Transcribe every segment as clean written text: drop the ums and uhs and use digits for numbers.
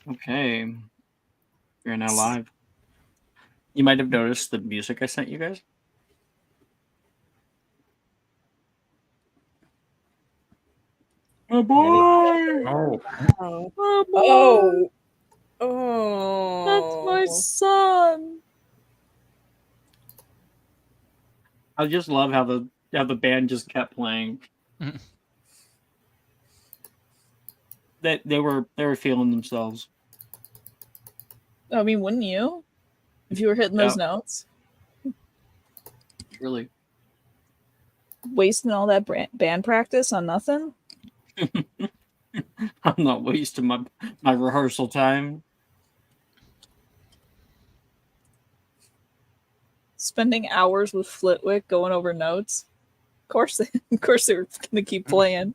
Okay, you're now live. You might have noticed the music I sent you guys. My boy! Oh, Oh. My boy! Oh. That's my Oh. son! I just love how the band just kept playing. They were feeling themselves. I mean, wouldn't you? If you were hitting those notes, Really. wasting all that band practice on nothing. I'm not wasting my rehearsal time. Spending hours with Flitwick going over notes. Of course, of course, they were gonna keep playing.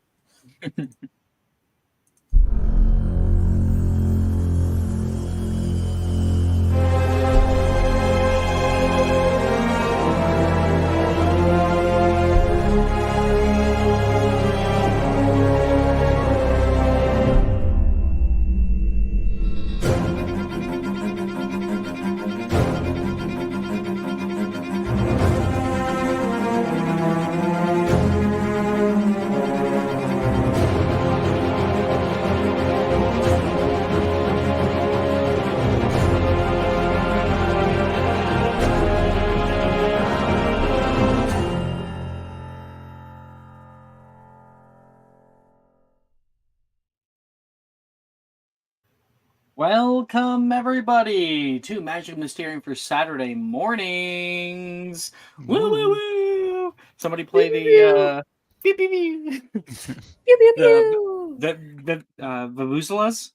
Welcome everybody to Magic Mysterium for Saturday mornings. Woo woo woo! Somebody play the beep beep beep. Pew pew the pew. the vuvuzelas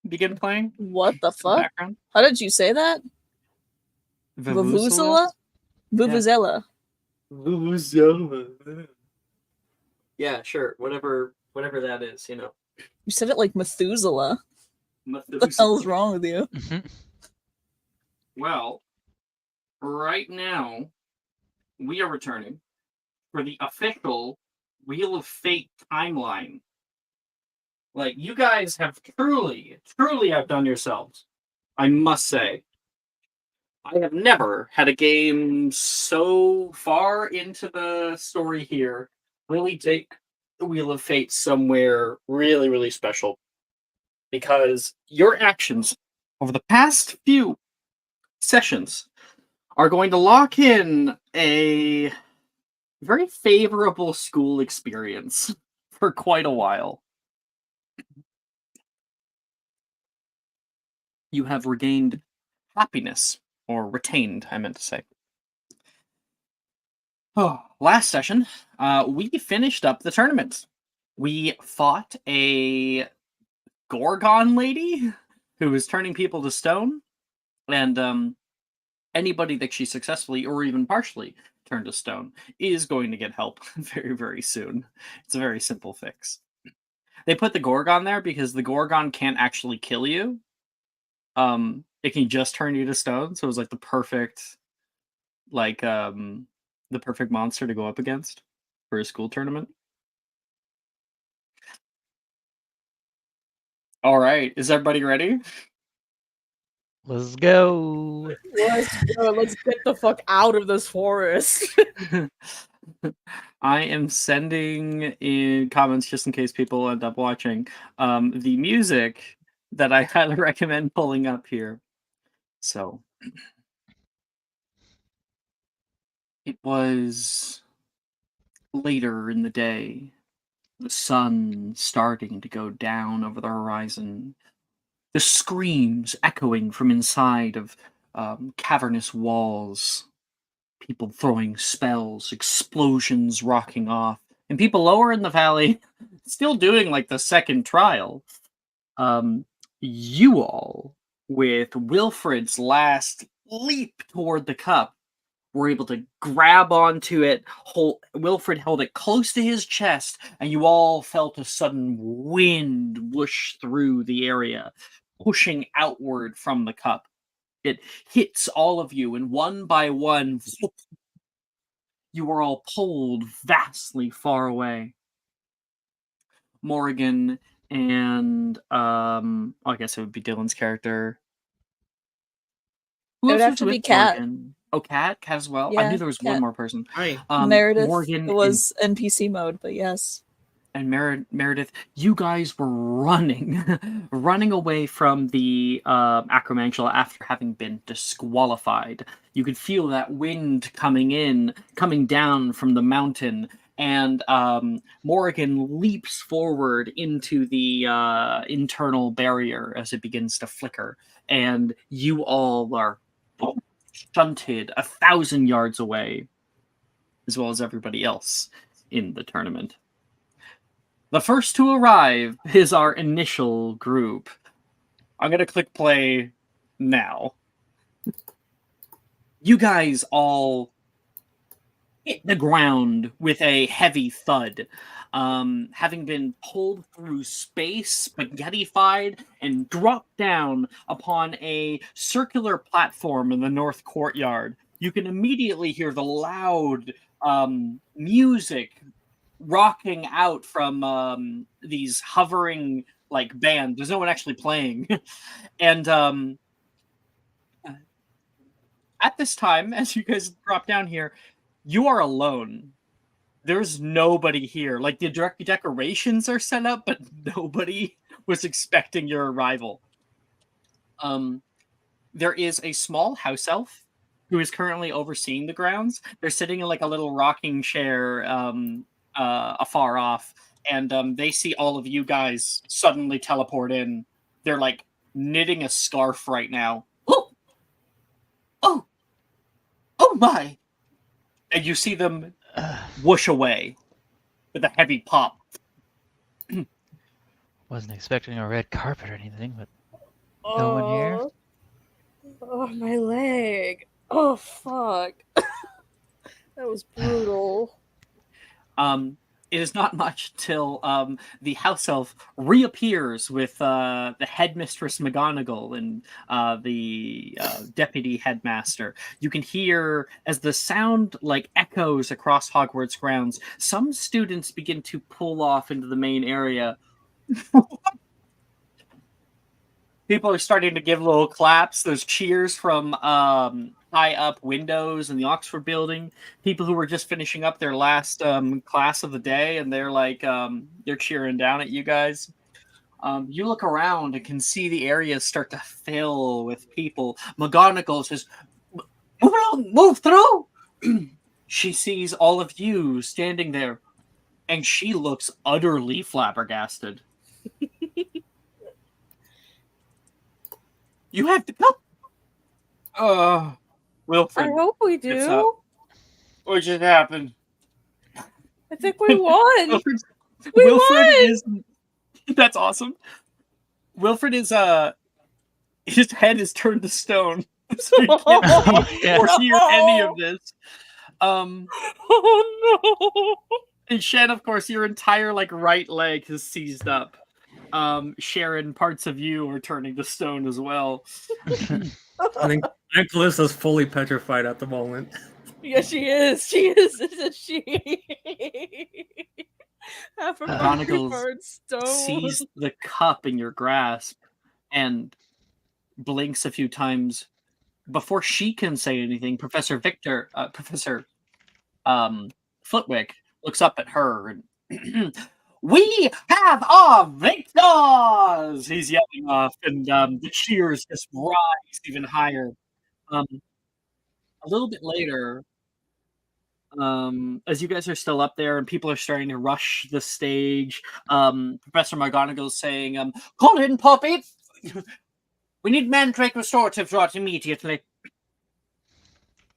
begin playing What the in the fuck? background. How did you say that? Vuvuzela? Vuvuzelas. Vuvuzela. Vuvuzela. Yeah, sure. Whatever that is, you know. You said it like Methuselah. What the Methuselah. hell's wrong with you? Well, right now we are returning for the official Wheel of Fate timeline. Like, you guys have truly outdone yourselves. I must say. I have never had a game so far into the story here really take the Wheel of Fate somewhere really, really special. Because your actions over the past few sessions are going to lock in a very favorable school experience for quite a while. You have regained happiness, or retained, I meant to say. Oh, last session, we finished up the tournament. We fought a Gorgon lady who was turning people to stone, and anybody that she successfully or even partially turned to stone is going to get help very, very soon. It's a very simple fix. They put the Gorgon there because the Gorgon can't actually kill you. It can just turn you to stone, so it was like the perfect monster to go up against for a school tournament. All right, is everybody ready? let's go. Let's go. Let's get the fuck out of this forest. I am sending in comments just in case people end up watching the music that I highly recommend pulling up here. So it was later in the day, the sun starting to go down over the horizon, the screams echoing from inside of cavernous walls, people throwing spells, explosions rocking off, and people lower in the valley still doing like the second trial. You all, with Wilfred's last leap toward the cup, were able to grab onto it. Wilfred held it close to his chest, and you all felt a sudden wind whoosh through the area, pushing outward from the cup. It hits all of you, and one by one, you are all pulled vastly far away. Morrigan and I guess it would be Dylan's character. Who It would else have was to be with Kat. Morgan? Oh, Kat as well. I Yeah, knew there was Kat. one more person. Hi. Meredith Morgan was NPC mode, but yes. and Meredith, you guys were running, running away from the Acromantula after having been disqualified. You could feel that wind coming down from the mountain, and Morgan leaps forward into the internal barrier as it begins to flicker, and you all are shunted 1,000 yards away, as well as everybody else in the tournament. The first to arrive is our initial group. I'm going to click play now. You guys all hit the ground with a heavy thud, having been pulled through space, spaghettified, and dropped down upon a circular platform in the north courtyard. You can immediately hear the loud music rocking out from these hovering like band. There's no one actually playing. And at this time, as you guys drop down here, you are alone. There's nobody here. Like the decorations are set up, but nobody was expecting your arrival. There is a small house elf who is currently overseeing the grounds. They're sitting in like a little rocking chair afar off, and they see all of you guys suddenly teleport in. They're like knitting a scarf right now. Oh, oh, oh my! And you see them whoosh away with a heavy pop. Wasn't expecting a red carpet or anything, but no one here. Oh, my leg. Oh, fuck. That was brutal. It is not much till the house elf reappears with the headmistress McGonagall and the deputy headmaster. You can hear as the sound like echoes across Hogwarts grounds. Some students begin to pull off into the main area. People are starting to give little claps. There's cheers from high up windows in the Oxford building. People who were just finishing up their last class of the day, and they're like they're cheering down at you guys. You look around and can see the area start to fill with people. McGonagall says, "Move along, move through." She sees all of you standing there, and she looks utterly flabbergasted. You have to come. Wilfred. I hope we It's up. do. What just happened? I think we won. Wilfred won! is. That's awesome. Wilfred is his head is turned to stone, so he can't see or hear any of this. Oh no! And Shen, of course, your entire like right leg has seized up. Sharon, parts of you are turning to stone as well. I think Calissa's fully petrified at the moment. Yeah, she is. She is, isn't she? Half of her McGonagall's hard stone. sees the cup in your grasp and blinks a few times before she can say anything. Professor Flitwick looks up at her and we have our victors! He's yelling off, and the cheers just rise even higher. A little bit later, as you guys are still up there and people are starting to rush the stage, Professor McGonagall's saying, "Call in, Poppy! We need Mandrake Restorative Rot immediately."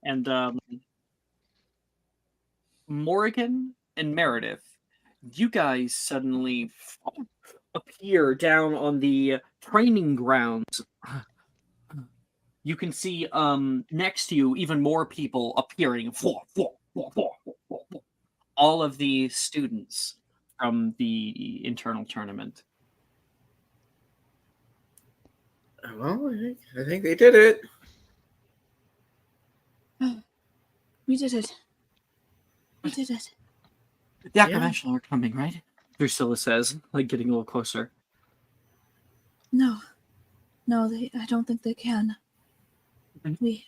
And Morgan and Meredith, you guys suddenly appear down on the training grounds. You can see next to you even more people appearing. All of the students from the internal tournament. Well, I think they did it. We did it. We did it. The Acromantula are coming, right? Drusilla says, like getting a little closer. No. No, I don't think they can. We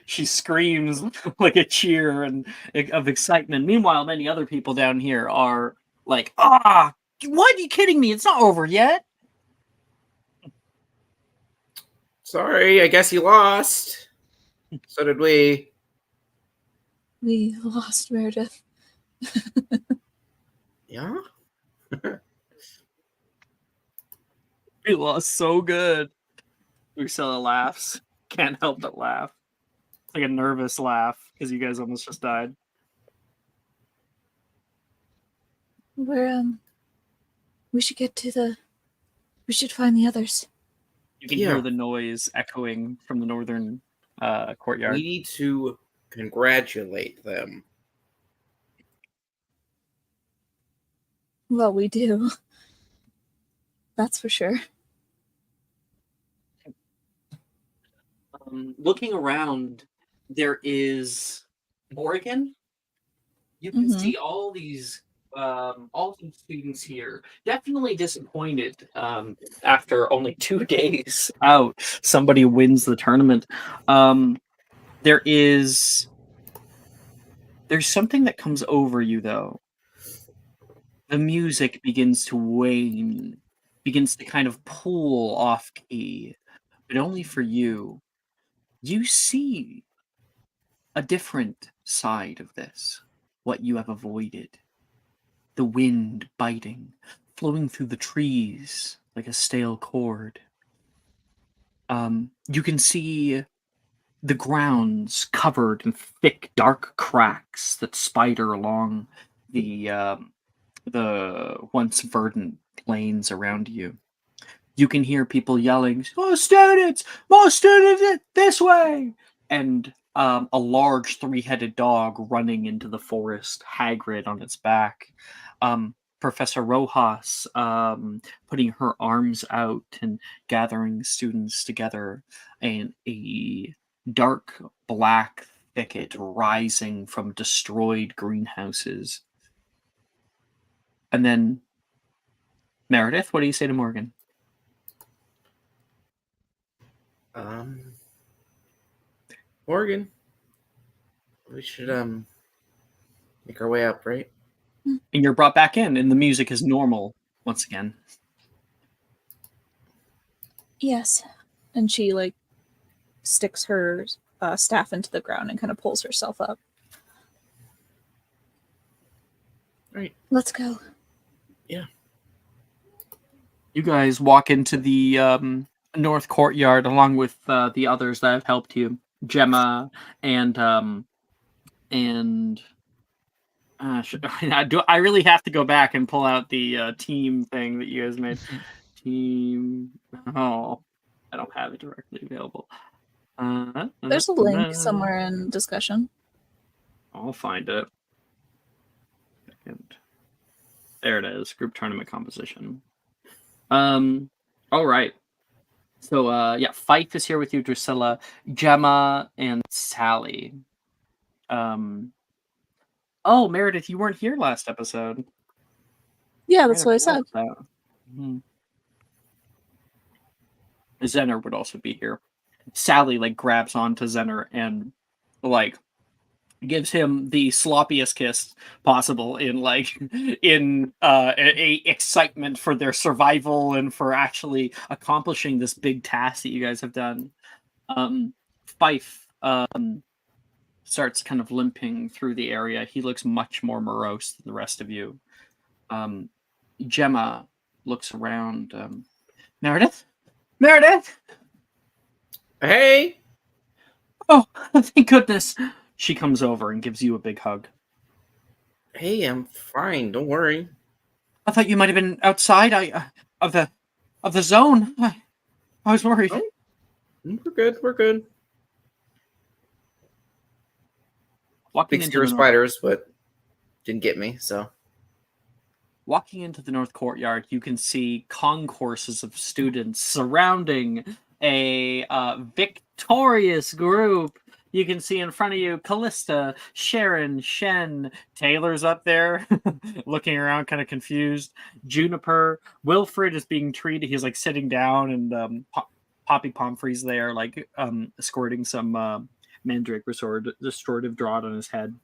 She screams like a cheer and of excitement. Meanwhile, many other people down here are like, "Ah, what? Are you kidding me? It's not over yet." Sorry, I guess you lost. So did we. lost Meredith. Yeah? We lost so good. Drusilla laughs. Can't help but laugh. It's like a nervous laugh because you guys almost just died. We should get to the. We should find the others. You can Yeah. hear the noise echoing from the northern courtyard. We need to congratulate them. Well, we do. That's for sure. Looking around, there is Morgan. You can Mhm. see all these students here. Definitely disappointed after only 2 days out. Somebody wins the tournament. There's something that comes over you though. The music begins to wane, begins to kind of pull off key, but only for you. You see a different side of this, what you have avoided. The wind biting, flowing through the trees like a stale cord. You can see the grounds covered in thick, dark cracks that spider along the once verdant plains around you. You can hear people yelling, "More students! More students this way!" And a large three-headed dog running into the forest, Hagrid on its back. Professor Rojas putting her arms out and gathering students together, and a dark black thicket rising from destroyed greenhouses. And then, Meredith, what do you say to Morgan? Morgan, we should make our way up, right? And you're brought back in, and the music is normal once again. Yes. And she sticks her staff into the ground and kind of pulls herself up. Right. Let's go. Yeah. You guys walk into the north courtyard along with the others that have helped you, Gemma and I really have to go back and pull out the team thing that you guys made. Team. Oh, I don't have it directly available. There's a link somewhere in discussion. I'll find it. Second. There it is. Group tournament composition. All right. So yeah, Fife is here with you, Drusilla, Gemma, and Sally. Oh, Meredith, you weren't here last episode. Yeah, that's what I said. Zener would also be here. Sally grabs onto Zener and gives him the sloppiest kiss possible in a excitement for their survival and for actually accomplishing this big task that you guys have done. Fife starts kind of limping through the area. He looks much more morose than the rest of you. Gemma looks around. Meredith? Hey! Oh, thank goodness. She comes over and gives you a big hug. Hey, I'm fine. Don't worry. I thought you might have been outside of the zone. I was worried. Oh, we're good. We're good. Walking Big into scare the spiders, but didn't get me, so. Walking into the north courtyard, you can see concourses of students surrounding a victorious group. You can see in front of you Callista, Sharon, Shen, Taylor's up there looking around kind of confused. Juniper, Wilfred is being treated. He's like sitting down, and Poppy Pomfrey's there, like escorting some mandrake restorative draught on his head.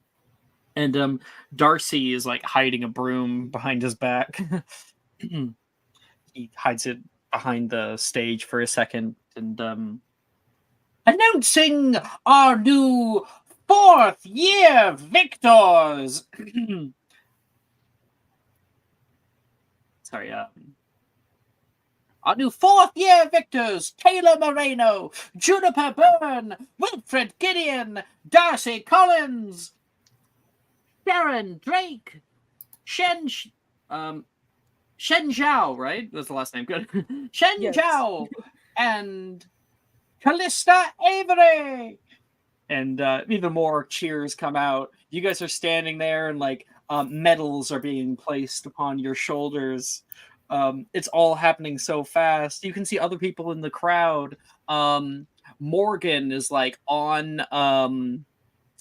And Darcy is like hiding a broom behind his back. He hides it behind the stage for a second, and announcing our new 4th year victors. Sorry, our new 4th year victors: Taylor Moreno, Juniper Byrne, Wilfred Gideon, Darcy Collins, Sharon Drake, Shen Zhao, right? That's the last name. Good. Shen Yes. Zhao and Callista Avery. And even more cheers come out. You guys are standing there, and like medals are being placed upon your shoulders. It's all happening so fast. You can see other people in the crowd. Morgan is like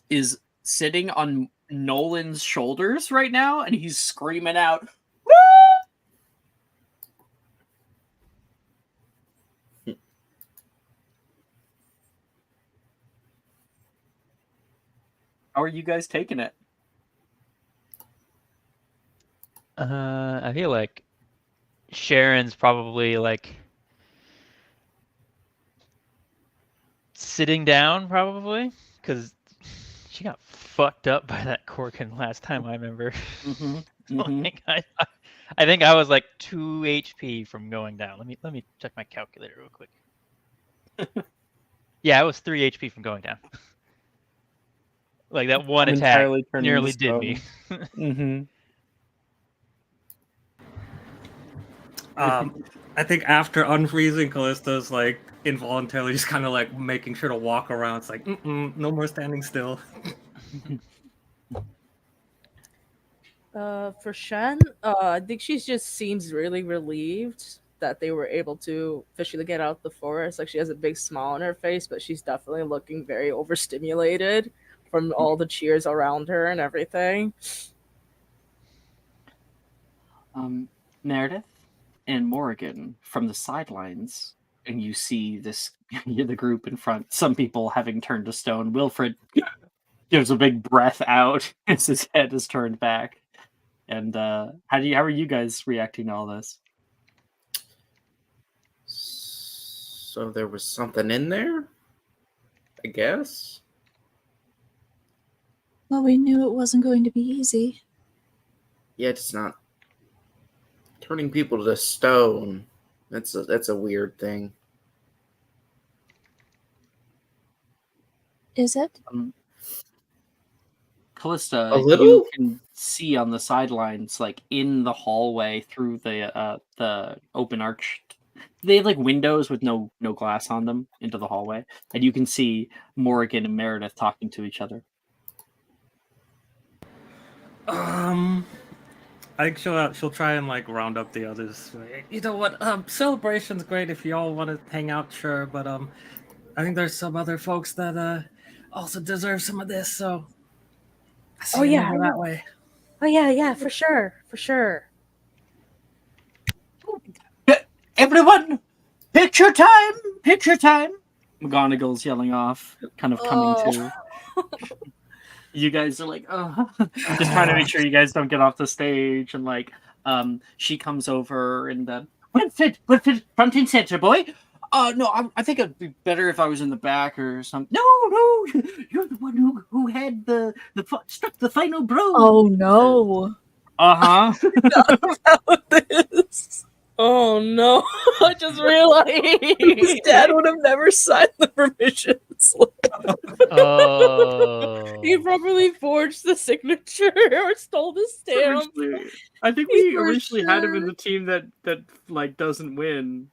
is sitting on Nolan's shoulders right now, and he's screaming out, "Woo!" How are you guys taking it? I feel like Sharon's probably like sitting down, probably, because she got fucked up by that Corkin last time I remember. Like, I think I was like 2 HP from going down. Let me check my calculator real quick. Yeah, I was 3 HP from going down. Like that one I'm attack entirely turning nearly to did me. I think after unfreezing, Callista's like involuntarily just kind of like making sure to walk around. It's like, no more standing still. For Shen, I think she just seems really relieved that they were able to officially get out the forest. Like she has a big smile on her face, but she's definitely looking very overstimulated from all the cheers around her and everything. Meredith and Morrigan from the sidelines, and you see this the group in front. Some people having turned to stone. Wilfred gives a big breath out as his head is turned back. And how are you guys reacting to all this? So there was something in there, I guess. Well, we knew it wasn't going to be easy. Yeah, it's not turning people to stone. That's a weird thing. Is it? Callista, A little? you can see on the sidelines, like in the hallway through the open arch. They have like windows with no glass on them into the hallway, and you can see Morrigan and Meredith talking to each other. I think she'll try and like round up the others. You know what? Celebration's great if you all want to hang out, sure. But I think there's some other folks that also deserve some of this. So I see it over that way. Oh yeah, for sure. Everyone, picture time! McGonagall's yelling off, kind of coming to. You guys are like, just trying to make sure you guys don't get off the stage, and like, she comes over and Winfred, front and center, boy. No, I think it'd be better if I was in the back or something. No, you're the one who had struck the final blow. Oh no! About this. Oh no! I just realized His dad would have never signed the permission slip. Oh. he probably forged the signature or stole the stamp. I think we originally had him in the team that like doesn't win.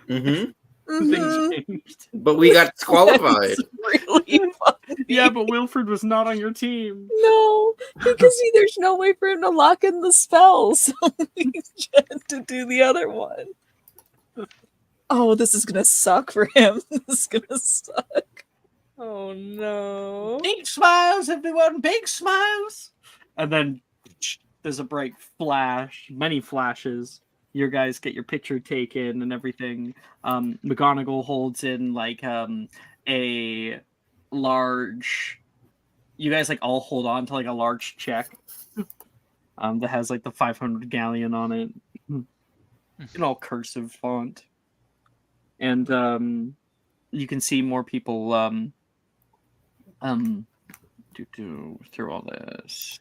Mm-hmm. Things changed. But we got disqualified. That's really funny. Yeah, but Wilfred was not on your team. No, because there's no way for him to lock in the spells. So we had to do the other one. Oh, this is gonna suck for him. This is gonna suck. Oh no. Big smiles, everyone! Big smiles! And then there's a bright flash, many flashes. Your guys get your picture taken and everything. McGonagall holds in like a large. You guys like all hold on to like a large check that has like the 500 galleon on it in all cursive font, and you can see more people through all this.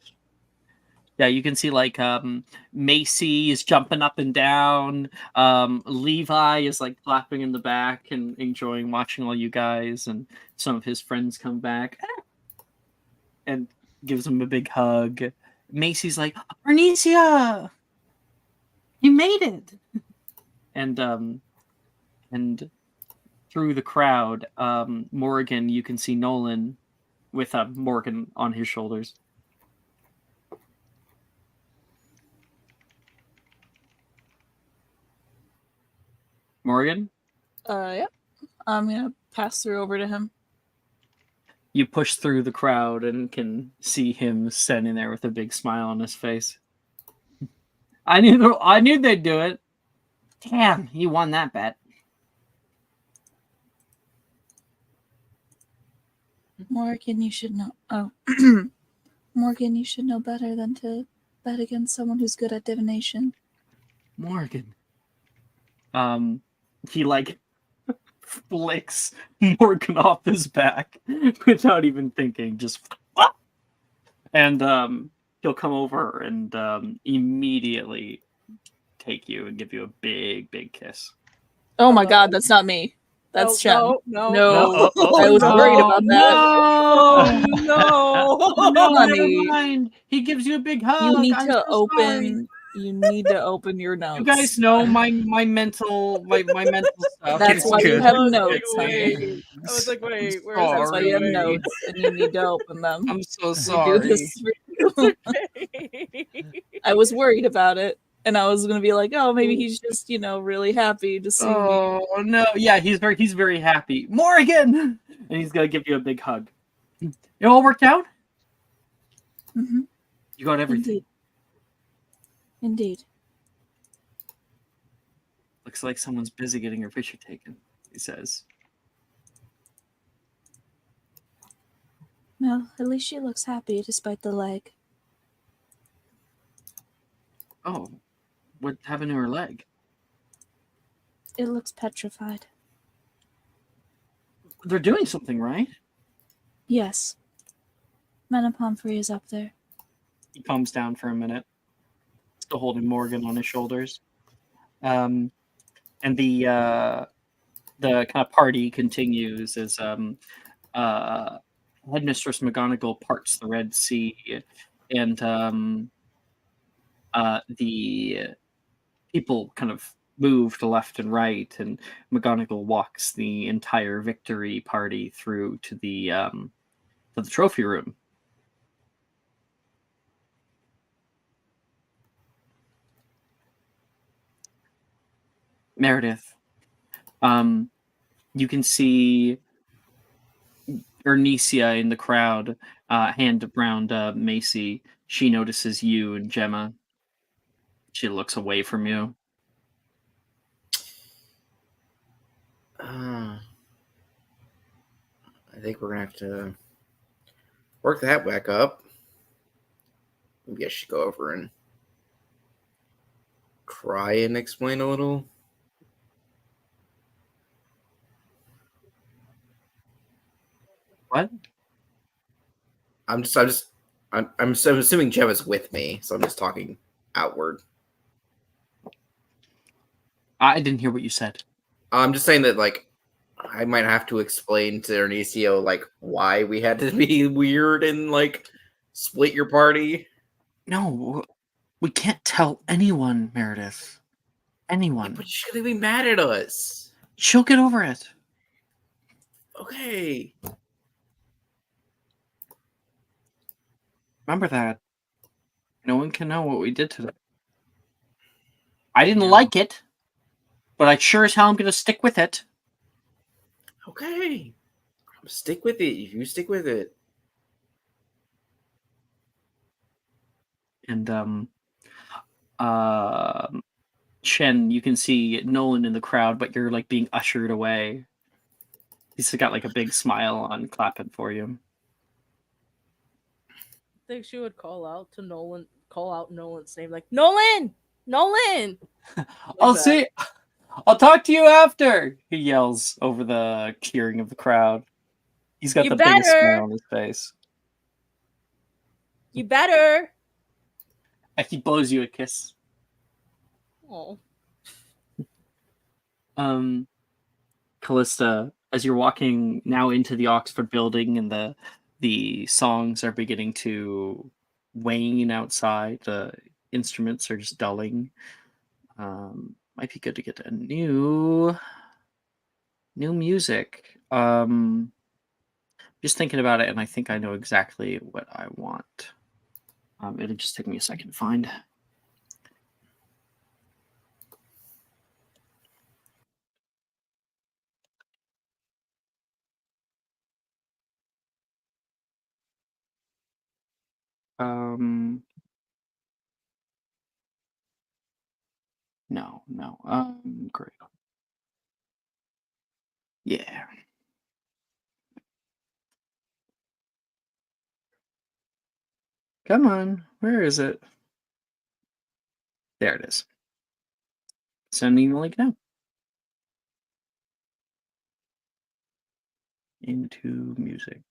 Yeah, you can see like Macy is jumping up and down. Levi is like clapping in the back and enjoying watching all you guys, and some of his friends come back and gives him a big hug. Macy's like, Arnesia, you made it. And through the crowd, Morgan, you can see Nolan with Morgan on his shoulders. Morgan, Yeah. I'm gonna pass through over to him. you push through the crowd and can see him standing there with a big smile on his face. I knew they'd do it. Damn, you won that bet. Morgan, you should know. Oh, Morgan, you should know better than to bet against someone who's good at divination. Morgan. He like flicks Morgan off his back without even thinking, just and he'll come over and immediately take you and give you a big kiss. Oh my God, that's not me. That's Shem. No. I was worried about that. No, Honey. never mind. He gives you a big hug. You need I'm to so open. sorry. You need to open your notes. You guys know my mental stuff. That's It's why you good. have I was notes, like, honey. wait. I was like, wait, I'm where's That's why you have sorry. notes, and you need to open them. I'm so We do sorry. this for you. I was worried about it, and I was gonna be like, "Oh, maybe he's just, really happy to see me." Oh no! Yeah, he's very happy. Morgan, and he's gonna give you a big hug. It all worked out. Mm-hmm. You got everything. Indeed. Looks like someone's busy getting your picture taken. He says. Well, at least she looks happy despite the leg. Oh, what happened to her leg? It looks petrified. They're doing something, right? Yes. Madame Pomfrey is up there. He calms down for a minute, still holding Morgan on his shoulders. And the kind of party continues as Headmistress McGonagall parts the Red Sea, and the people kind of move to left and right, and McGonagall walks the entire victory party through to the trophy room. Meredith, you can see Ernesia in the crowd, hand around Macy. She notices you and Gemma. She looks away from you. I think we're gonna have to work that back up. Maybe I should go over and try and explain a little. What? I'm assuming Gemma's with me, so I'm just talking outward. I didn't hear what you said. I'm just saying that, like, I might have to explain to Ernesio, like, why we had to be weird and, like, split your party. No, we can't tell anyone, Meredith. Anyone. But she's gonna be mad at us. She'll get over it. Okay. Remember that. No one can know what we did to them. I didn't like it, but I sure as hell am going to stick with it. Okay. Stick with it. You stick with it. And Shen, you can see Nolan in the crowd, but you're like being ushered away. He's got like a big smile on, clapping for you. I think she would call out Nolan's name, like Nolan, Nolan. I'll that. see. I'll talk to you after. He yells over the cheering of the crowd. He's got You the biggest better. smile on his face. You better. And he blows you a kiss. Oh. Callista, as you're walking now into the Oxford building and the songs are beginning to wane outside, the instruments are just dulling. Might be good to get a new music. Just thinking about it, and I think I know exactly what I want. It'll just take me a second to find. No. Great. Yeah. Come on, where is it? There it is. Sending the link now. Into music.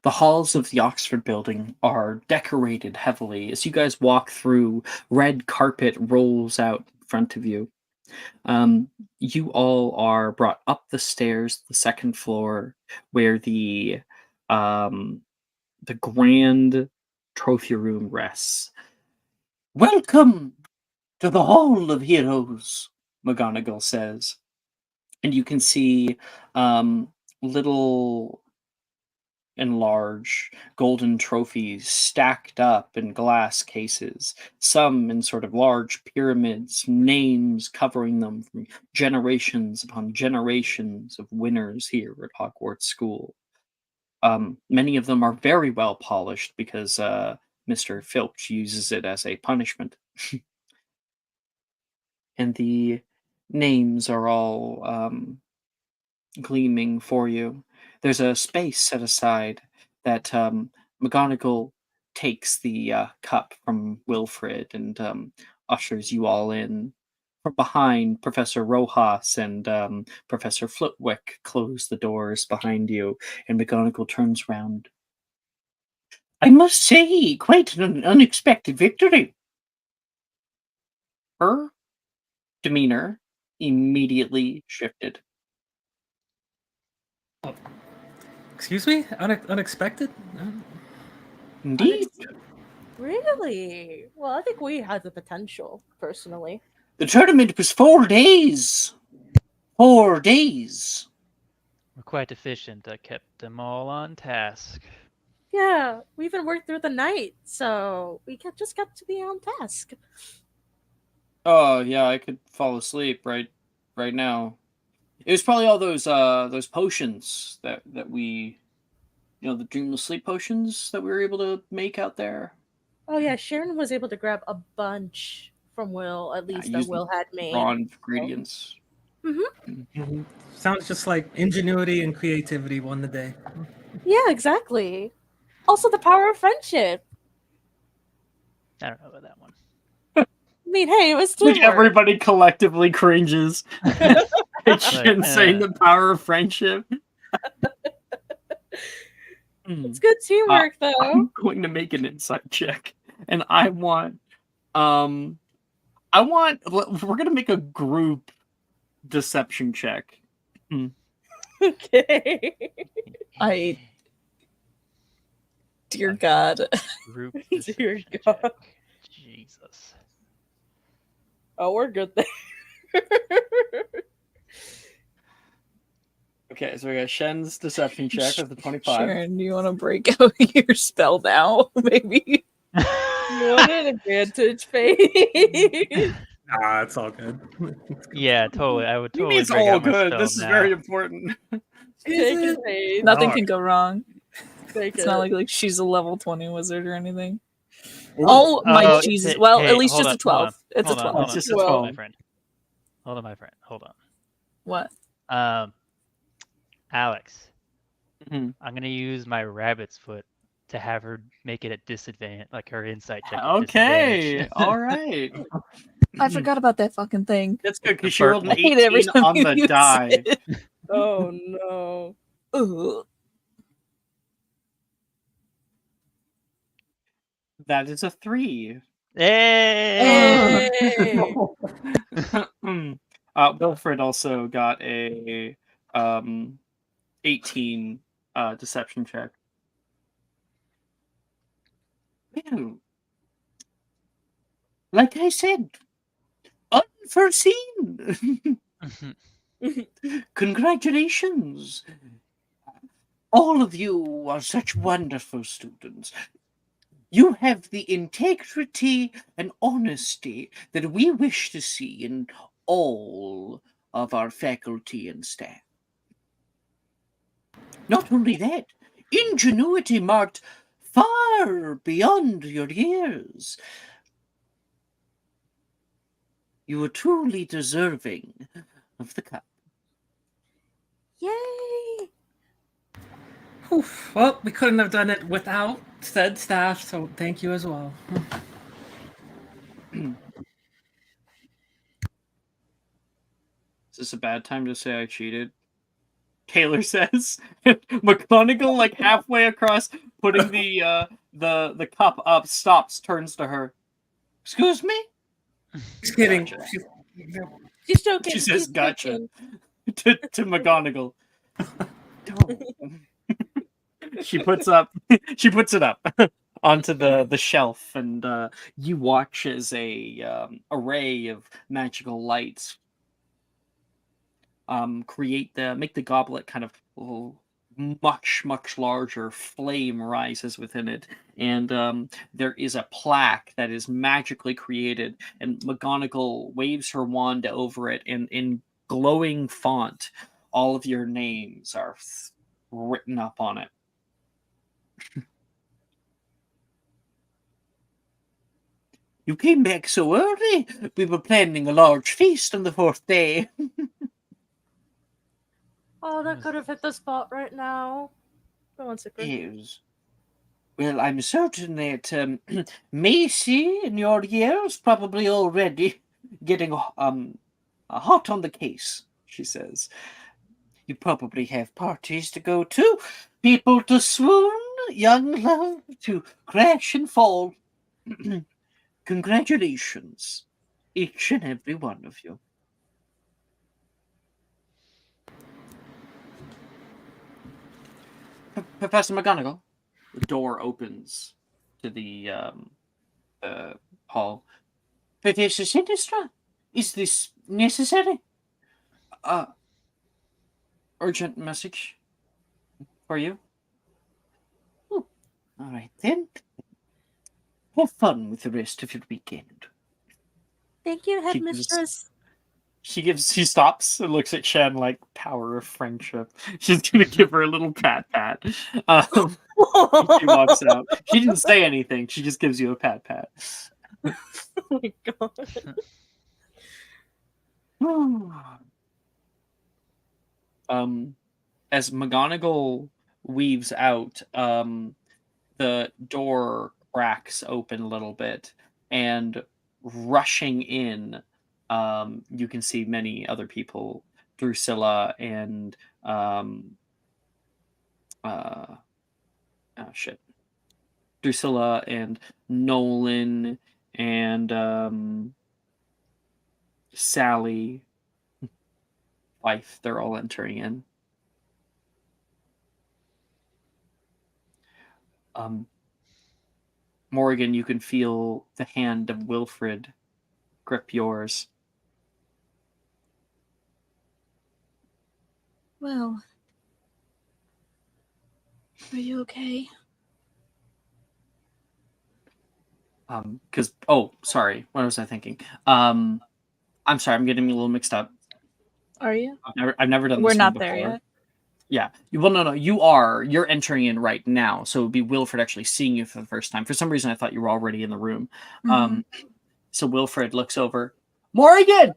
The halls of the Oxford building are decorated heavily. As you guys walk through, red carpet rolls out in front of you. You all are brought up the stairs, to the second floor, where the grand trophy room rests. Welcome to the Hall of Heroes, McGonagall says. And you can see little and large golden trophies stacked up in glass cases, some in sort of large pyramids, names covering them from generations upon generations of winners here at Hogwarts School. Many of them are very well polished because Mr. Filch uses it as a punishment. And the names are all gleaming for you. There's a space set aside that McGonagall takes the cup from Wilfred and ushers you all in. From behind, Professor Rojas and Professor Flitwick close the doors behind you, and McGonagall turns round. I must say, quite an unexpected victory. Her demeanor immediately shifted. Excuse me? Unexpected? Indeed. Really? Well, I think we had the potential, personally. The tournament was 4 days. 4 days. We're quite efficient. I kept them all on task. Yeah, we even worked through the night, so we just got to be on task. Oh yeah, I could fall asleep right now. It was probably all those potions that we, the dreamless sleep potions that we were able to make out there. Oh yeah, Sharon was able to grab a bunch from Will, at least that using Will had made. Raw ingredients. Mhm. Sounds just like ingenuity and creativity won the day. Yeah, exactly. Also, the power of friendship. I don't know about that one. I mean, hey, it was Like teamwork. everybody collectively cringes. Shin saying the power of friendship. It's good teamwork, though. I'm going to make an insight check, and we're gonna make a group deception check. Okay. Dear God. Group Dear deception God. check. Jesus. Oh, we're good there. Okay, so we got Shen's deception check with the 25. Sharon, do you want to break out your spell now? Maybe. What an advantage, Faith. Nah, it's all good. Yeah, totally. I would Maybe totally it's break all out my good. spell This is now. very important. Take it, Faith. Nothing Alright. can go wrong. Take It's it. not like she's a level 20 wizard or anything. Oh my Oh, Jesus! hey, Well, hey, at least hold just on, a hold on, 12. It's hold a on, 12. hold It's on. just a Well- Hold on, 12. my friend. Hold on. What? Alex, Mhm. I'm gonna use my rabbit's foot to have her make it a disadvantage, like her insight check. At Okay, disadvantage. all right. I forgot about that fucking thing. That's good because The she rolled an I hate it every 18 time on you the use die. it. Oh no. Ugh. That is a 3. Hey! Hey! Wilfred also got a 18 deception check. Well, like I said, unforeseen. Congratulations. All of you are such wonderful students. You have the integrity and honesty that we wish to see in all of our faculty and staff. Not only that, ingenuity marked far beyond your years. You are truly deserving of the cup. Yay! Whew. Well, we couldn't have done it without said staff, so thank you as well. Is this a bad time to say I cheated? Taylor says. McGonagall, like halfway across, putting the cup up, stops, turns to her. Excuse me? Just kidding. Gotcha. She's joking. She says, she's "Gotcha." joking. to McGonagall. Don't. She puts it up onto the shelf, and you watch as a array of magical lights make the goblet kind of much larger. Flame rises within it, and there is a plaque that is magically created, and McGonagall waves her wand over it, and in glowing font all of your names are written up on it. You came back so early. We were planning a large feast on the 4th day. Oh, that could have hit the spot right now. Go on, Cypher. Yes. Well, I'm certain that Macy, in your years, probably already getting hot on the case, she says. You probably have parties to go to, people to swoon, young love to crash and fall. Congratulations, each and every one of you. Professor McGonagall. The door opens to the hall. Professor Sinistra, is this necessary? Urgent message for you. Oh, all right then. Have fun with the rest of your weekend. Thank you, She headmistress. She stops and looks at Shen like power of friendship. She's gonna give her a little pat. She walks out. She didn't say anything. She just gives you a pat. Oh my god. As McGonagall weaves out, the door cracks open a little bit, and rushing in, you can see many other people. Drusilla and Drusilla and Nolan and Sally, wife. They're all entering in. Morgan, you can feel the hand of Wilfred grip yours. Well, Are you okay? Because sorry, what was I thinking? I'm sorry, I'm getting me a little mixed up. Are you? I've never done We're this not one there before. yet. Yeah. Well, no, you're entering in right now, so it would be Wilfred actually seeing you for the first time. For some reason, I thought you were already in the room. Mhm. So Wilfred looks over. Morrigan!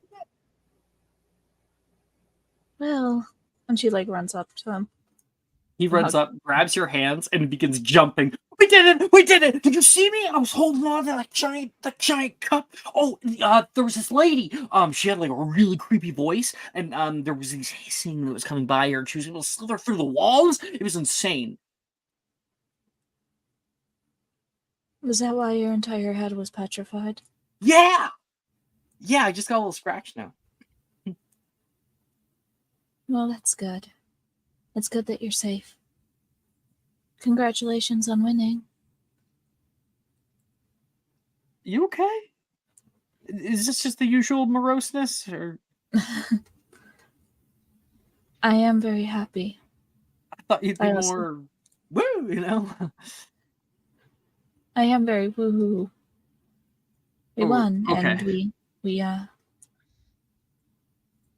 Well, and she like runs up to him. He And runs hugs. up, grabs your hands, and begins jumping. We did it! We did it! Did you see me? I was holding on to that giant cup. Oh, there was this lady. She had like a really creepy voice, and there was this hissing that was coming by her, and she was able to slither through the walls. It was insane. Was that why your entire head was petrified? Yeah, I just got a little scratch now. Well, that's good. It's good that you're safe. Congratulations on winning. You okay? Is this just the usual moroseness, or I am very happy. I thought you'd be I also- more woo, you know? I am very woohoo. We Oh, won, and okay.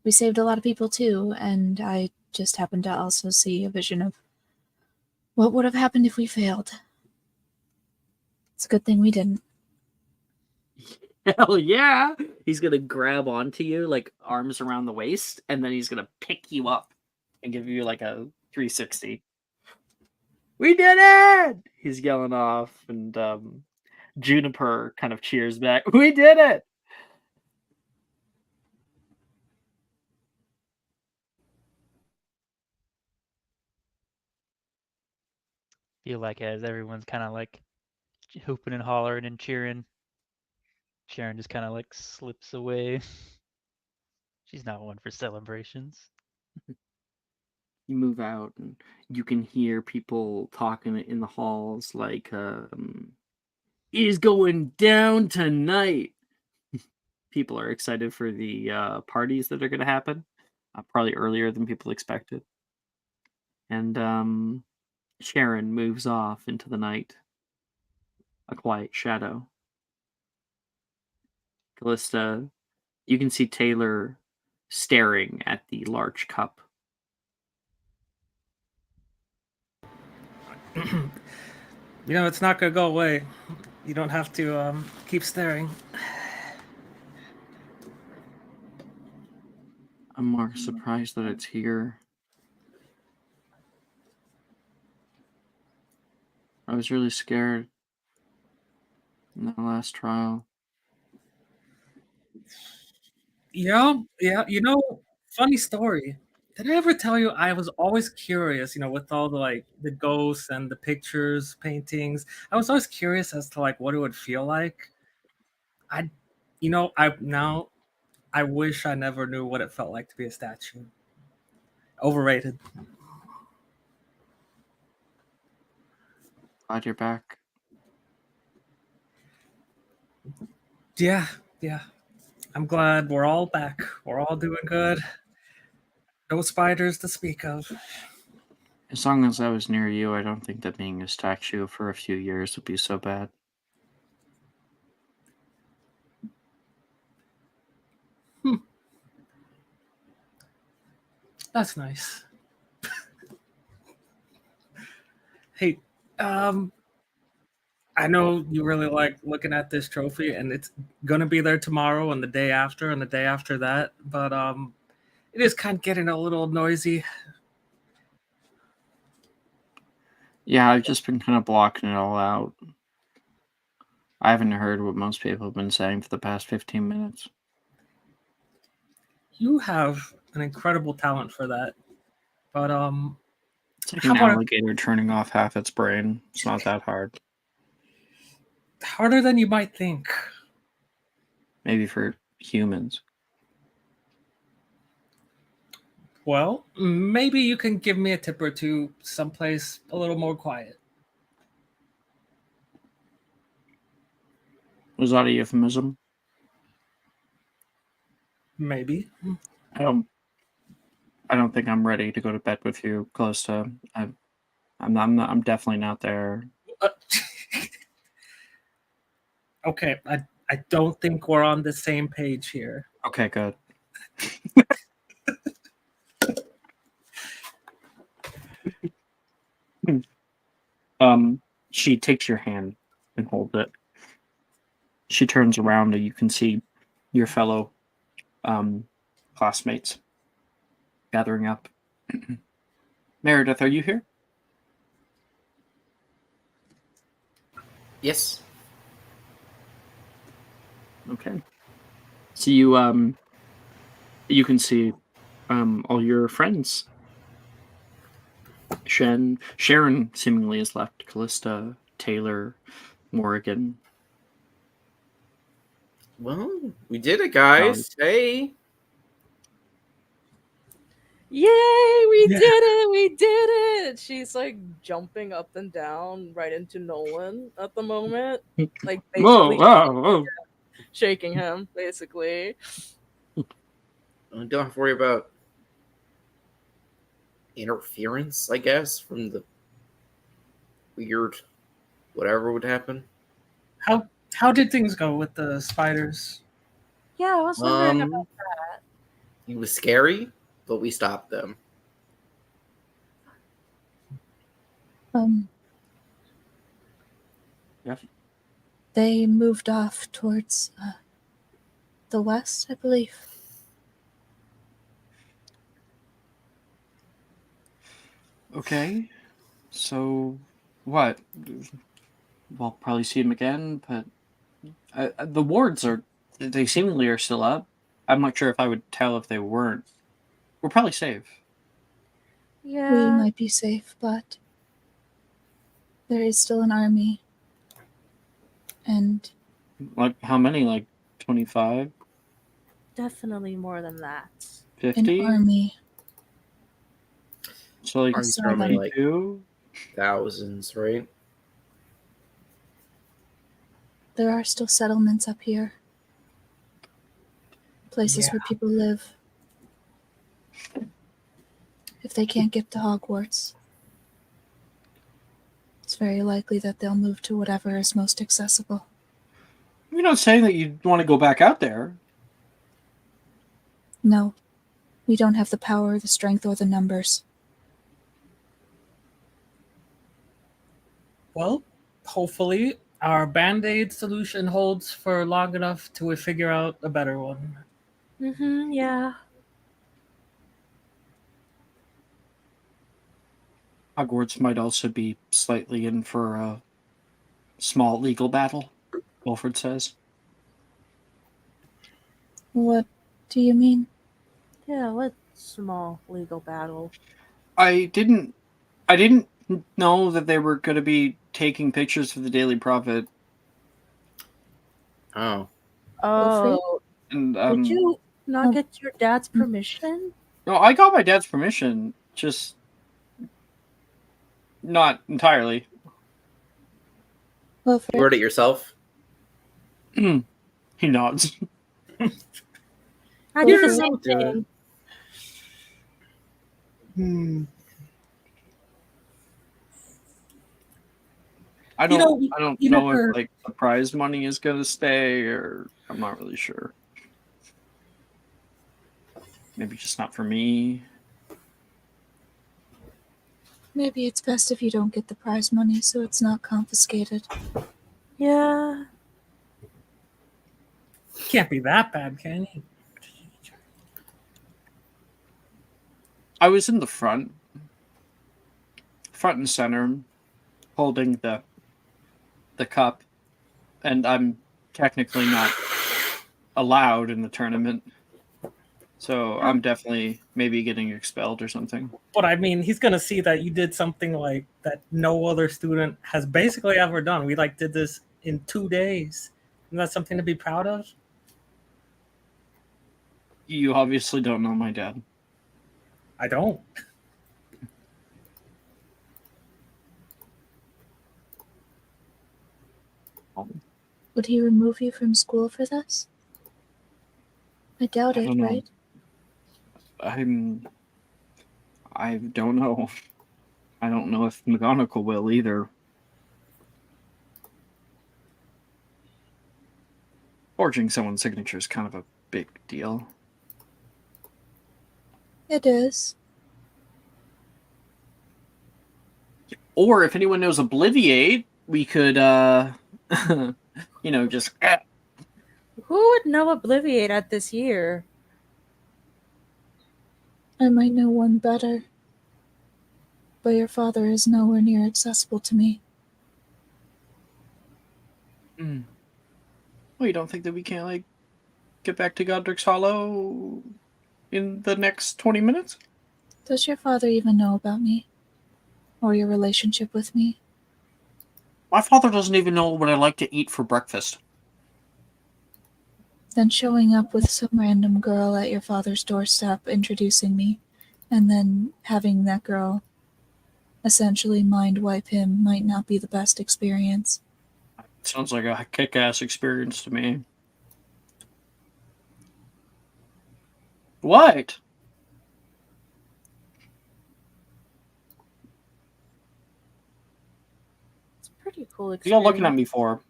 we saved a lot of people too, and I just happened to also see a vision of what would have happened if we failed. It's a good thing we didn't. Hell yeah! He's gonna grab onto you, like arms around the waist, and then he's gonna pick you up and give you like a 360. We did it! He's yelling off, and Juniper kind of cheers back. We did it! Feel like as everyone's kind of like hooping and hollering and cheering, Sharon just kind of like slips away. She's not one for celebrations. You move out, and you can hear people talking in the halls, like, it is going down tonight. People are excited for the parties that are going to happen, probably earlier than people expected. And Sharon moves off into the night, a quiet shadow. Callista, you can see Taylor staring at the large cup. It's not gonna go away. You don't have to keep staring. I'm more surprised that it's here. I was really scared in the last trial. Yeah. Funny story. Did I ever tell you I was always curious, with all the ghosts and the pictures, paintings. I was always curious as to what it would feel like. I I wish I never knew what it felt like to be a statue. Overrated. Glad you're back. Yeah. I'm glad we're all back. We're all doing good. No spiders to speak of. As long as I was near you, I don't think that being a statue for a few years would be so bad. That's nice. Hey, I know you really like looking at this trophy, and it's gonna be there tomorrow and the day after and the day after that. But it is kind of getting a little noisy. Yeah, I've just been kind of blocking it all out. I haven't heard what most people have been saying for the past 15 minutes. You have an incredible talent for that. But It's like how an about alligator turning off half its brain. It's not that hard. harder than you might think? Maybe for humans. Well, maybe you can give me a tip or two someplace a little more quiet. Was that a euphemism? Maybe. I don't think I'm ready to go to bed with you, close to. I'm definitely not there. Uh, okay, I don't think we're on the same page here. Okay, good. She takes your hand and holds it. She turns around and you can see your fellow classmates gathering up. Meredith, are you here? Yes. Okay. So you can see all your friends. Sharon seemingly has left. Callista, Taylor, Morrigan. Well, we did it, guys. Hey. Yay, we Yeah. did it! We did it! She's like jumping up and down right into Nolan at the moment. Like basically Whoa. shaking him, basically. Don't have to worry about interference, I guess, from the weird whatever would happen. How did things go with the spiders? Yeah, I was wondering about It was scary, but we stopped them. Yes. They moved off towards the west, I believe. Okay. So what? We'll probably see him again, but the wards they seemingly are still up. I'm not sure if I would tell if they weren't. We're probably safe. Yeah. We might be safe, but there is still an army. And Like how many? Like 25? Definitely more than that. 50? an army. So like Armies saw are only them. like 52? thousands, right? There are still settlements up here. Places Yeah. where people live. If they can't get to Hogwarts, it's very likely that they'll move to whatever is most accessible. You're not saying that you want to go back out there. No, we don't have the power, the strength, or the numbers. Well, hopefully our band-aid solution holds for long enough till we figure out a better one. Mm-hmm, yeah. Hogwarts might also be slightly in for a small legal battle, Wilfred says. What do you mean? Yeah, what small legal battle? I didn't know that they were going to be taking pictures for the Daily Prophet. Oh. Oh, And did you not um, get your dad's permission? no, I got my dad's permission, just not entirely. You Wilfred, wrote it yourself? He nods. I did the Wilfred, same I'll do it. thing. I You don't know, I don't you know never- if like the prize money is going to stay, or I'm not really sure. Maybe just not for me. maybe it's best if you don't get the prize money so it's not confiscated. Yeah. Can't be that bad, can you? I was in the front and center, holding the cup, and I'm technically not allowed in the tournament. So I'm definitely maybe getting expelled or something. But I mean, he's gonna see that you did something like that no other student has basically ever done. We like did this in 2 days. Isn't that something to be proud of? You obviously don't know my dad. I don't. Would he remove you from school for this? I doubt I it, don't know. right? I don't know. I don't know if McGonagall will either. Forging someone's signature is kind of a big deal. It is. Or if anyone knows Obliviate, we could, just. Who would know Obliviate at this year? I might know one better. But your father is nowhere near accessible to me. Well, you don't think that we can't, get back to Godric's Hollow in the next 20 minutes? Does your father even know about me? Or your relationship with me? My father doesn't even know what I like to eat for breakfast. Then showing up with some random girl at your father's doorstep introducing me, and then having that girl essentially mind wipe him might not be the best experience. Sounds like a kick-ass experience to me. What? It's a pretty cool What are experience. y'all looking at me for?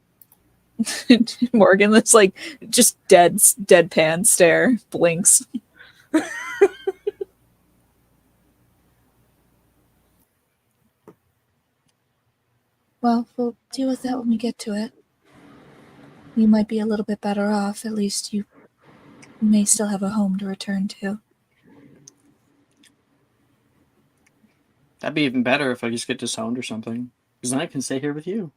Morgan looks like just deadpan stare, blinks. Well, we'll deal with that when we get to it. You might be a little bit better off. At least you may still have a home to return to. That'd be even better if I just get disowned or something. Because then I can stay here with you.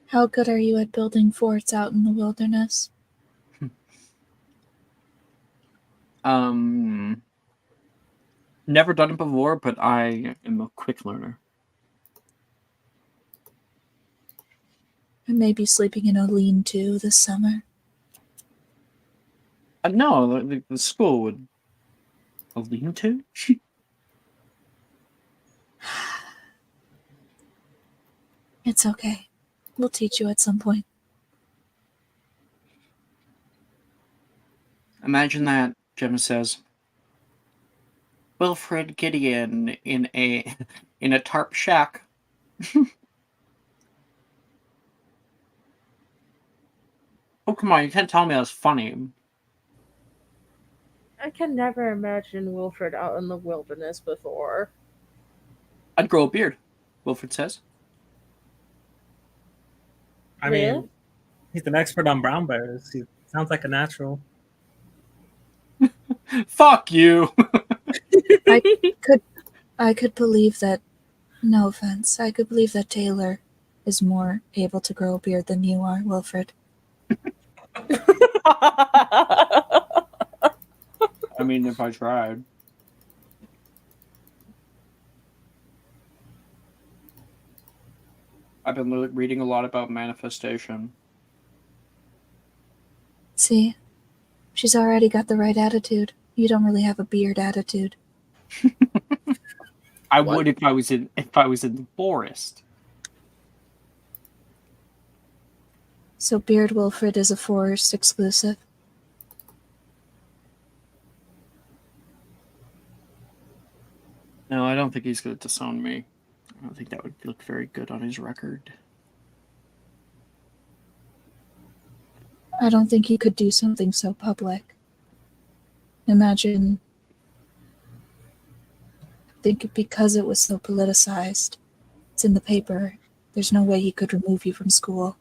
How good are you at building forts out in the wilderness? Never done it before, but I am a quick learner. And maybe sleeping in a lean-to this summer. No, the school would. A lean-to? It's okay. We'll teach you at some point. Imagine that, Gemma says. Wilfred Gideon in a tarp shack. Oh, come on, you can't tell me that's funny. I can never imagine Wilfred out in the wilderness before. I'd grow a beard, Wilfred says. I Really? mean, he's an expert on brown bears. He sounds like a natural. Fuck you! I could believe that, no offense, I could believe that Taylor is more able to grow a beard than you are, Wilfred. I mean, if I tried. I've been reading a lot about manifestation. See? She's already got the right attitude. You don't really have a beard attitude. I What? would if I was in the forest. So Beard Wilfred is a forest exclusive. No, I don't think he's going to disown me. I don't think that would look very good on his record. I don't think he could do something so public. Imagine. I think because it was so politicized, it's in the paper, there's no way he could remove you from school.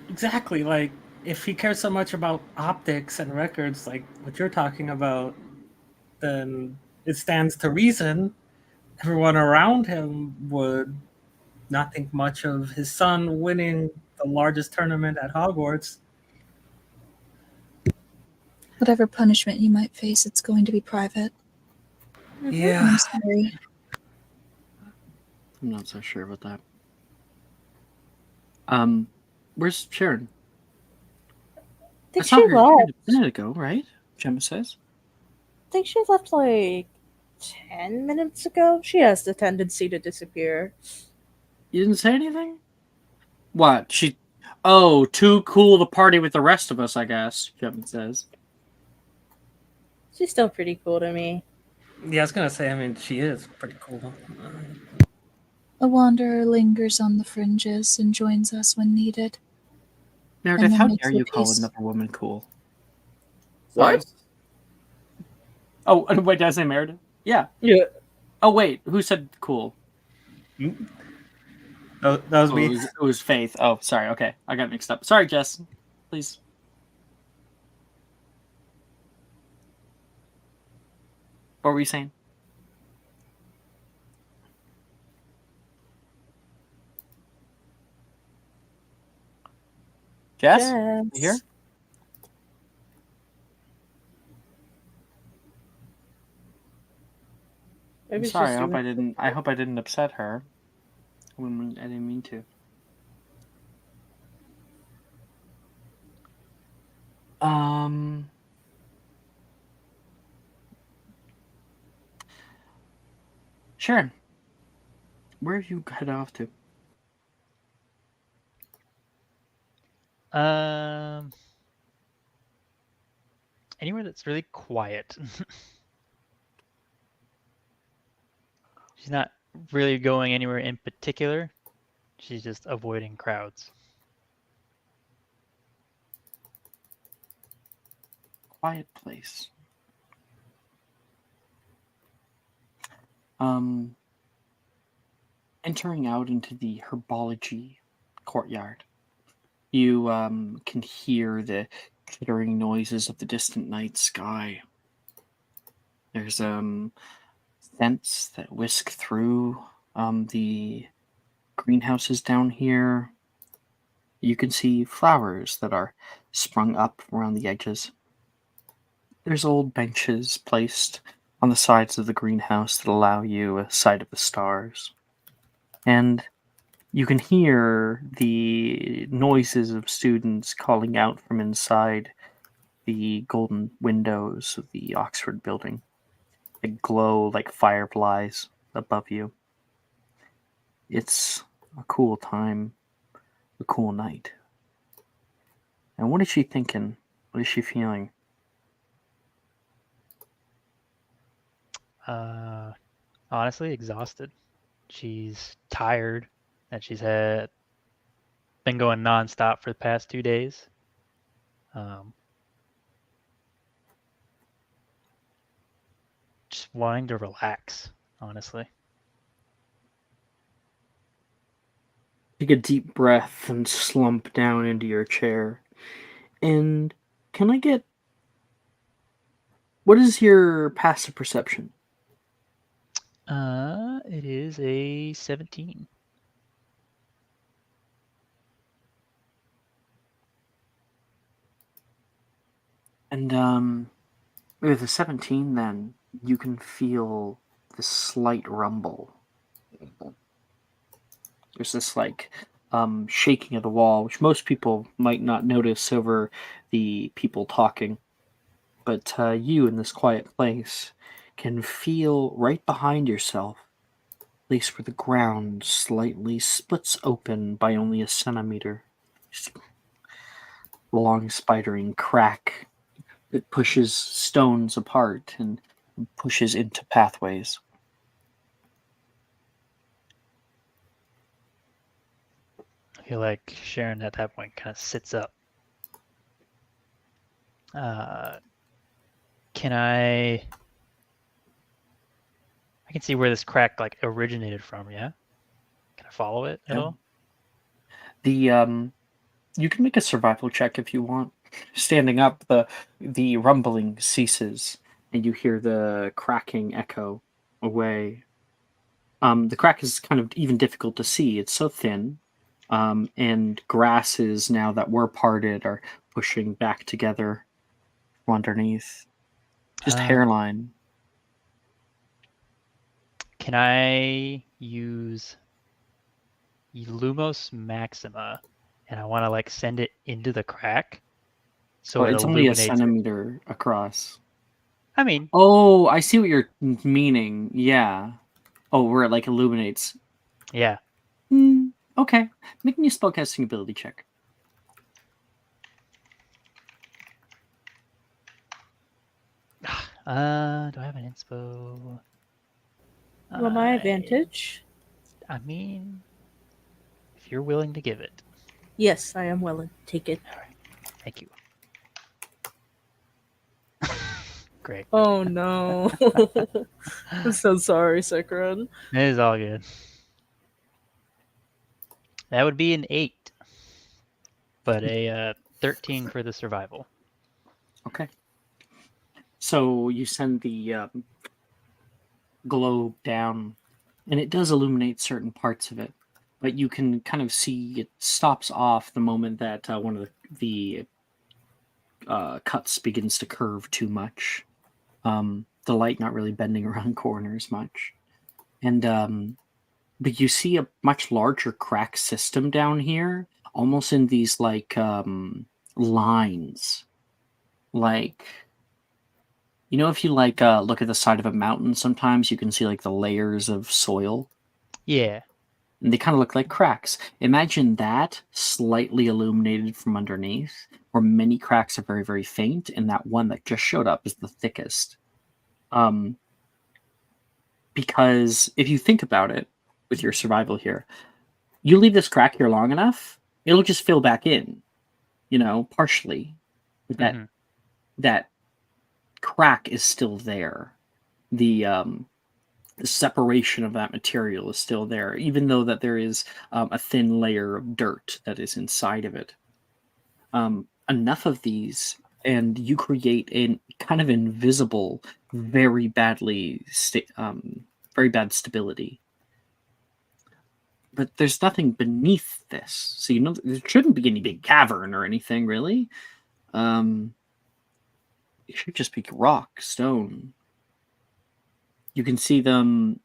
Exactly. Like, if he cares so much about optics and records, like what you're talking about, then it stands to reason everyone around him would not think much of his son winning the largest tournament at Hogwarts. Whatever punishment you might face, it's going to be private. Yeah. I'm sorry. I'm not so sure about that. Where's Sharon? I think saw she her left. a minute ago, right? Gemma says. I think she left like 10 minutes ago. She has the tendency to disappear. You didn't say anything? What? Oh, too cool to party with the rest of us, I guess, Gemma says. She's still pretty cool to me. Yeah, I was gonna say. I mean, she is pretty cool. A wanderer lingers on the fringes and joins us when needed. Meredith, then how makes dare the you call peace. another woman cool? Sorry. What? Oh, wait, did I say Meredith? Yeah. Yeah. Oh, wait, who said cool? That was Oh, me. it was Faith. Oh, sorry. Okay, I got mixed up. Sorry, Jess. Please. What were you saying? Jess? You here? I'm Maybe it's sorry. just I hope you. I didn't. I hope I didn't upset her. I didn't mean to. Sharon, where are you head off to? Anywhere that's really quiet. She's not really going anywhere in particular. She's just avoiding crowds. Quiet place. Entering out into the herbology courtyard, you can hear the chittering noises of the distant night sky. There's scents that whisk through the greenhouses down here. You can see flowers that are sprung up around the edges. There's old benches placed on the sides of the greenhouse that allow you a sight of the stars. And you can hear the noises of students calling out from inside the golden windows of the Oxford building. They glow like fireflies above you. It's a cool time, a cool night. And what is she thinking? What is she feeling? Honestly, exhausted. She's tired that she's had been going nonstop for the past 2 days. Just wanting to relax, honestly. Take a deep breath and slump down into your chair. And can I get... What is your passive perception? It is a 17. And with a 17, then you can feel this slight rumble. There's this shaking of the wall, which most people might not notice over the people talking. But you in this quiet place can feel right behind yourself, a place where the ground slightly splits open by only a centimeter. Just a long spidering crack that pushes stones apart and pushes into pathways. I feel like Sharon at that point kind of sits up. Can I can see where this crack originated from, yeah? Can I follow it at Yeah. all? You can make a survival check if you want. Standing up, the rumbling ceases, and you hear the cracking echo away. The crack is kind of even difficult to see. It's so thin, and grasses now that were parted are pushing back together from underneath. Just hairline. Can I use Lumos Maxima, and I want to send it into the crack so Well, it it's only a illuminates it? centimeter across. I mean, Oh, I see what you're meaning. Yeah. Oh, where it illuminates. yeah. Okay. Make me a spellcasting ability check. Do I have an inspo? Well, my advantage. I mean, if you're willing to give it. Yes, I am willing. Take it. All right. Thank you. Great. Oh no. I'm so sorry, Sekran. It is all good. That would be an 8, but a 13 for the survival. Okay. So you send the globe down, and it does illuminate certain parts of it, but you can kind of see it stops off the moment that one of the cuts begins to curve too much. The light not really bending around corners much, and but you see a much larger crack system down here, almost in these like lines, like. You know, if you like look at the side of a mountain, sometimes you can see like the layers of soil, Yeah. and they kind of look like cracks. Imagine that slightly illuminated from underneath, where many cracks are very, very faint, and that one that just showed up is the thickest. Because if you think about it, with your survival here, you leave this crack here long enough, it'll just fill back in, partially. That crack is still there. The separation of that material is still there, even though that there is a thin layer of dirt that is inside of it. Enough of these, and you create a kind of invisible, very bad stability. But there's nothing beneath this, so there shouldn't be any big cavern or anything really. It should just be rock, stone. You can see them.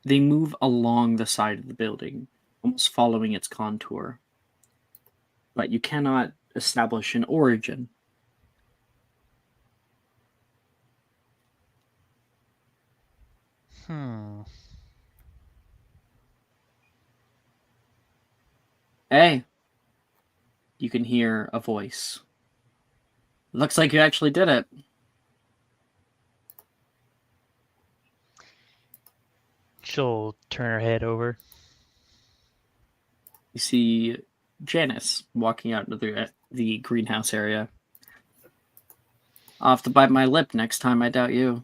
They move along the side of the building, almost following its contour. But you cannot establish an origin. Hey, you can hear a voice. Looks like you actually did it. She'll turn her head over. You see Janice walking out into the greenhouse area. I'll have to bite my lip next time, I doubt you.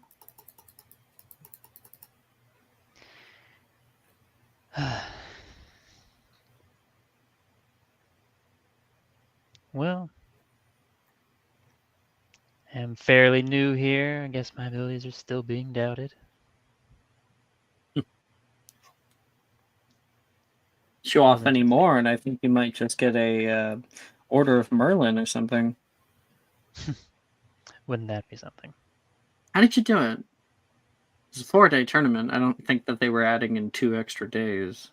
Well, I'm fairly new here. I guess my abilities are still being doubted. Show off any more, and I think you might just get a Order of Merlin or something. Wouldn't that be something? How did you do it? It's a 4-day tournament. I don't think that they were adding in 2 extra days.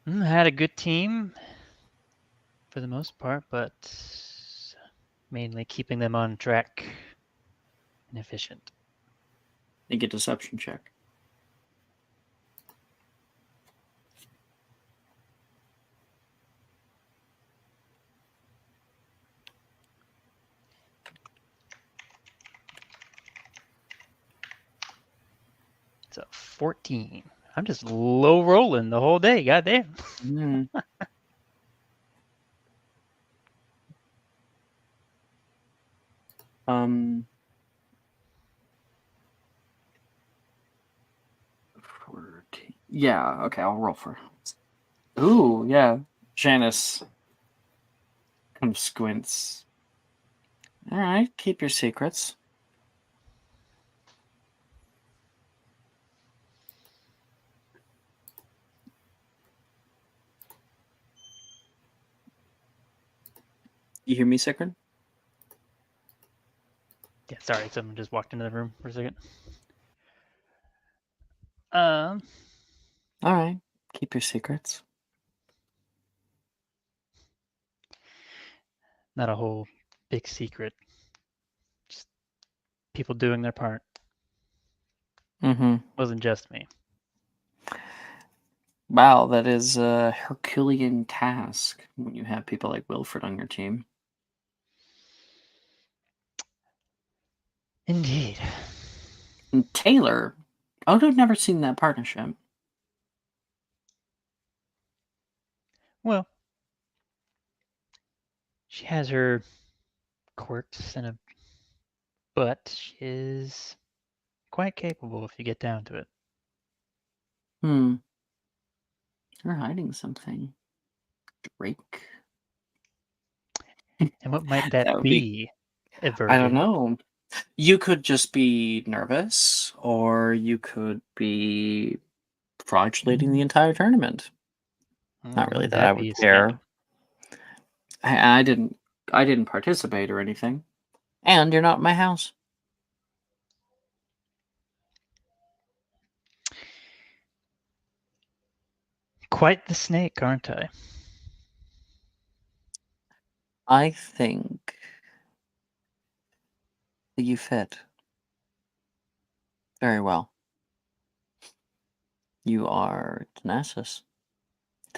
I had a good team for the most part, but mainly keeping them on track and efficient. Make a deception check. It's a 14. I'm just low rolling the whole day. Goddamn. Mm. Yeah, okay, I'll roll for it. Ooh, yeah. Janice kind of squints. Alright, keep your secrets. You hear me, Sikrin? Yeah, sorry, someone just walked into the room for a second. Alright, keep your secrets. Not a whole big secret. Just people doing their part. Mm-hmm. Wasn't just me. Wow, that is a Herculean task when you have people like Wilfred on your team. Indeed. And Taylor, I've never seen that partnership. Well, she has her quirks but she is quite capable if you get down to it. You're hiding something, Drake. And what might that That would be. be? A I don't virgin. know. You could just be nervous, or you could be fraudulating the entire tournament. Not really Wouldn't that I that would be a care. scandal? I didn't participate or anything. And you're not in my house. Quite the snake, aren't I? I think that you fit very well. You are tenacious.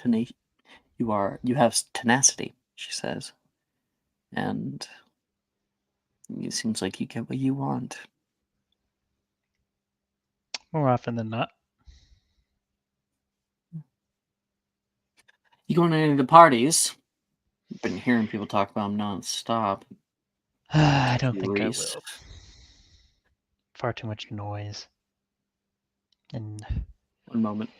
You have tenacity, she says. And it seems like you get what you want. More often than not. You going to any of the parties? I've been hearing people talk about them non-stop. I don't At think I least. will. Far too much noise. And One moment.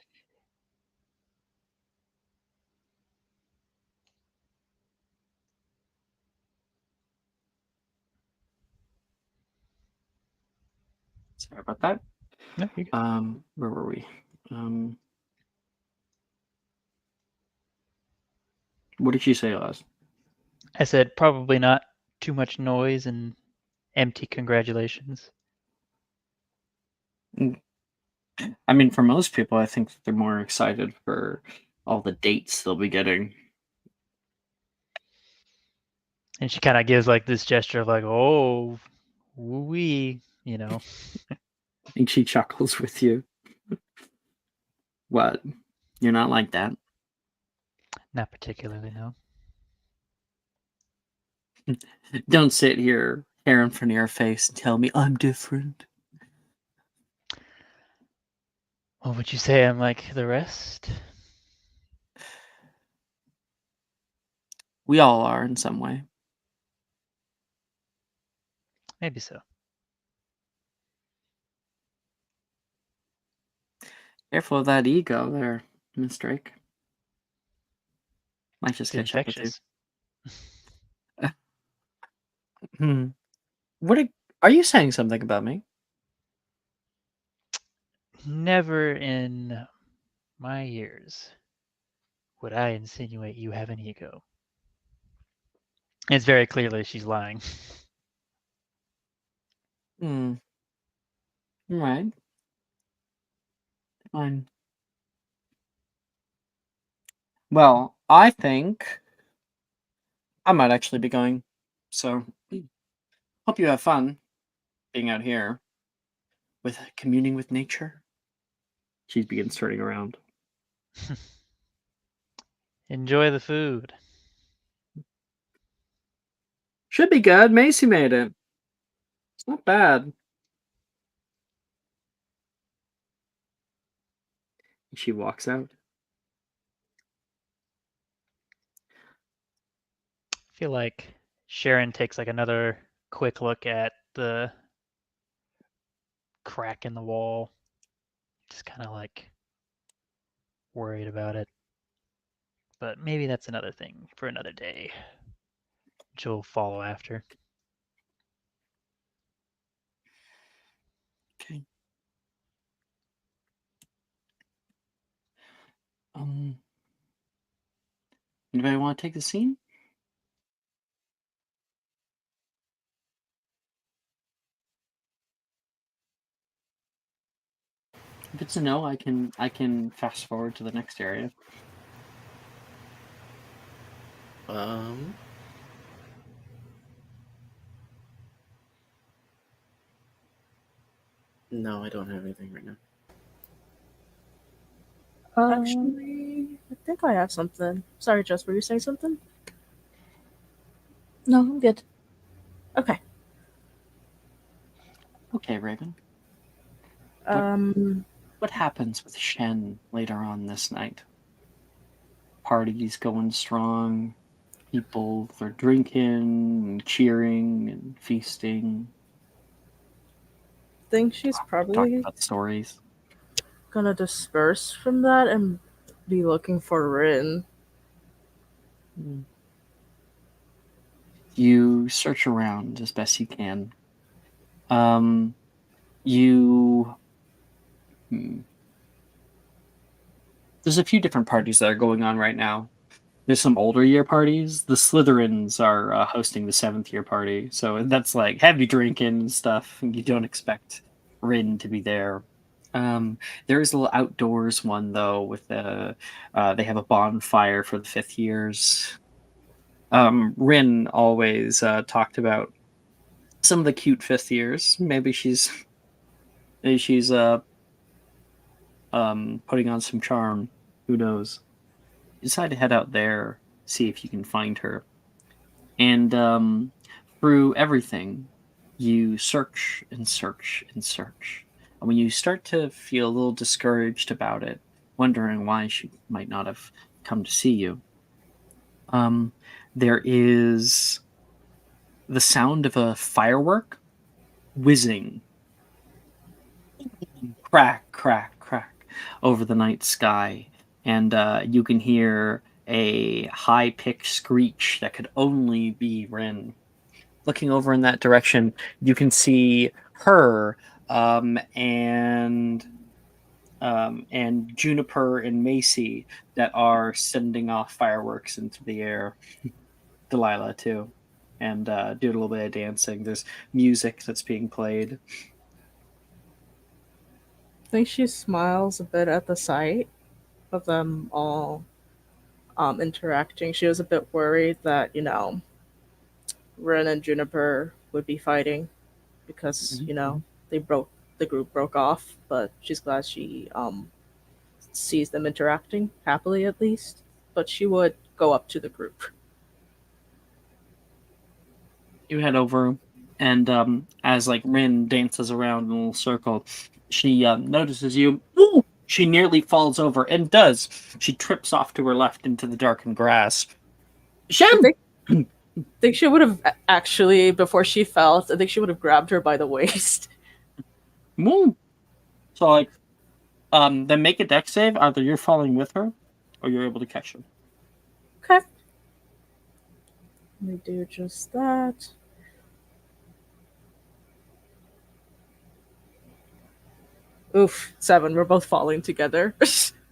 Sorry about that. no, you're good. Where were we? What did she say last? I said probably not too much noise and empty congratulations. I mean, for most people, I think that they're more excited for all the dates they'll be getting. And she kind of gives like this gesture of like, oh, wee, you know. And she chuckles with you. What? You're not like that? Not particularly, no. Don't sit here, hair in front of your face, and tell me I'm different. Well, would you say I'm like the rest? We all are in some way. Maybe so. Careful of that ego there, Miss Drake. Might just It's catch up with you. infectious. Are you saying something about me? Never in my years would I insinuate you have an ego. It's very clearly she's lying. All right. Fine. Well, I think I might actually be going. So, hope you have fun being out here with communing with nature. She begins turning around. Enjoy the food. Should be good. Macy made it. It's not bad. She walks out. I feel like Sharon takes like another quick look at the crack in the wall. Just kind of like worried about it. But maybe that's another thing for another day. She'll follow after. Okay. Anybody want to take the scene? If it's a no, I can fast forward to the next area. No, I don't have anything right now. Actually, I think I have something. Sorry, Jess, were you saying something? No, I'm good. Okay. Okay, Raven. Um, What happens with Shen later on this night? Parties going strong. People are drinking and cheering and feasting. think she's Talking probably about stories. gonna disperse from that and be looking for Rin. You search around as best you can. You. There's a few different parties that are going on right now. There's some older year parties. The Slytherins are hosting the 7th year party, so that's like heavy drinking and stuff. And you don't expect Rin to be there. There is a little outdoors one though. With they have a bonfire for the 5th years. Rin always talked about some of the cute 5th years. Maybe she's putting on some charm. Who knows? You decide to head out there, see if you can find her. And through everything, you search and search and search. And when you start to feel a little discouraged about it, wondering why she might not have come to see you, there is the sound of a firework whizzing, crack, crack, crack, over the night sky. And you can hear a high-pitched screech that could only be Rin. Looking over in that direction, you can see her and Juniper and Macy that are sending off fireworks into the air. Delilah too, and do a little bit of dancing. There's music that's being played. I think she smiles a bit at the sight of them all interacting. She was a bit worried that, Ren and Juniper would be fighting because, the group broke off, but she's glad she sees them interacting happily at least. But she would go up to the group. You head over, and as like Rin dances around in a little circle, she notices you. Woo! She nearly falls over, and does. She trips off to her left into the darkened grass. Shem! I think she would have actually, before she fell, I think she would have grabbed her by the waist. Woo! So like, then make a dex save. Either you're falling with her, or you're able to catch her. Okay. Let me do just that. Oof, 7. We're both falling together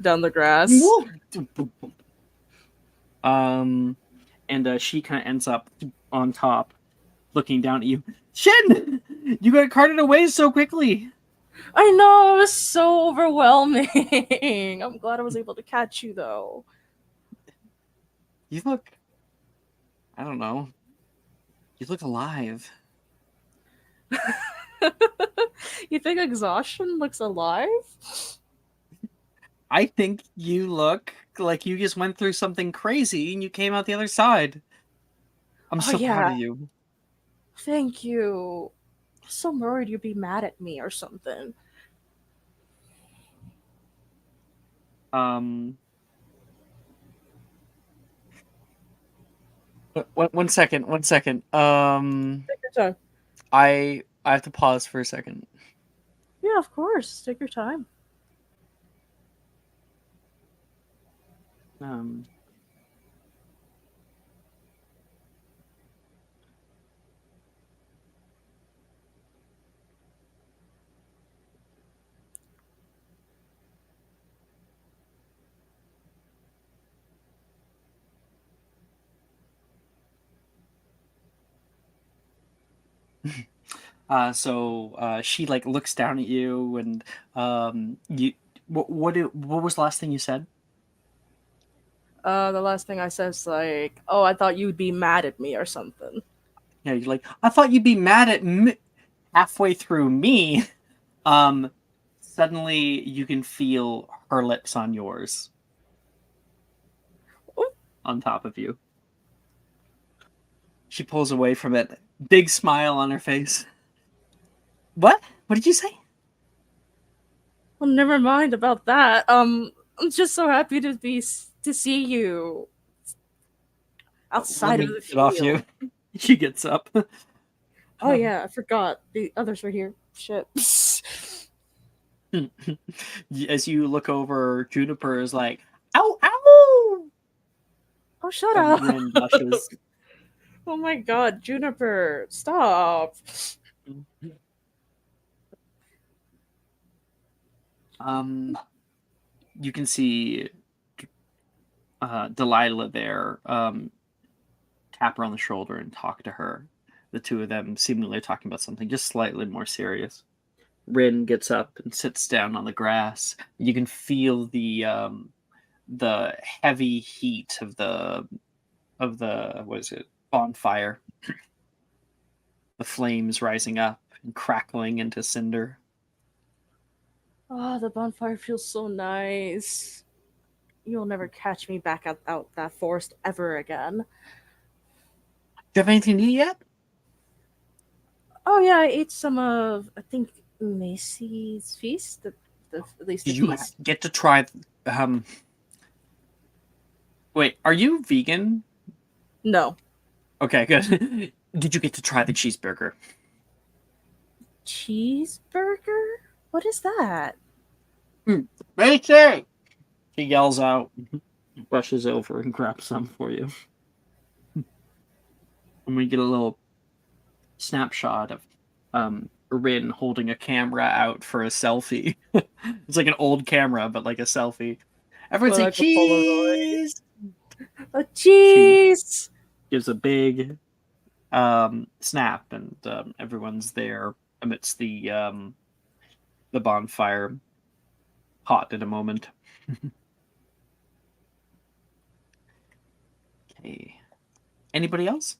down the grass. And she kind of ends up on top, looking down at you. Shin! You got carted away so quickly! I know, it was so overwhelming. I'm glad I was able to catch you, though. You look... I don't know. You look alive. You think exhaustion looks alive? I think you look like you just went through something crazy and you came out the other side. I'm so proud of you. Thank you. I'm so worried you'd be mad at me or something. One second. Take your time. I have to pause for a second. Yeah, of course. Take your time. So she like looks down at you, and you. What was the last thing you said? The last thing I said is like, oh, I thought you'd be mad at me or something. Yeah, you're like, I thought you'd be mad at me. Halfway through me, suddenly you can feel her lips on yours, on top of you. She pulls away from it, big smile on her face. What What did you say? Well, never mind about that. I'm just so happy to see you outside Let of me the get off field. you. She gets up. Oh yeah, I forgot the others were here. Shit. As you look over, Juniper is like, ow, ow! Oh, shut And up. Rin blushes. Oh my god, Juniper, stop. You can see Delilah there, tap her on the shoulder and talk to her. The two of them seemingly talking about something just slightly more serious. Rin gets up and sits down on the grass. You can feel the heavy heat of the what is it, bonfire. The flames rising up and crackling into cinder. Oh, the bonfire feels so nice. You'll never catch me back out that forest ever again. Do you have anything to eat yet? Oh yeah, I ate some of I think Macy's feast. At least the Did you feast. get to try? Wait, are you vegan? No. Okay, good. Did you get to try the cheeseburger? Cheeseburger? What is that? Macy! She yells out, rushes over, and grabs some for you. And we get a little snapshot of Rin holding a camera out for a selfie. It's like an old camera, but like a selfie. Everyone's Or like, like a Polaroid. cheese! A cheese! Gives a big snap, and everyone's there amidst the bonfire, hot in a moment. Okay. Anybody else?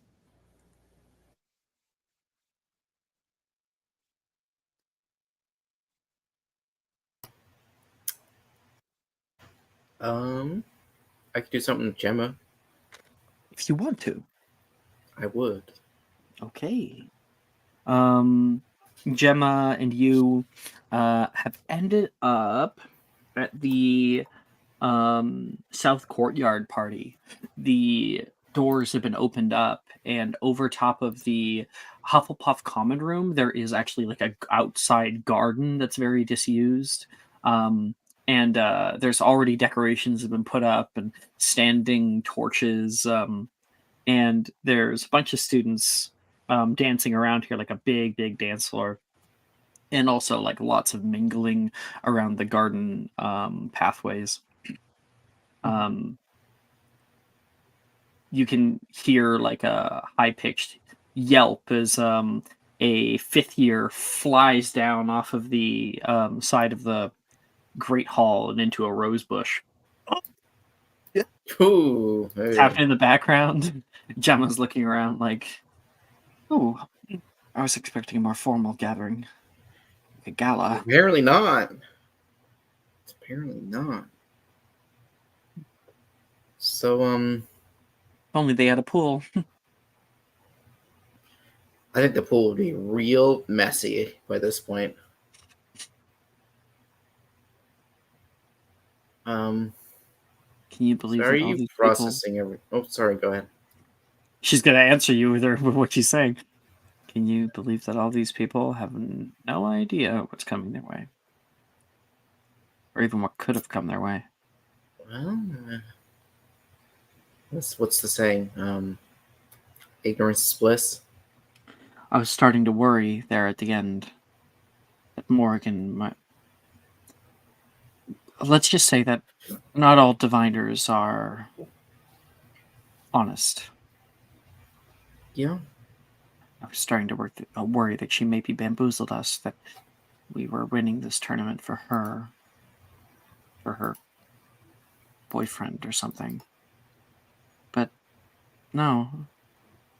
I could do something with Gemma. If you want to. I would. Okay. Gemma and you have ended up at the South Courtyard party. The doors have been opened up, and over top of the Hufflepuff common room, there is actually like a outside garden that's very disused. And there's already decorations have been put up and standing torches. And there's a bunch of students dancing around here, like a big dance floor, and also like lots of mingling around the garden pathways. You can hear like a high-pitched yelp as a fifth year flies down off of the side of the Great Hall and into a rose bush. Ooh, It's hey. happening in the background. Gemma's looking around like, oh, I was expecting a more formal gathering. Like a gala. Apparently not. It's apparently not. So, If only they had a pool. I think the pool would be real messy by this point. Can you believe So are that all you these processing every? Oh, sorry. Go ahead. She's gonna answer you with what she's saying. Can you believe that all these people have no idea what's coming their way? Or even what could have come their way? Well, what's the saying? Ignorance is bliss. I was starting to worry there at the end that Morgan might... Let's just say that not all diviners are honest. Yeah. I was starting to worry that she maybe bamboozled us, that we were winning this tournament for her boyfriend or something. But no,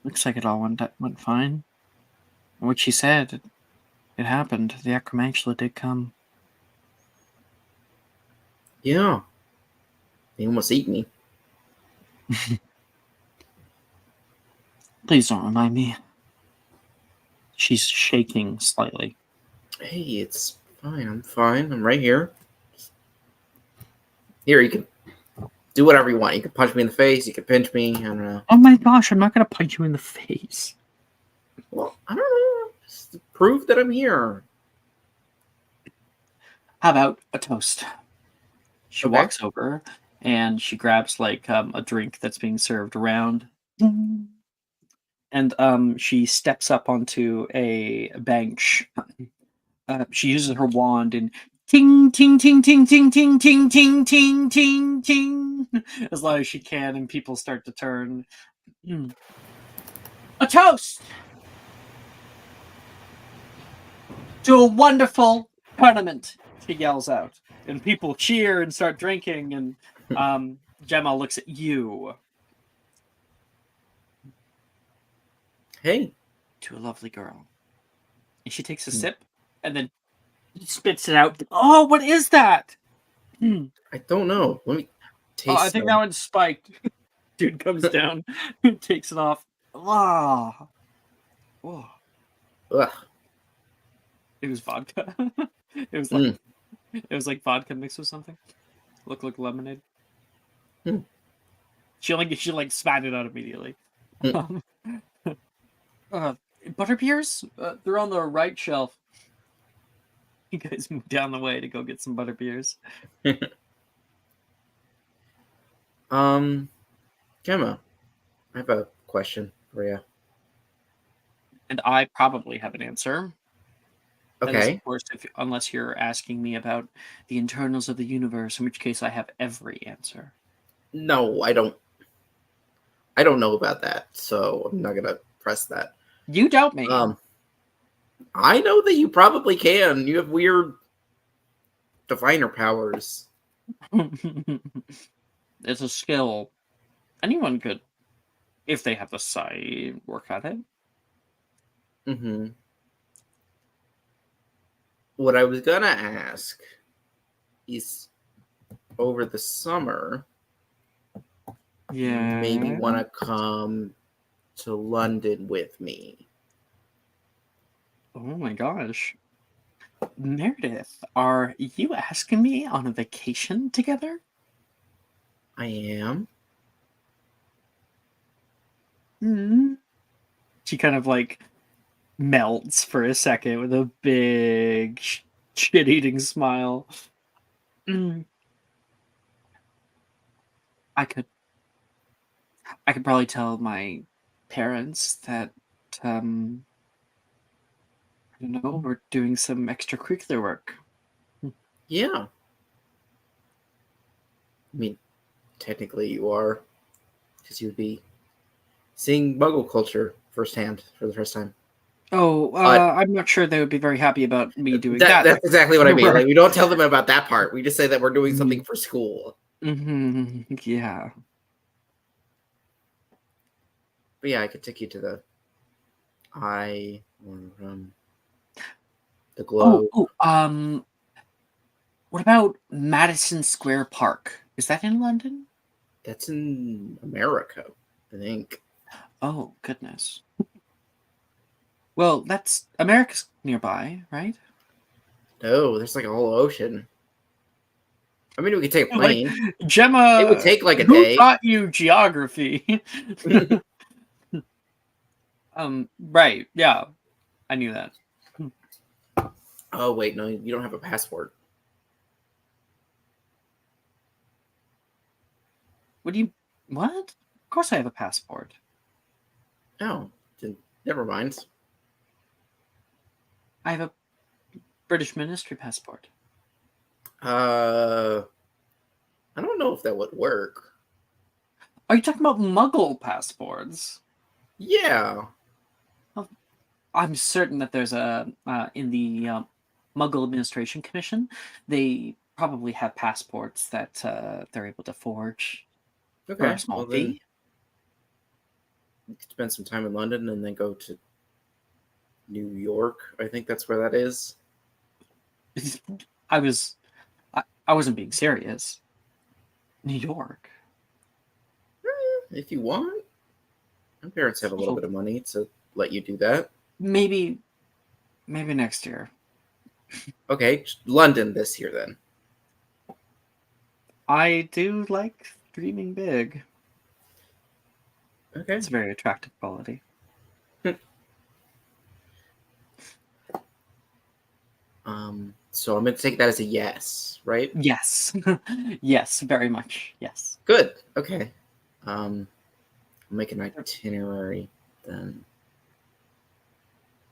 looks like it all went fine. What she said, it happened. The Acromantula did come. Yeah. They almost eat me. Please don't remind me. She's shaking slightly. Hey, it's fine. I'm fine. I'm right here. Here, you can do whatever you want. You can punch me in the face. You can pinch me. I don't know. Oh my gosh, I'm not gonna punch you in the face. Well, I don't know. Just to prove that I'm here. How about a toast? She Okay. walks over and she grabs like a drink that's being served around. And she steps up onto a bench. She uses her wand and ting ting ting ting ting ting ting ting ting ting ting as loud as she can, and people start to turn. A toast to a wonderful tournament, she yells out, and people cheer and start drinking. And Gemma looks at you. Hey. To a lovely girl, and she takes a sip and then spits it out. Oh, what is that? I don't know. Let me taste. I think that one's spiked. Dude comes down, takes it off. Ah, oh. Ugh. It was vodka. It was like it was like vodka mixed with something. Looked like lemonade. She like spat it out immediately. Butterbeers? They're on the right shelf. You guys move down the way to go get some butterbeers. Gemma, I have a question for you. And I probably have an answer. That is, Okay. of course, unless you're asking me about the internals of the universe, in which case I have every answer. No, I don't. I don't know about that, so I'm not gonna press that. You doubt me. I know that you probably can. You have weird diviner powers. It's a skill. Anyone could, if they have the sight, work at it. Mm-hmm. What I was gonna ask is, over the summer, Yeah. maybe want to come to London with me. Oh my gosh. Meredith, are you asking me on a vacation together? I am. She kind of like melts for a second with a big shit-eating smile. I could probably tell my parents that I don't know, we're doing some extracurricular work. Yeah. I mean, technically you are, because you'd be seeing Muggle culture firsthand for the first time. Oh, I'm not sure they would be very happy about me doing that. That's exactly what I mean. Like, we don't tell them about that part. We just say that we're doing something for school. Yeah. But yeah, I could take you to the Eye or the Globe. What about Madison Square Park? Is that in London? That's in America, I think. Oh, goodness. Well, that's America's nearby, right? No, there's like a whole ocean. I mean, we could take a plane. Like, Gemma, it would take like a who day. taught you geography? Right, yeah. I knew that. Oh, wait, no, you don't have a passport. What? Of course I have a passport. Oh, then never mind. I have a British Ministry passport. I don't know if that would work. Are you talking about Muggle passports? Yeah. I'm certain that there's a in the Muggle Administration Commission, they probably have passports that they're able to forge for Okay. a small Well, then fee. you could spend some time in London and then go to New York. I think that's where that is. I wasn't being serious. New York. If you want. My parents have a little bit of money to let you do that. Maybe next year. Okay, London this year then. I do like dreaming big. Okay. It's a very attractive quality. So I'm gonna take that as a yes, right? Yes. Yes, very much. Yes. Good. Okay. I'll make an itinerary then.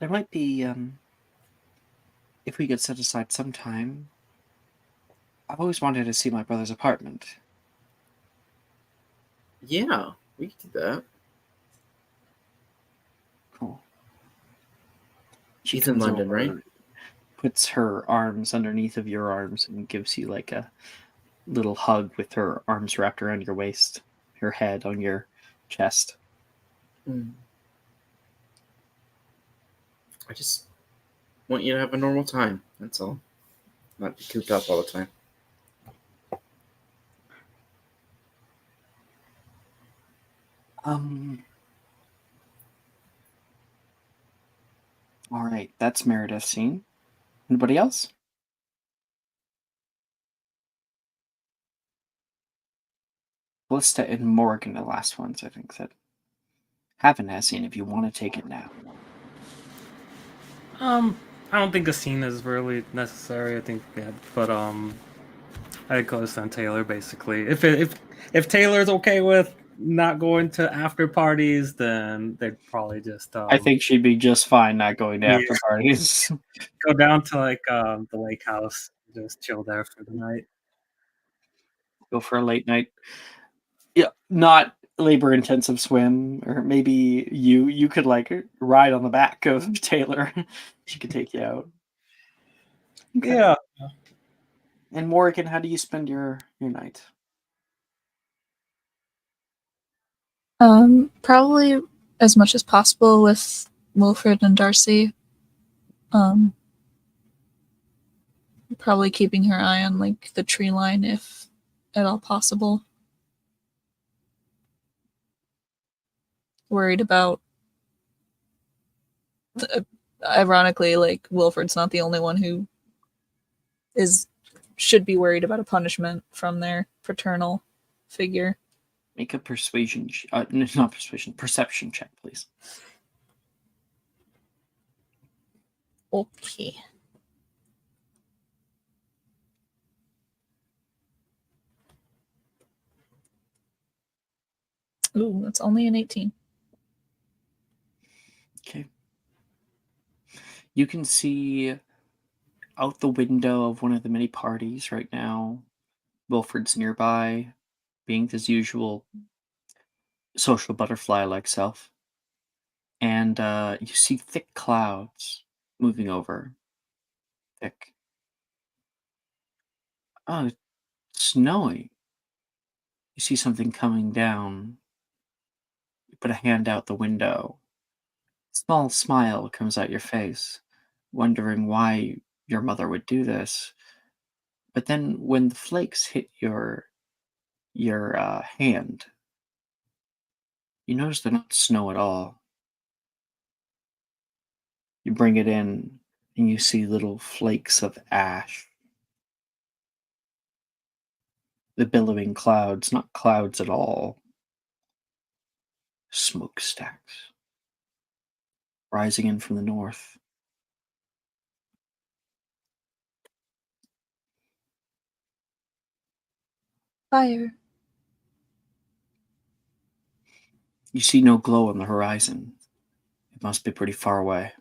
There might be, if we could set aside some time. I've always wanted to see my brother's apartment. Yeah, we can do that. Cool. She He's in comes London, over, right? puts her arms underneath of your arms and gives you like a little hug with her arms wrapped around your waist, her head on your chest. I just want you to have a normal time. That's all. Not be cooped up all the time. All right, that's Meredith's scene. Anybody else? Ballista and Morgan, the last ones, I think, that haven't had a scene. If you want to take it now. I don't think a scene is really necessary. I think, yeah, but I'd go to Taylor basically. If Taylor's okay with not going to after parties, then they'd probably just I think she'd be just fine not going to after parties. go down to like the lake house, just chill there for the night. Go for a late night. Yeah, not labor intensive swim, or maybe you could like ride on the back of Taylor. She could take you out. Okay. Yeah. And Morgan, how do you spend your night? Probably as much as possible with Wilfred and Darcy. Probably keeping her eye on like the tree line if at all possible. Worried about ironically, like Wilfred's not the only one who should be worried about a punishment from their paternal figure. Make a persuasion, not persuasion, perception check, please. Okay. Ooh, that's only an 18. Okay. You can see out the window of one of the many parties right now. Wilfred's nearby, being his usual social butterfly-like self. And you see thick clouds moving over. Thick. Oh, it's snowing. You see something coming down. You put a hand out the window. Small smile comes out your face, wondering why your mother would do this. But then when the flakes hit your hand, you notice they're not snow at all. You bring it in, and you see little flakes of ash. The billowing clouds, not clouds at all. Smokestacks rising in from the north. Fire. You see no glow on the horizon. It must be pretty far away.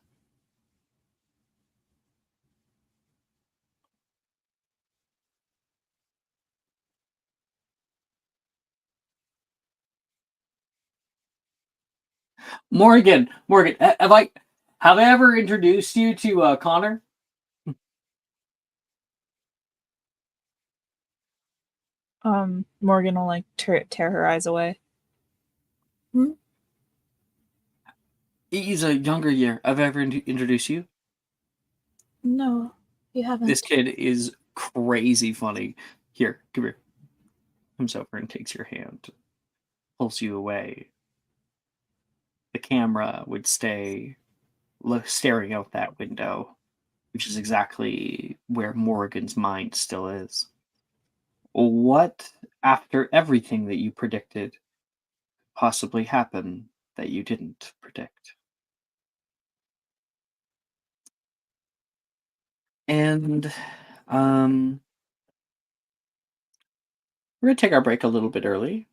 Morgan, have I ever introduced you to Connor? Morgan will like tear her eyes away. He's a younger year. I've ever introduced you. No, you haven't. This kid is crazy funny. Here, come here. Comes over and takes your hand, pulls you away. The camera would stay staring out that window. which is exactly where Morrigan's mind still is. What, after everything that you predicted, possibly happen that you didn't predict? And we're going to take our break a little bit early.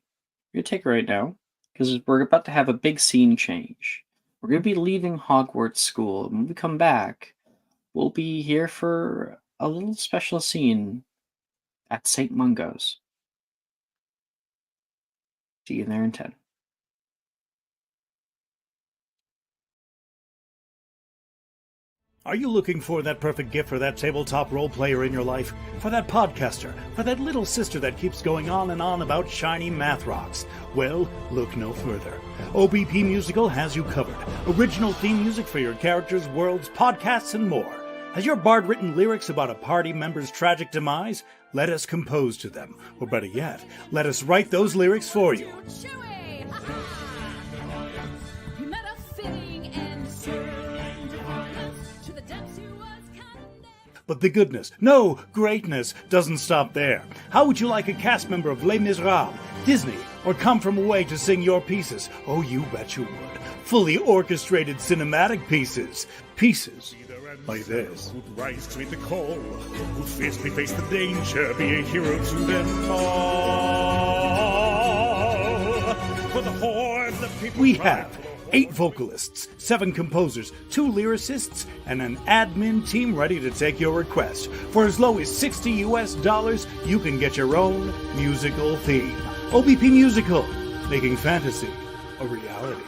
We're going to take it right now because we're about to have a big scene change. We're going to be leaving Hogwarts School. And when we come back, we'll be here for a little special scene at St. Mungo's. See you there in 10. Are you looking for that perfect gift for that tabletop role player in your life? For that podcaster? For that little sister that keeps going on and on about shiny math rocks? Well, look no further. OBP Musical has you covered. Original theme music for your characters, worlds, podcasts, and more. Has your bard written lyrics about a party member's tragic demise? Let us compose to them. Or better yet, let us write those lyrics for you. But the goodness, no, greatness, doesn't stop there. How would you like a cast member of Les Miserables, Disney, or Come From Away to sing your pieces? Oh, you bet you would. Fully orchestrated cinematic pieces. Pieces like this. Who'd rise to meet the call, who'd fiercely face the danger, be a hero to them all. For the horde that people we have 8 vocalists, 7 composers, 2 lyricists, and an admin team ready to take your request. For as low as $60 US, you can get your own musical theme. OBP Musical, making fantasy a reality.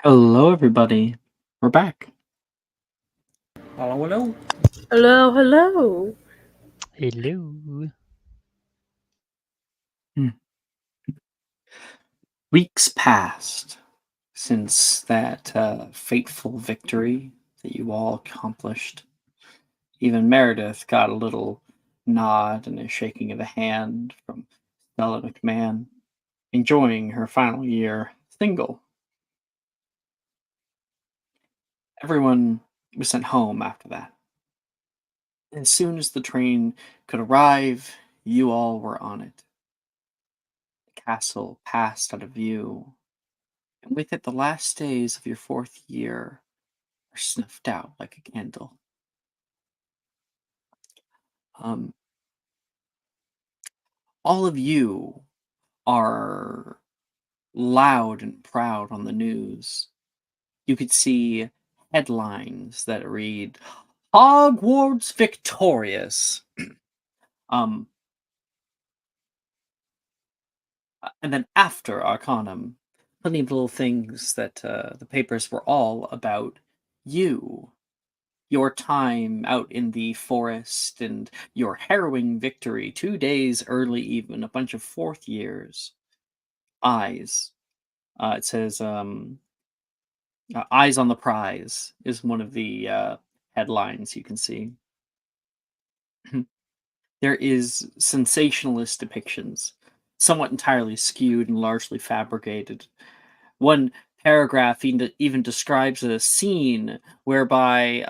Hello, everybody. We're back. Hello, hello. Hello, hello. Hello. Weeks passed since that fateful victory that you all accomplished. Even Meredith got a little nod and a shaking of the hand from Stella McMahon, enjoying her final year single. Everyone was sent home after that. As soon as the train could arrive, you all were on it. The castle passed out of view, and with it the last days of your 4th year are snuffed out like a candle. Um, all of you are loud and proud on the news. You could see headlines that read, Hogwarts victorious. um, and then after Arcanum, plenty of little things that the papers were all about you. Your time out in the forest and your harrowing victory 2 days early, even a bunch of 4th years. Eyes. It says, Eyes on the Prize is one of the headlines you can see. There is sensationalist depictions, somewhat entirely skewed and largely fabricated. One paragraph even describes a scene whereby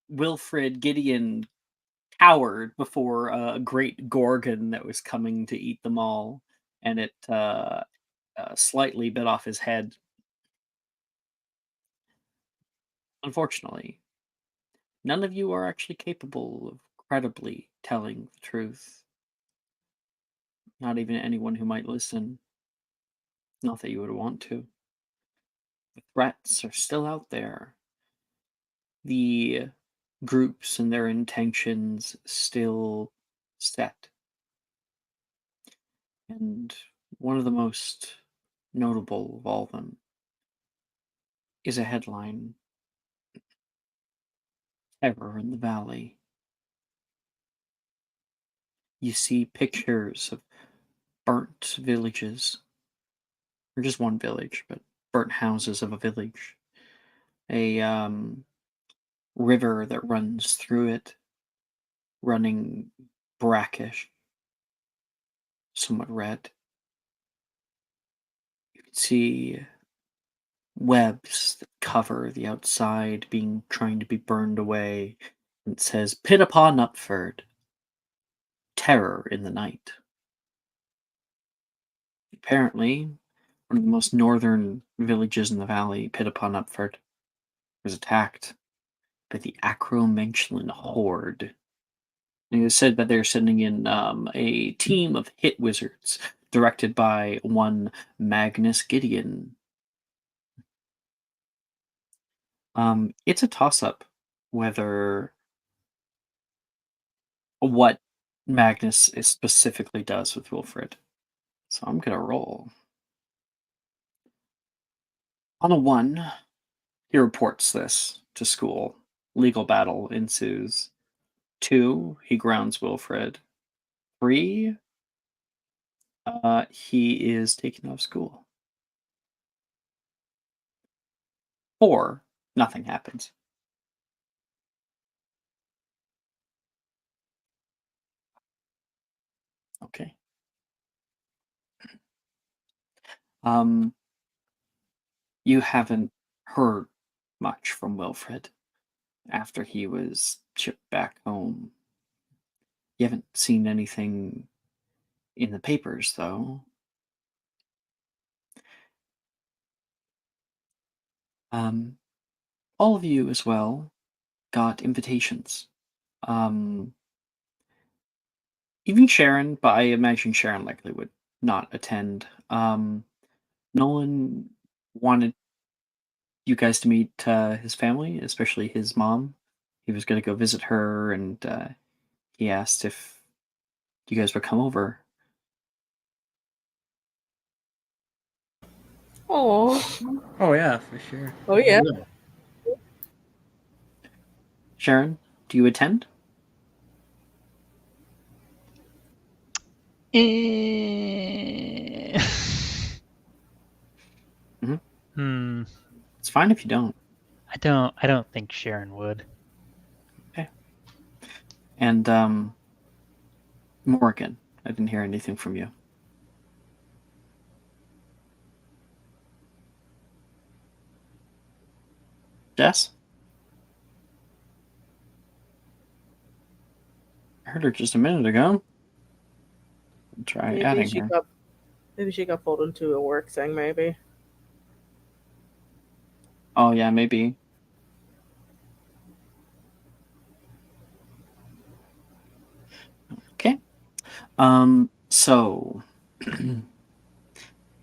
Wilfred Gideon cowered before a great gorgon that was coming to eat them all, and it slightly bit off his head. Unfortunately, none of you are actually capable of credibly telling the truth. Not even anyone who might listen. Not that you would want to. The threats are still out there. The groups and their intentions still set. And one of the most notable of all of them is a headline, Terror in the Valley. You see pictures of burnt villages, or just one village, but burnt houses of a village. A river that runs through it, running brackish, somewhat red. You can see webs that cover the outside trying to be burned away. It says, Pit upon Upford, terror in the night. Apparently, one of the most northern villages in the valley, Pit upon Upford, was attacked by the Acromenchlan horde. And it was said that they're sending in a team of hit wizards directed by one Magnus Gideon. It's a toss-up whether what Magnus specifically does with Wilfred. So I'm gonna roll. On a 1, he reports this to school. Legal battle ensues. 2, he grounds Wilfred. 3, he is taken out of school. 4, nothing happens. Okay. You haven't heard much from Wilfred after he was shipped back home. You haven't seen anything in the papers, though. All of you as well got invitations. Even Sharon, but I imagine Sharon likely would not attend. Nolan wanted you guys to meet his family, especially his mom. He was going to go visit her, and he asked if you guys would come over. Oh, Oh yeah, for sure. oh yeah. Sharon, do you attend? Eh. Mhm. Hmm. It's fine if you don't. I don't think Sharon would. And Morgan, I didn't hear anything from you. Jess? I heard her just a minute ago. I'll try Maybe adding she her. got maybe she got pulled into a work thing. Maybe. Oh yeah, maybe. Okay. So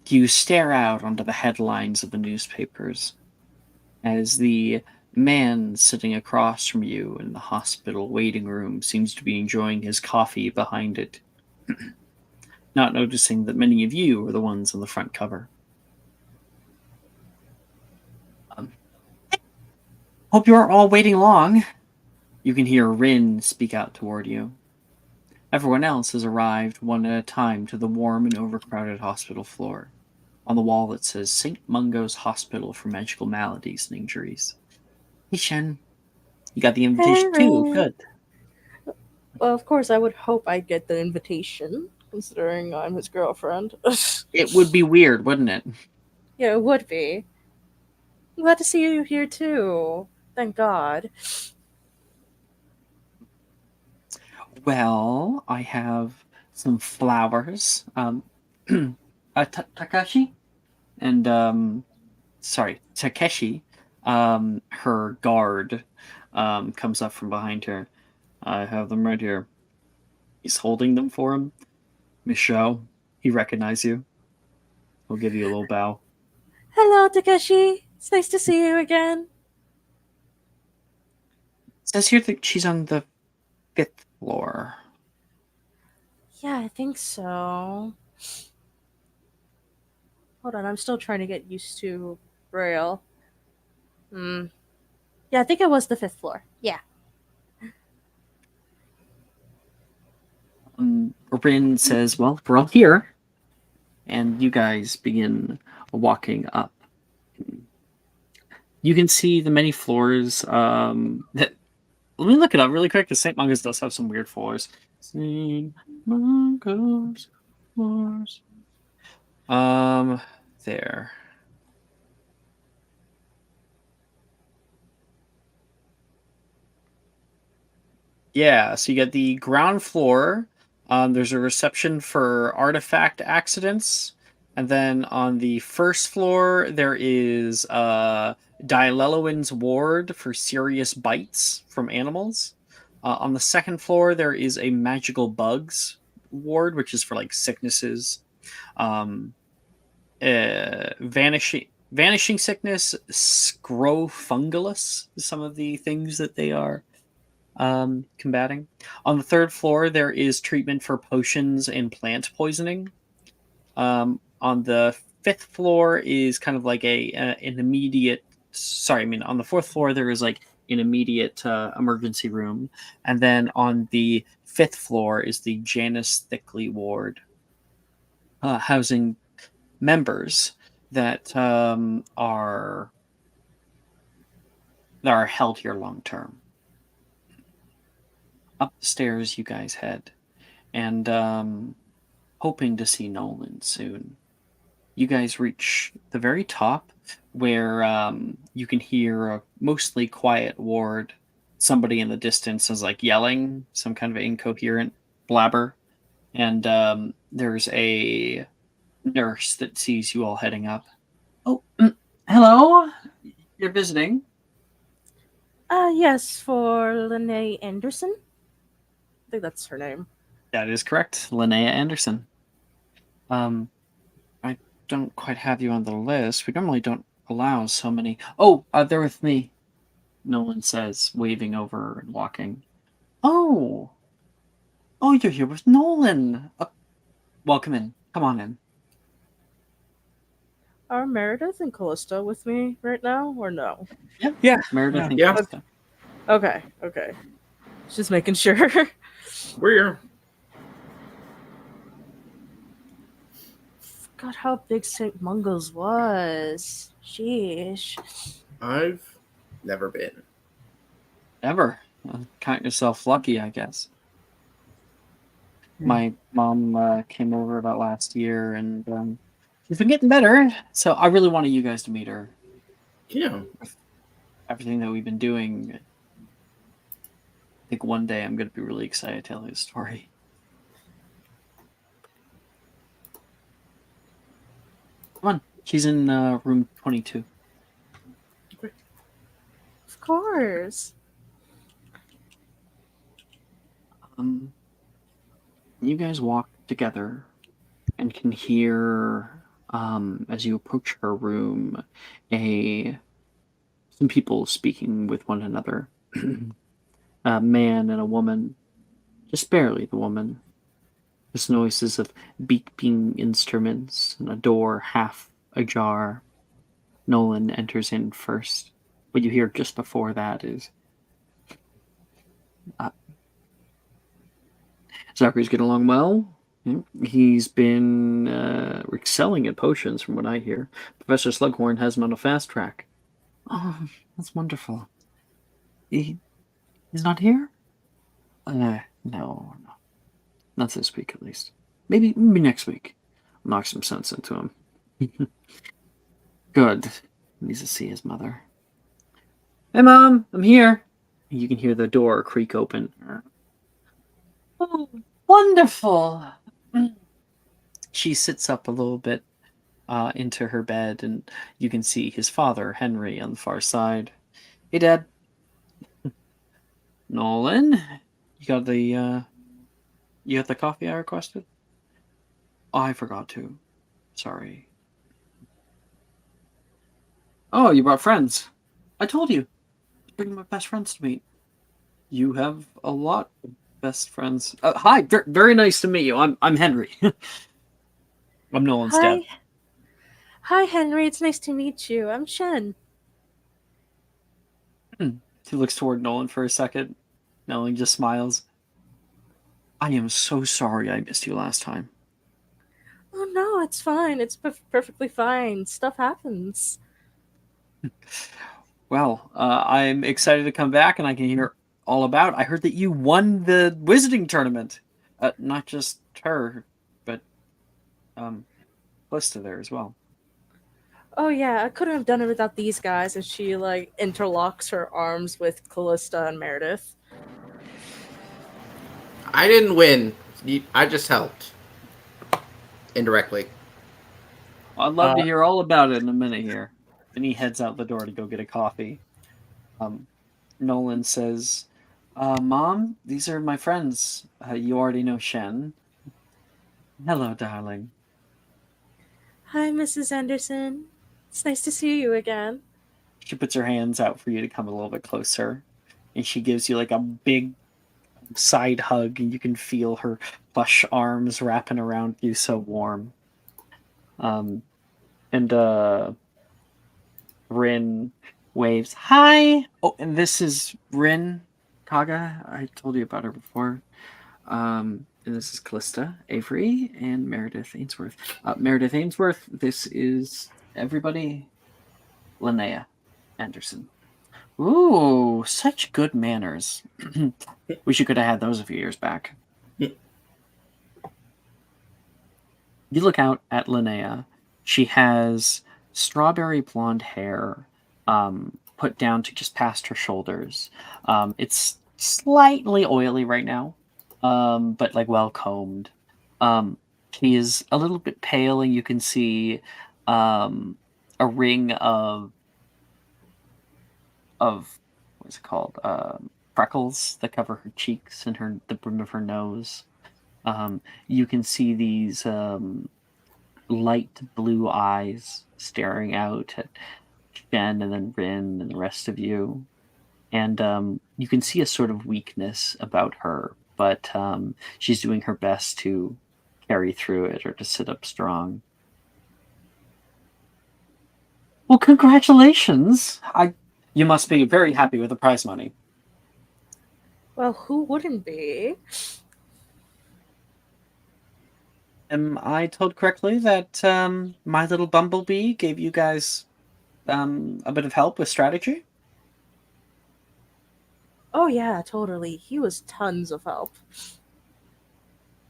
you stare out onto the headlines of the newspapers as the man sitting across from you in the hospital waiting room seems to be enjoying his coffee behind it, not noticing that many of you are the ones on the front cover. Um, Hope you aren't all waiting long. You can hear Rin speak out toward you. Everyone else has arrived one at a time to the warm and overcrowded hospital floor. On the wall it says St. Mungo's Hospital for Magical Maladies and Injuries. Hey Shen, you got the invitation too. Hey. Good. Well, of course, I would hope I'd get the invitation, considering I'm his girlfriend. It would be weird, wouldn't it? Yeah, it would be. I'm glad to see you here too. Thank God. Well, I have some flowers. Takashi and sorry, Takeshi. Her guard comes up from behind her. I have them right here. He's holding them for him. Michelle, he recognizes you. He'll give you a little bow. Hello, Takeshi. It's nice to see you again. It says here that she's on the 5th floor. Yeah, I think so. Hold on, I'm still trying to get used to Braille. Yeah, I think it was the 5th floor. Yeah. Rin says, well, we're all here. And you guys begin walking up. You can see the many floors that. Let me look it up really quick because St. Mungo's does have some weird floors. St. Mungo's floors. There. Yeah, so you get the ground floor. There's a reception for artifact accidents. And then on the first floor, there is Dialeloin's ward for serious bites from animals. On the second floor, there is a magical bugs ward, which is for like sicknesses. Vanishing sickness, scrofungulus, some of the things that they are combating. On the third floor, there is treatment for potions and plant poisoning. On the fifth floor is kind of like an immediate. Sorry, I mean on the fourth floor there is like an immediate emergency room, and then on the fifth floor is the Janice Thickley ward, housing members that are held here long term. Up the stairs you guys head, and hoping to see Nolan soon. You guys reach the very top where you can hear a mostly quiet ward. Somebody in the distance is like yelling some kind of incoherent blabber, and there's a nurse that sees you all heading up. Oh, hello. You're visiting. Yes, for Lene Anderson. I think that's her name. That is correct, Linnea Anderson. I don't quite have you on the list. We normally don't allow so many. Oh, they're with me. Nolan says, waving over and walking. Oh, you're here with Nolan. Welcome in. Come on in. Are Meredith and Callista with me right now, or no? Yeah. Meredith Yeah. and Yeah. Krista. Okay. Just making sure. We're here. Forgot how big St. Mungo's was. Sheesh. I've never been. Ever. Count yourself lucky, I guess. Hmm. My mom came over about last year, and she's been getting better. So I really wanted you guys to meet her. Yeah. With everything that we've been doing, I think one day I'm going to be really excited to tell you the story. Come on. She's in room 22. Of course. You guys walk together and can hear, as you approach her room, some people speaking with one another. A man and a woman, just barely the woman. There's noises of beeping instruments and a door half ajar. Nolan enters in first. What you hear just before that is Zachary's getting along well. He's been excelling at potions, from what I hear. Professor Slughorn has him on a fast track. Oh, that's wonderful. He's not here? No. Not this week, at least. Maybe next week. Knock some sense into him. Good. He needs to see his mother. Hey, Mom, I'm here. You can hear the door creak open. Oh, wonderful. She sits up a little bit into her bed, and you can see his father, Henry, on the far side. Hey, Dad. Nolan, you got the coffee I requested? Oh, I forgot to. Sorry. Oh, you brought friends. I told you. Bring my best friends to meet. You have a lot of best friends. Hi, very nice to meet you. I'm Henry. I'm Nolan's dad. Hi, Henry. It's nice to meet you. I'm Shen. He looks toward Nolan for a second. Nolan just smiles. I am so sorry I missed you last time. Oh no, it's fine. It's perfectly fine. Stuff happens. Well, I'm excited to come back, and I can hear all about. I heard that you won the wizarding tournament. Not just her, but Calista there as well. Oh yeah, I couldn't have done it without these guys. And she like interlocks her arms with Callista and Meredith. I didn't win. I just helped. Indirectly. I'd love to hear all about it in a minute here. And he heads out the door to go get a coffee. Nolan says, Mom, these are my friends. You already know Shen. Hello, darling. Hi, Mrs. Anderson. It's nice to see you again. She puts her hands out for you to come a little bit closer. And she gives you like a big side hug, and you can feel her plush arms wrapping around you, so warm. And Rin waves. Hi! Oh, and this is Rin Kaga. I told you about her before. And this is Callista Avery and Meredith Ainsworth. Meredith Ainsworth, this is everybody. Linnea Anderson. Ooh, such good manners. Wish you could have had those a few years back. You look out at Linnea. She has strawberry blonde hair put down to just past her shoulders. It's slightly oily right now, but like well combed. She is a little bit pale, and you can see a ring of what's it called? Freckles that cover her cheeks and the brim of her nose. You can see these light blue eyes staring out at Shen and then Rin and the rest of you. And you can see a sort of weakness about her, but she's doing her best to carry through it or to sit up strong. Well, congratulations. You must be very happy with the prize money. Well, who wouldn't be? Am I told correctly that my little bumblebee gave you guys a bit of help with strategy? Oh yeah, totally. He was tons of help.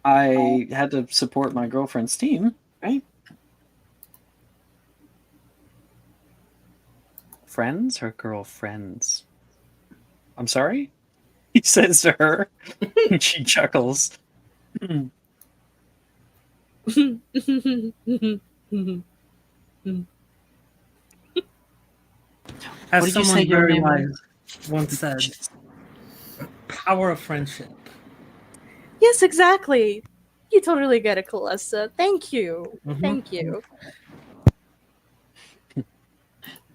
I had to support my girlfriend's team, right? Friends or girlfriends? I'm sorry? He says to her, and she chuckles. As What did you someone say your very name was? wise once said, power of friendship. Yes, exactly. You totally get it, Calista. Thank you. Mhm. Thank you.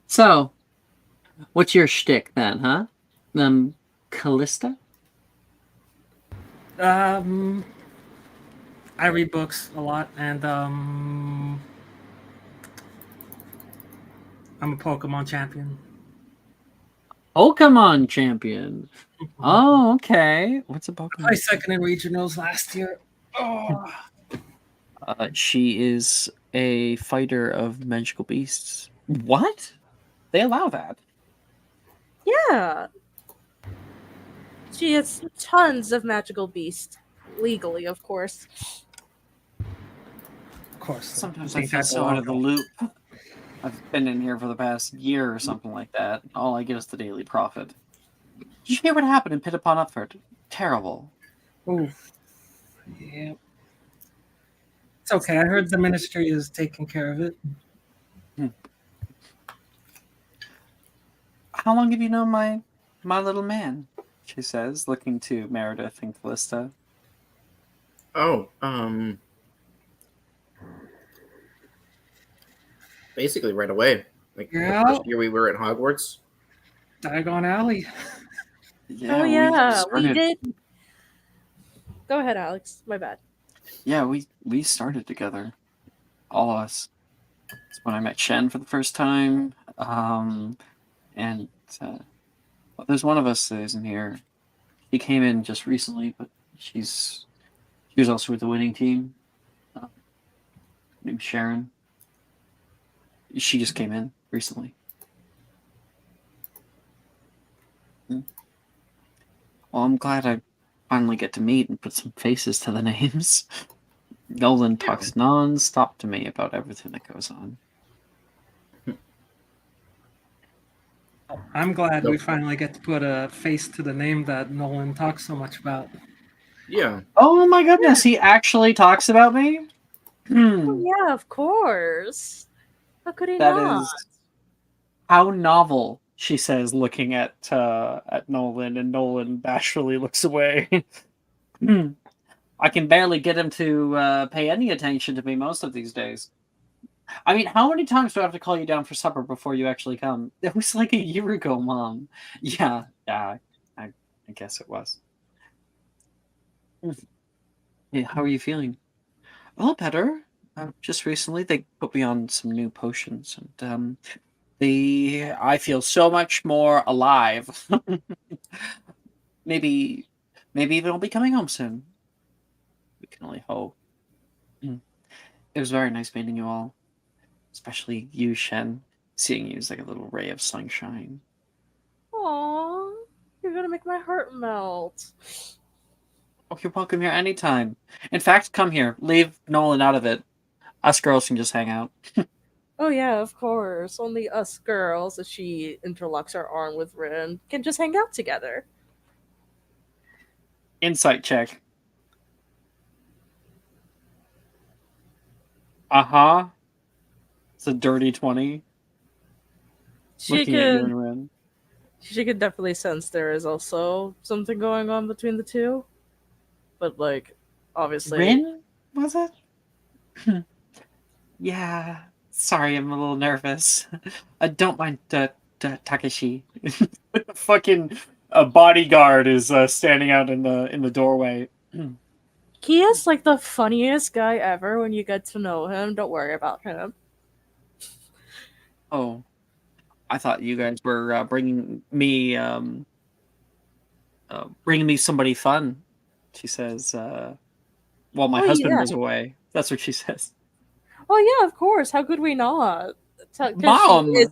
So, what's your shtick then, huh? Callista? I read books a lot, and I'm a Pokemon champion. Pokemon champion. Oh, okay. What's a I Pokemon? second in regionals last year. Oh, She is a fighter of magical beasts. What? They allow that? Yeah. She has tons of magical beasts. Legally, of course. of course. Sometimes I think feel that's so out of the illegal. loop. I've been in here for the past year or something like that. All I get is the daily profit. Did you hear what happened in Pit upon Upford? Terrible. Oof. Yeah. It's okay. I heard the ministry is taking care of it. How long have you known my little man? She says, looking to Meredith and Callista. Oh, basically right away. Like Yeah. the first year we were at Hogwarts. Diagon Alley. Yeah, Oh yeah, we started. did. Go ahead, Alex. My bad. Yeah, we started together, all of us. It's when I met Shen for the first time. And well, there's one of us that isn't here. She came in just recently, but she was also with the winning team. Named Sharon. She just came in recently. Well, I'm glad I finally get to meet and put some faces to the names. Nolan talks non-stop to me about everything that goes on. I'm glad we Nope. finally get to put a face to the name that Nolan talks so much about. Yeah. Oh my goodness, he actually talks about me? Oh yeah, of course. How could he That not? is how novel, she says, looking at Nolan, and Nolan bashfully looks away. I can barely get him to pay any attention to me most of these days. I mean, how many times do I have to call you down for supper before you actually come? It was like a year ago, Mom. Yeah, I guess it was. Hey, how are you feeling? A little better. Just recently, they put me on some new potions, and I feel so much more alive. maybe, maybe even I'll be coming home soon. We can only hope. Mm. It was very nice meeting you all, especially you, Shen. Seeing you is like a little ray of sunshine. Aww, you're gonna make my heart melt. Oh, you're welcome here anytime. In fact, come here. Leave Nolan out of it. Us girls can just hang out. Oh yeah, of course. Only us girls, as she interlocks her arm with Rin, can just hang out together. Insight check. Uh-huh. It's a dirty 20. She Looking at you could and Ren. she could definitely sense there is also something going on between the two. But like obviously Rin? Was it? Yeah. Sorry, I'm a little nervous. Don't mind Takeshi. Fucking a bodyguard is standing out in the doorway. he is like the funniest guy ever when you get to know him. Don't worry about him. Oh, I thought you guys were bringing me somebody fun. She says, while my Oh husband yeah. was away. That's what she says. Oh yeah, of course. How could we not? Because she Mom! is.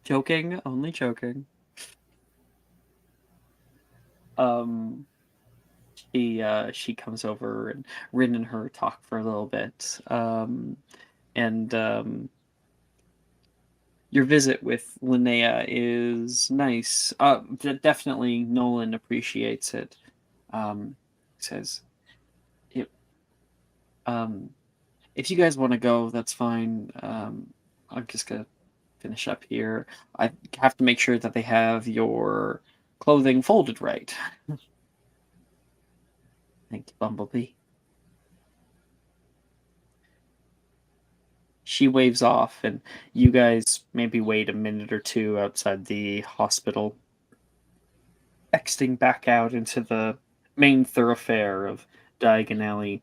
Joking, only joking. She comes over and Rin and her talk for a little bit. And your visit with Linnea is nice. Definitely Nolan appreciates it. Says, it, if you guys want to go, that's fine. I'm just gonna finish up here. I have to make sure that they have your clothing folded right. Thank you, Bumblebee. She waves off, and you guys maybe wait a minute or two outside the hospital, exiting back out into the main thoroughfare of Diagon Alley,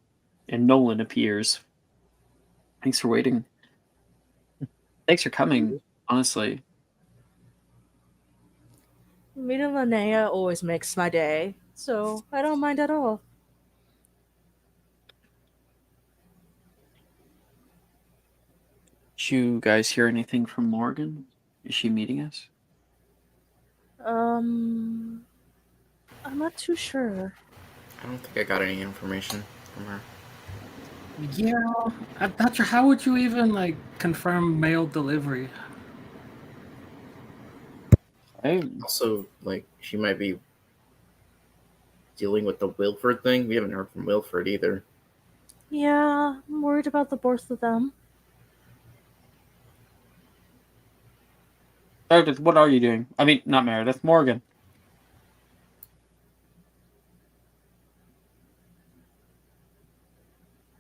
and Nolan appears. Thanks for waiting. Thanks for coming, honestly. Meeting Linnea always makes my day, so I don't mind at all. Did you guys hear anything from Morgan? Is she meeting us? I'm not too sure. I don't think I got any information from her. Yeah, I'm not sure. How would you even like confirm mail delivery? Also, like, she might be dealing with the Wilford thing. We haven't heard from Wilford either. Yeah, I'm worried about the both of them. Meredith, what are you doing? I mean, not Meredith, Morgan.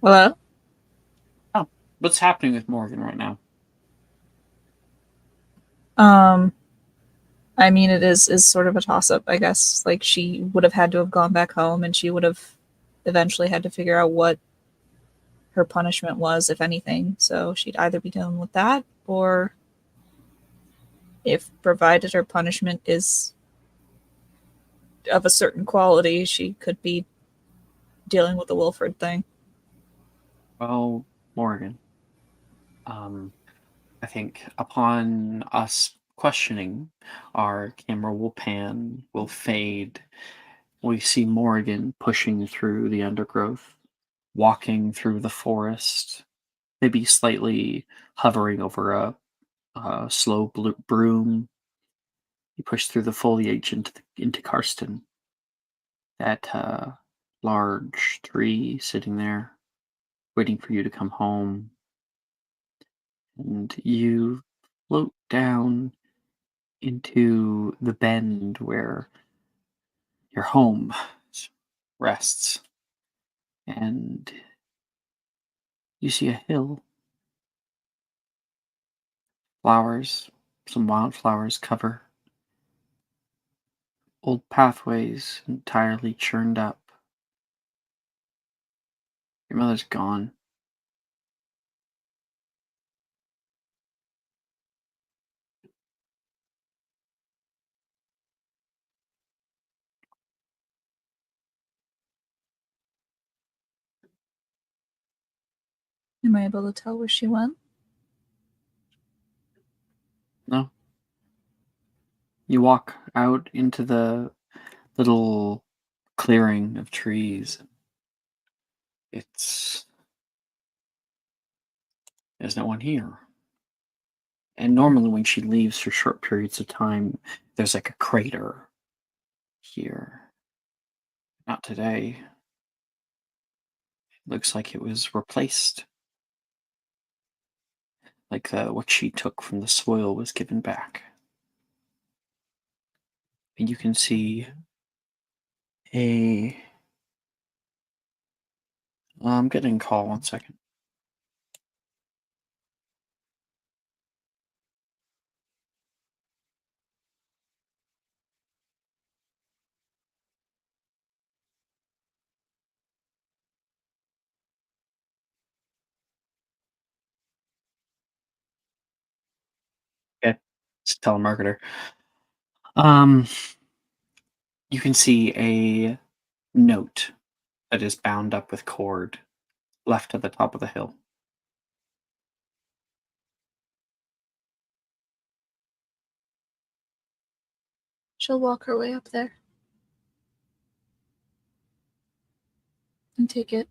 Hello? Oh, what's happening with Morgan right now? I mean, it is sort of a toss up, I guess. Like, she would have had to have gone back home, and she would have eventually had to figure out what her punishment was, if anything. So she'd either be dealing with that, or if provided her punishment is of a certain quality, she could be dealing with the Wilford thing. Well, Morgan, I think upon us questioning, our camera will pan, will fade. We see Morgan pushing through the undergrowth, walking through the forest, maybe slightly hovering over a slow broom. You push through the foliage into Karsten. That large tree sitting there, waiting for you to come home. And you float down into the bend where your home rests. And you see a hill. Flowers, some wildflowers cover. Old pathways entirely churned up. Your mother's gone. Am I able to tell where she went? No. You walk out into the little clearing of trees. There's no one here. And normally when she leaves for short periods of time, there's like a crater here. Not today. Looks like it was replaced. Like what she took from the soil was given back. And you can see I'm getting a call, 1 second. It's a telemarketer. You can see a note that is bound up with cord left at the top of the hill. She'll walk her way up there and take it.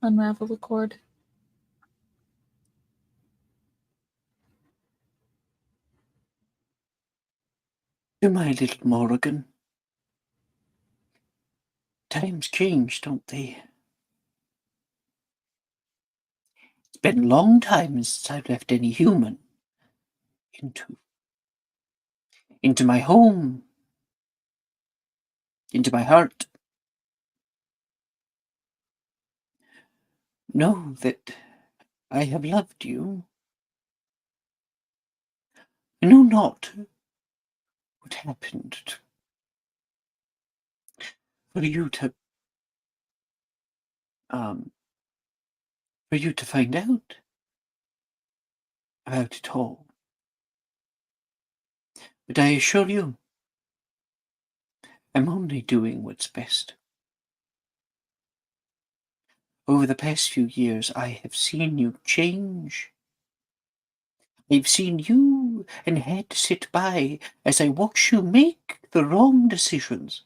Unravel the cord. To my little Morrigan. Times change, don't they? It's been a long time since I've left any human into my home, into my heart. Know that I have loved you. I know not what happened for um, you to find out about it all. But I assure you, I'm only doing what's best. Over the past few years, I have seen you change. I've seen you and had to sit by as I watch you make the wrong decisions.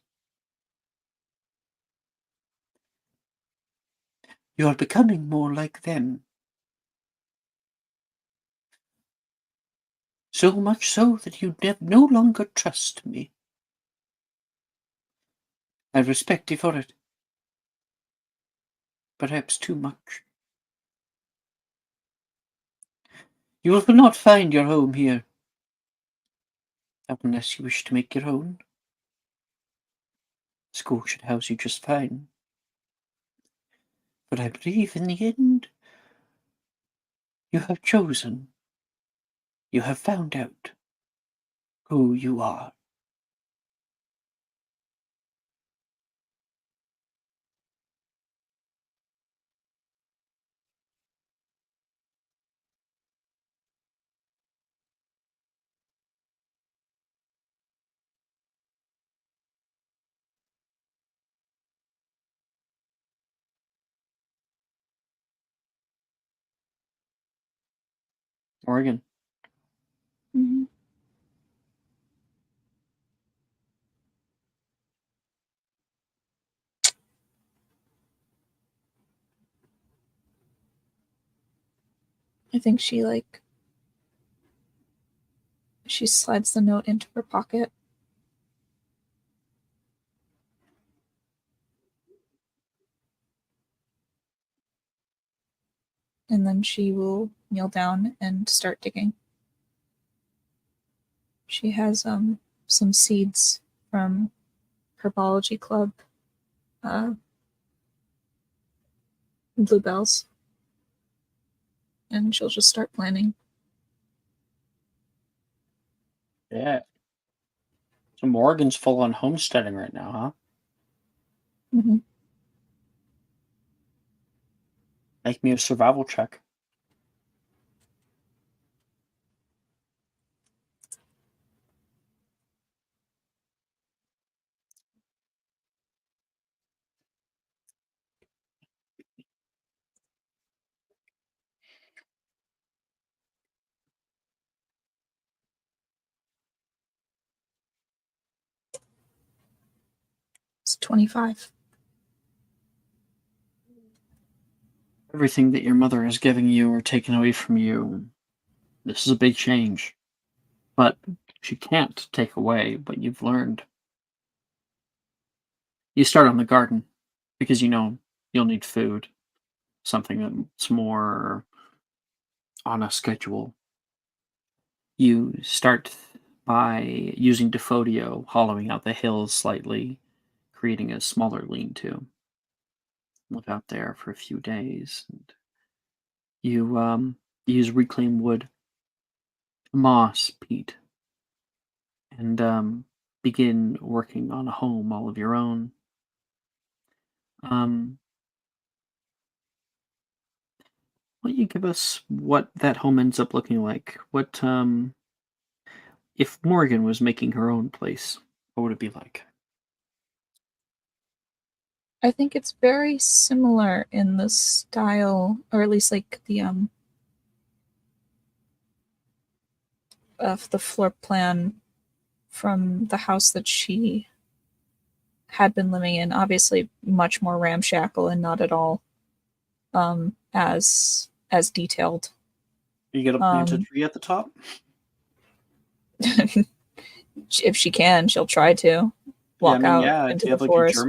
You are becoming more like them. So much so that you no longer trust me. I respect you for it. Perhaps too much. You will not find your home here. Not unless you wish to make your own. School should house you just fine. But I believe in the end, you have chosen. You have found out who you are. Morgan. Mm-hmm. I think she slides the note into her pocket. And then she will kneel down and start digging. She has some seeds from herbology club, bluebells, and she'll just start planting. Yeah. So Morgan's full on homesteading right now, huh? Mm-hmm. Make me a survival check. It's 25. Everything that your mother is giving you or taking away from you, this is a big change. But she can't take away what you've learned. You start on the garden because you know you'll need food, something that's more on a schedule. You start by using Defodio, hollowing out the hills slightly, creating a smaller lean-to. Live out there for a few days. And you use reclaimed wood, moss, peat, and begin working on a home all of your own. Um, Why don't you give us what that home ends up looking like? What if Morgan was making her own place, what would it be like? I think it's very similar in the style, or at least like the of the floor plan from the house that she had been living in. Obviously, much more ramshackle and not at all as detailed. Are you gonna plant a Um, tree at the top? If she can, she'll try to walk out If into you the have like forest. a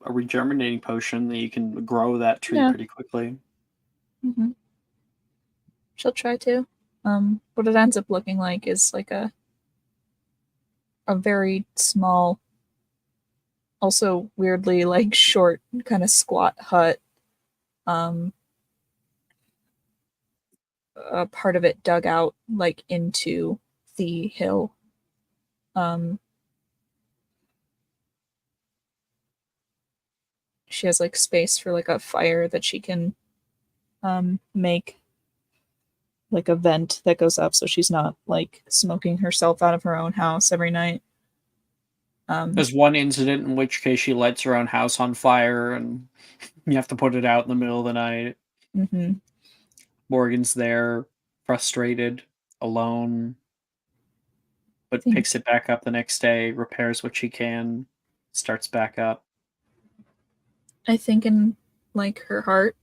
regerminating potion, then you can grow that tree Yeah. pretty quickly. Mm-hmm. She'll try to. What it ends up looking like is like a very small, also weirdly like short, kind of squat hut. A part of it dug out like into the hill. She has like space for like a fire that she can make, like a vent that goes up so she's not like smoking herself out of her own house every night. There's one incident in which case she lights her own house on fire and you have to put it out in the middle of the night. Mm-hmm. Morgan's there, frustrated, alone, but picks it back up the next day, repairs what she can, starts back up. I think in like her heart,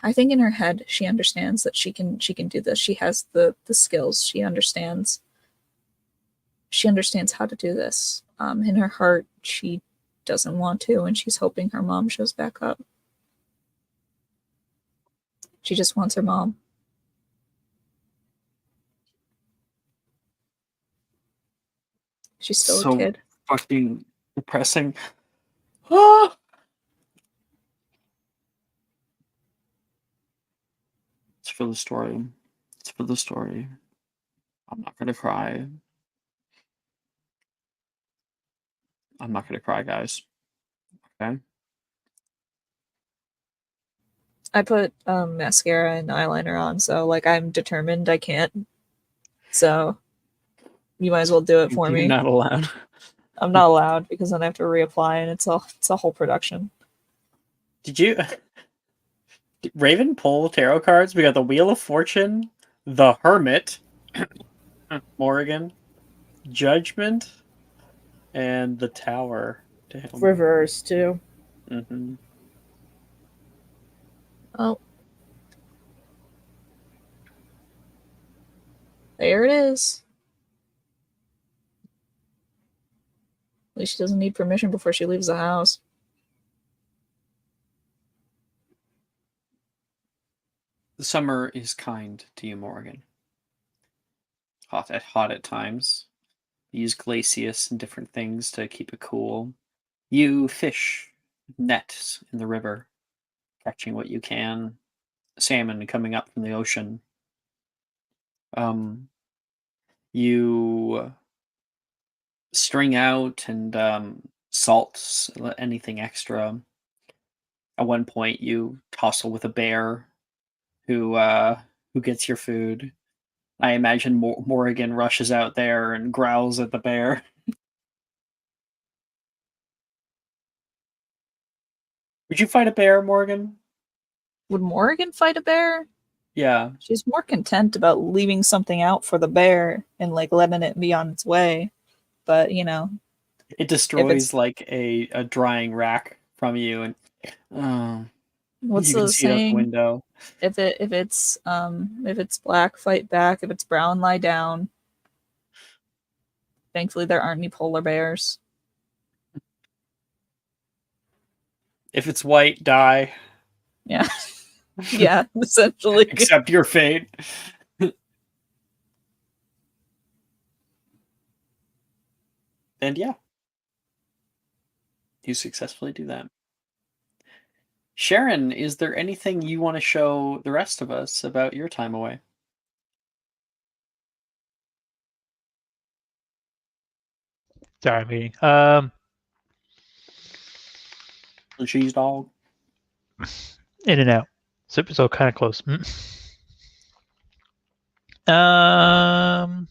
I think in her head she understands that she can do this. She has the skills. She understands how to do this. In her heart, she doesn't want to, and she's hoping her mom shows back up. She just wants her mom. She's still a kid. Fucking depressing. Ah! It's for the story. It's for the story. I'm not gonna cry. I'm not gonna cry, guys. Okay? I put mascara and eyeliner on, so like I'm determined I can't. So you might as well do it for me. You're not allowed. I'm not allowed because then I have to reapply, and it's a whole production. Did Raven pull tarot cards? We got the Wheel of Fortune, the Hermit, Morrigan, Judgment, and the Tower. Damn. Reverse too. Mm-hmm. Oh, there it is. At least she doesn't need permission before she leaves the house. The summer is kind to you, Morgan. Hot at times. You use glacius and different things to keep it cool. You fish, net in the river, catching what you can. Salmon coming up from the ocean. You string out and salt anything extra. At one point, you tussle with a bear who gets your food. I imagine Morrigan rushes out there and growls at the bear. Would you fight a bear, Morgan? Would Morrigan fight a bear? Yeah. She's more content about leaving something out for the bear and like letting it be on its way. But you know, it destroys like a drying rack from you, and what's you can the see it out the saying? window. If it's black, fight back. If it's brown, lie down. Thankfully, there aren't any polar bears. If it's white, die. Yeah. Yeah, essentially. Accept your fate. And yeah, you successfully do that. Sharon, is there anything you want to show the rest of us about your time away? Sorry, meeting. The cheese dog. In and out. Super Soul kind of close. Um,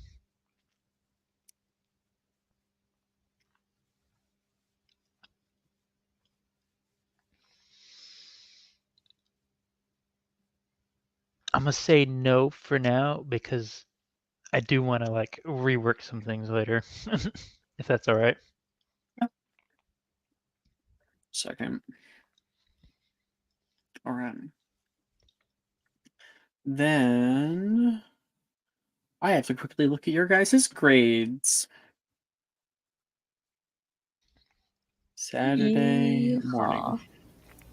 I'm gonna say no for now because I do want to like rework some things later, if that's all right. Second. All right. Then I have to quickly look at your guys' grades. Saturday morning.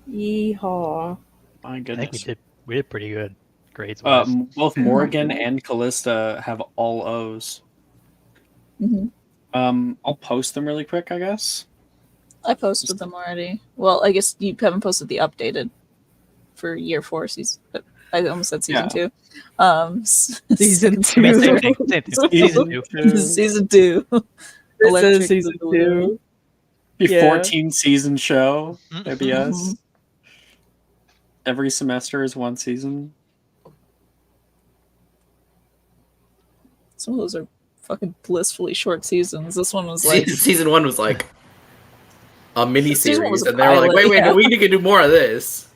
Yeehaw. My I think goodness. we did pretty good grades wise. Both Morgan and Callista have all O's. Mhm. I'll post them really quick, I guess. I posted them already. Well, I guess you haven't posted the updated for year 4 season. I almost said season Yeah. 2. Season I mean, same 2. thing. Same thing. Season 2. Season 2. This Electric is season Boogaloo. 2. A Yeah. 14 season show. Maybe Mhm. us. Every semester is one season. Some of those are fucking blissfully short seasons. This one was like Season 1 was like a mini Season one was series, a and they were like, pilot, "Wait, yeah. we need to do more of this."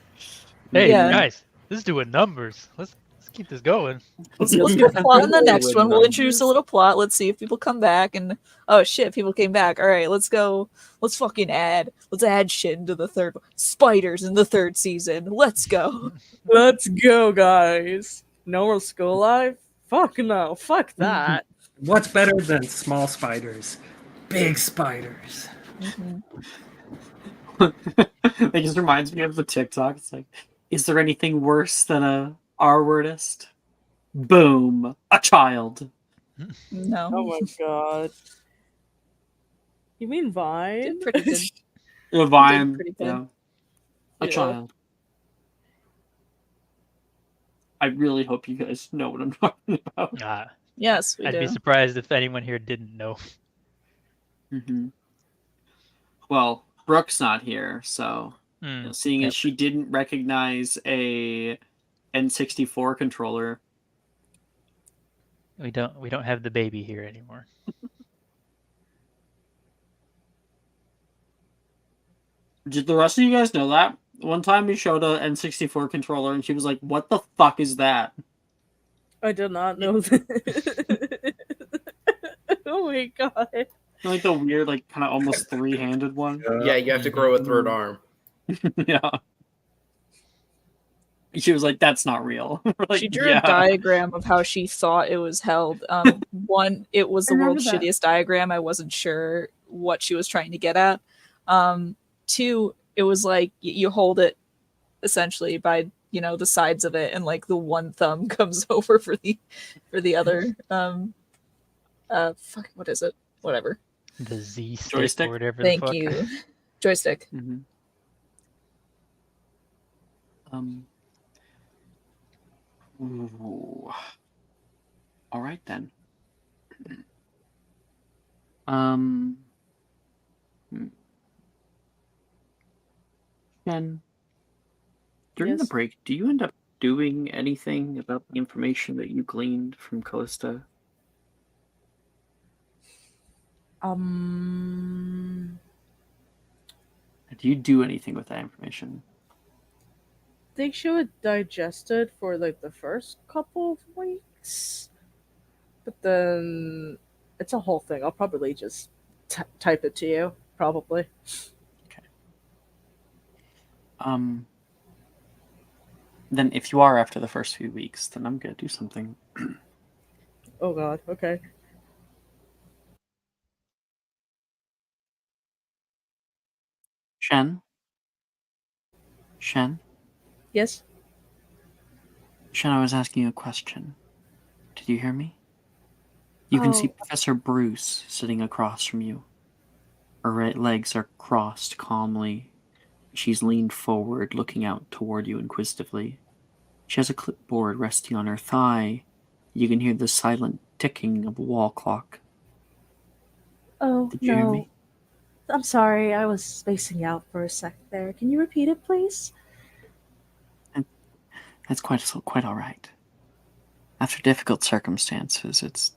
Hey Yeah. guys, this is doing numbers. Let's keep this going. Let's do a plot in the next one. We'll introduce a little plot. Let's see if people come back. And oh shit, people came back. All right, let's go. Let's add shit into the third. Spiders in the third season. Let's go. Let's go, guys. No more school life? Fuck no. Fuck that. What's better than small spiders? Big spiders. Mhm. It just reminds me of the TikTok. It's like, is there anything worse than a R-wordist? Boom, a child. No, Oh my god. You mean Vine? did pretty good. A Vine, pretty good. yeah. A Yeah. child. I really hope you guys know what I'm talking about. Yes, we I'd do. be surprised if anyone here didn't know. Well, Brooke's not here, so seeing Yep. as she didn't recognize a N64 controller, We don't have the baby here anymore. did the rest of you guys know that? One time we showed a N64 controller, and she was like, "What the fuck is that?" I did not know that. Oh my god. Like the weird, like kind of almost three-handed one. Yeah, you have to grow a third arm. Yeah. She was like, "That's not real." We're like, She drew yeah. a diagram of how she thought it was held. One, it was the world's remember that. shittiest diagram. I wasn't sure what she was trying to get at. Two, it was like you hold it essentially by the sides of it, and like the one thumb comes over for the other. Fuck, what is it? Whatever. The Z stick Joystick? or whatever Thank the fuck. you. Joystick. Ooh. All right then. Jen, during the Yes? break, do you end up doing anything about the information that you gleaned from Callista? Do you do anything with that information? Think she would digest it for like the first couple of weeks, but then it's a whole thing. I'll probably just type it to you, probably. Then if you are after the first few weeks, then I'm gonna do something. Oh god, okay. Shen? Yes? Shen, I was asking you a question. Did you hear me? You can see Oh. Professor Bruce sitting across from you. Her right legs are crossed calmly. She's leaned forward, looking out toward you inquisitively. She has a clipboard resting on her thigh. You can hear the silent ticking of a wall clock. Oh, Did you hear me? I'm sorry, I was spacing out for a sec there. Can you repeat it, please? That's quite all right. After difficult circumstances, it's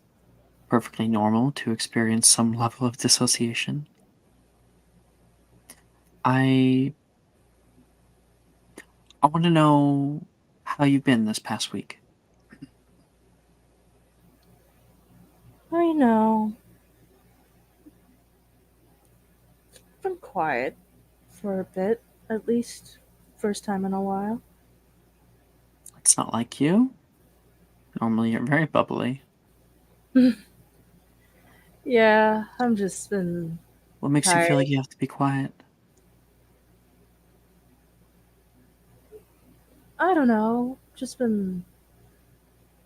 perfectly normal to experience some level of dissociation. I want to know how you've been this past week. I know. Been quiet for a bit, at least. First time in a while. It's not like you. Normally, you're very bubbly. Yeah, I'm just been What makes you feel tired. like you have to be quiet? I don't know. Just been,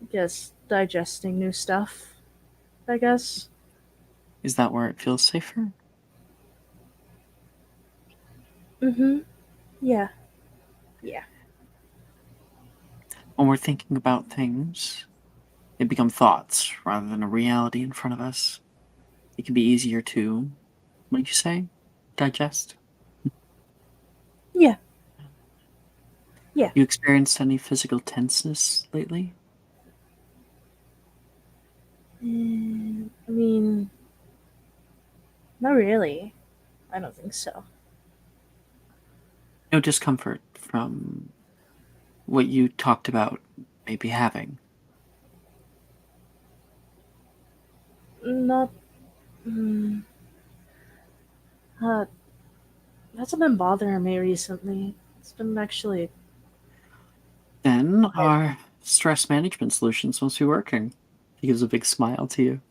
I guess, digesting new stuff. I guess. Is that where it feels safer? Mm-hmm. Yeah. Yeah. When we're thinking about things, they become thoughts rather than a reality in front of us. It can be easier to, what do you say, digest. Yeah. Yeah. You experienced any physical tenseness lately? I mean, not really. I don't think so. No discomfort from what you talked about maybe having? Not. Mm, uh, hasn't been bothering me recently. It's been actually. Then our stress management solutions must be working. He gives a big smile to you.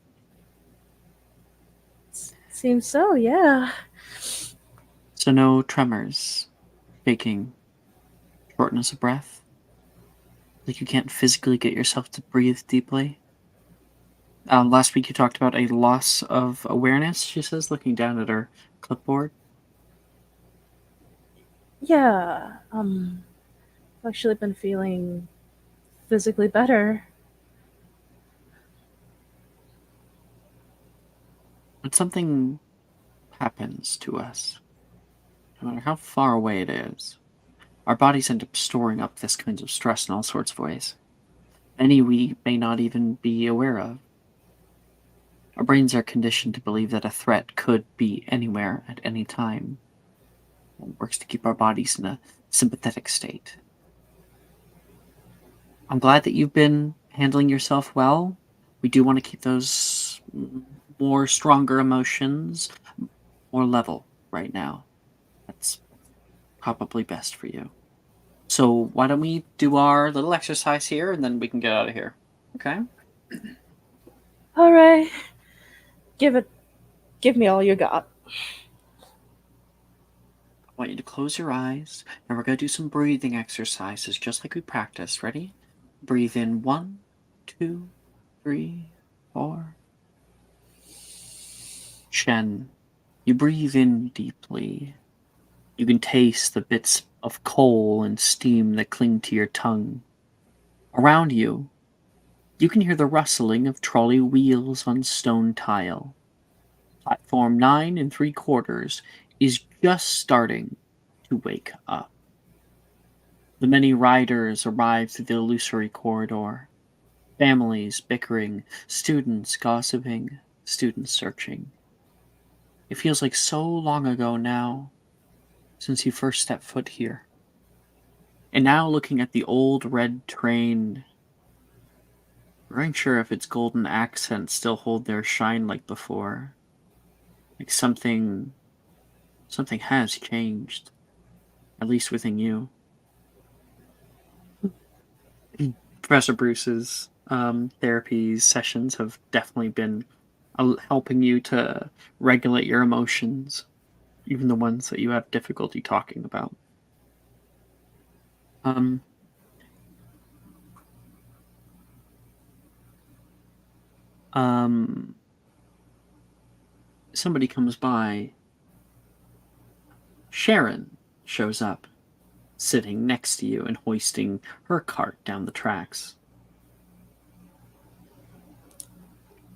Seems so, yeah. So no tremors, shaking, shortness of breath? Like you can't physically get yourself to breathe deeply? Last week you talked about a loss of awareness, she says, looking down at her clipboard. Yeah. I've actually been feeling physically better. When something happens to us, no matter how far away it is, our bodies end up storing up this kinds of stress in all sorts of ways. Many we may not even be aware of. Our brains are conditioned to believe that a threat could be anywhere at any time. It works to keep our bodies in a sympathetic state. I'm glad that you've been handling yourself well. We do want to keep those more stronger emotions more level right now. That's probably best for you. So why don't we do our little exercise here and then we can get out of here. Okay? All right. Give me all you got. I want you to close your eyes and we're going to do some breathing exercises just like we practiced. Ready? Breathe in 1, 2, 3, 4. Shen, you breathe in deeply. You can taste the bits of coal and steam that cling to your tongue. Around you, you can hear the rustling of trolley wheels on stone tile. Platform 9 3/4 is just starting to wake up. The many riders arrive through the illusory corridor. Families bickering, students gossiping, students searching. It feels like so long ago now since you first stepped foot here. And now looking at the old red train, we aren't sure if its golden accents still hold their shine like before. Like something has changed, at least within you. Professor Bruce's therapy sessions have definitely been helping you to regulate your emotions, even the ones that you have difficulty talking about. Um, um, Somebody comes by. Sharon shows up, sitting next to you and hoisting her cart down the tracks.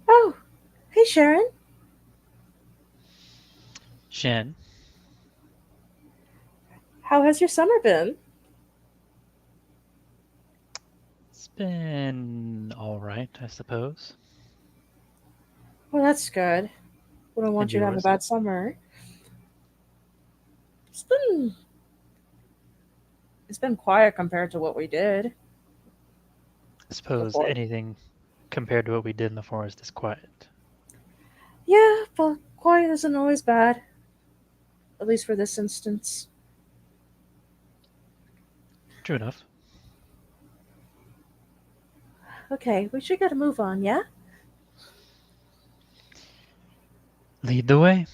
Oh, hey Sharon. Shen, How has your summer been? It's been all right, I suppose. Well, that's good. We don't want And you to have a yours? bad summer. It's been quiet compared to what we did. I suppose Before. anything compared to what we did in the forest is quiet. Yeah, but quiet isn't always bad. At least for this instance. True enough. Okay, we should get a move on, yeah? Lead the way.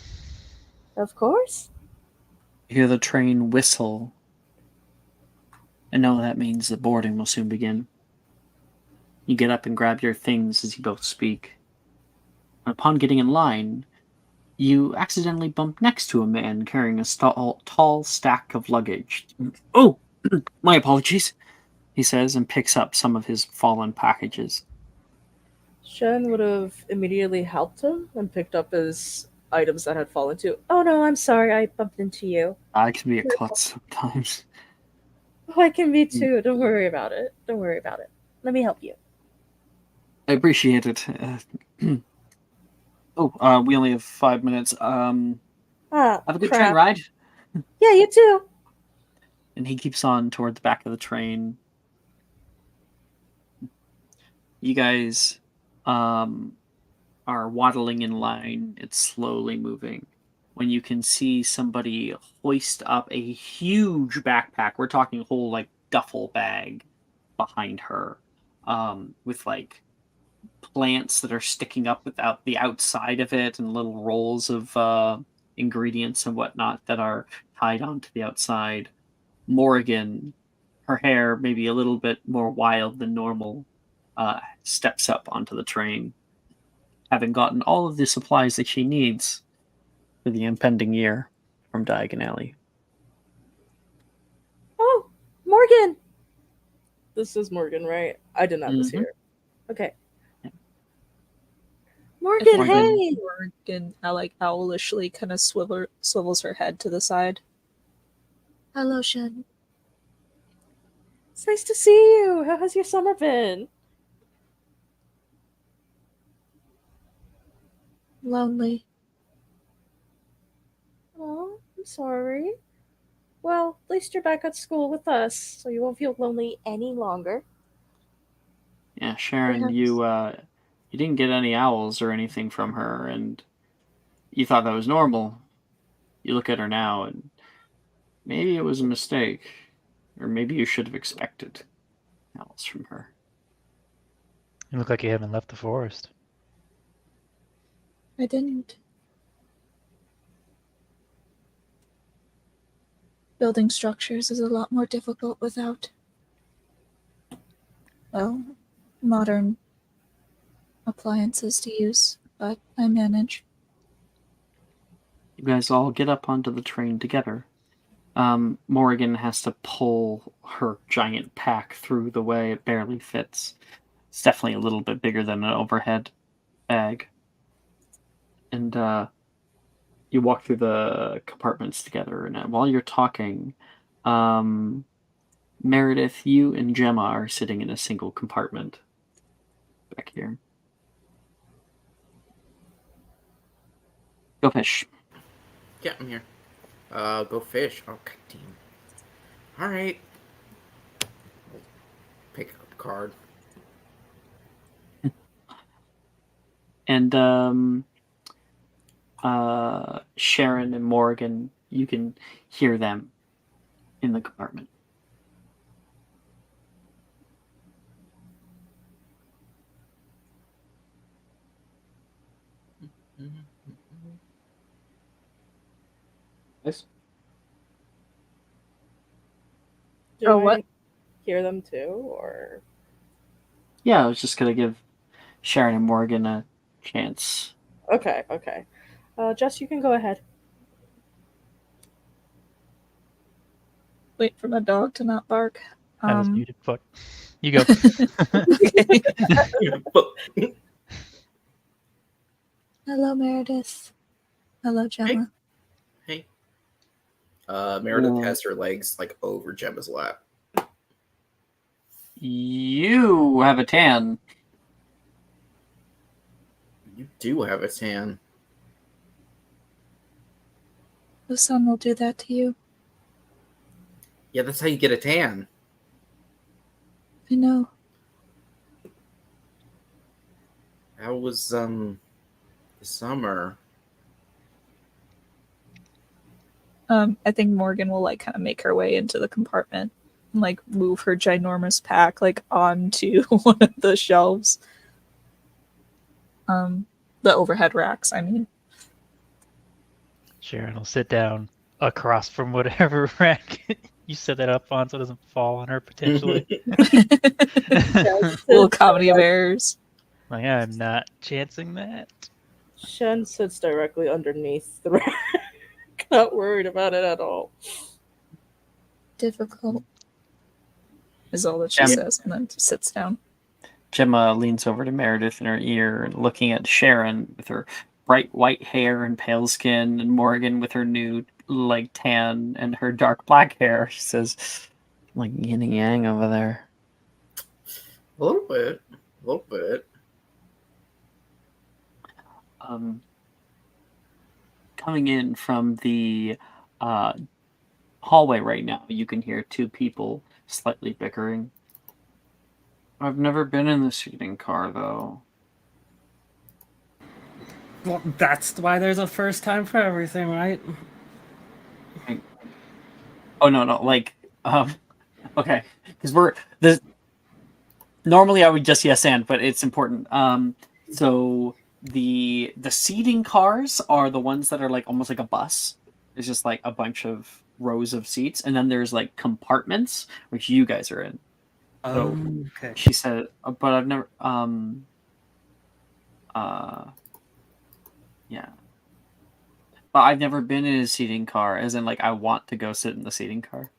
Of course. You hear the train whistle, and know that means the boarding will soon begin. You get up and grab your things as you both speak. Upon getting in line, you accidentally bump next to a man carrying a tall stack of luggage. "Oh, my apologies," he says, and picks up some of his fallen packages. Shen would have immediately helped him and picked up his items that had fallen too. Oh no, I'm sorry, I bumped into you. I can be a klutz sometimes. Oh, I can be too. Don't worry about it. Don't worry about it. Let me help you. I appreciate it. We only have 5 minutes. Have a good train Crap. ride. Yeah, you too. And he keeps on toward the back of the train. You guys are waddling in line. It's slowly moving. When you can see somebody hoist up a huge backpack, we're talking a whole like duffel bag behind her, with like plants that are sticking up without the outside of it, and little rolls of ingredients and whatnot that are tied onto the outside. Morrigan, her hair maybe a little bit more wild than normal, steps up onto the train, having gotten all of the supplies that she needs for the impending year from Diagon Alley. Oh, Morgan. This is Morgan, right? I didn't have this Mhm. here. Okay. Yeah. Morgan, Morgan. hey. Morgan, like owlishly, kind of swivels her head to the side. Hello, Shen. It's nice to see you. How has your summer been? Lonely. Oh, I'm sorry. Well, at least you're back at school with us, so you won't feel lonely any longer. Yeah, Sharon, Perhaps. you didn't get any owls or anything from her, and you thought that was normal. You look at her now, and maybe it was a mistake, or maybe you should have expected owls from her. You look like you haven't left the forest. I didn't. Building structures is a lot more difficult without, well, modern appliances to use, but I manage. You guys all get up onto the train together. Morrigan has to pull her giant pack through the way it barely fits. It's definitely a little bit bigger than an overhead bag. And you walk through the compartments together. And while you're talking, Meredith, you and Gemma are sitting in a single compartment back here. Go fish. Yeah, I'm here. Go fish. Oh, god damn. All right. Pick up a card. And Sharon and Morgan, you can hear them in the compartment. Yes. Do Oh, I what? hear them too, or Yeah, I was just gonna give Sharon and Morgan a chance. okay? Jess, you can go ahead. Wait for my dog to not bark. I was muted. Fuck. You go. Hello, Meredith. Hello, Gemma. Hey. Meredith has her legs like over Gemma's lap. You have a tan. You do have a tan. The sun will do that to you. Yeah, that's how you get a tan. I know. How was the summer? I think Morgan will like kind of make her way into the compartment and like move her ginormous pack like onto one of the shelves. The overhead racks, I mean. Sharon will sit down across from whatever rack you set that up on so it doesn't fall on her potentially. Little comedy of errors. Like, I'm not chancing that. Shen sits directly underneath the rack. Not worried about it at all. Difficult. Is all that she Gem- says, and then sits down. Gemma leans over to Meredith in her ear, looking at Sharon with her bright white hair and pale skin, and Morgan with her new like tan and her dark black hair. She says, like yin and yang over there. A little bit. A little bit. Coming in from the hallway right now, you can hear two people slightly bickering. I've never been in the seating car, though. Well, that's why there's a first time for everything, right? Oh no, like, okay, because we're the. Normally, I would just yes and, but it's important. So the seating cars are the ones that are like almost like a bus. It's just like a bunch of rows of seats, and then there's like compartments, which you guys are in. So Okay. she said, but I've never, yeah. But I've never been in a seating car, as in like I want to go sit in the seating car.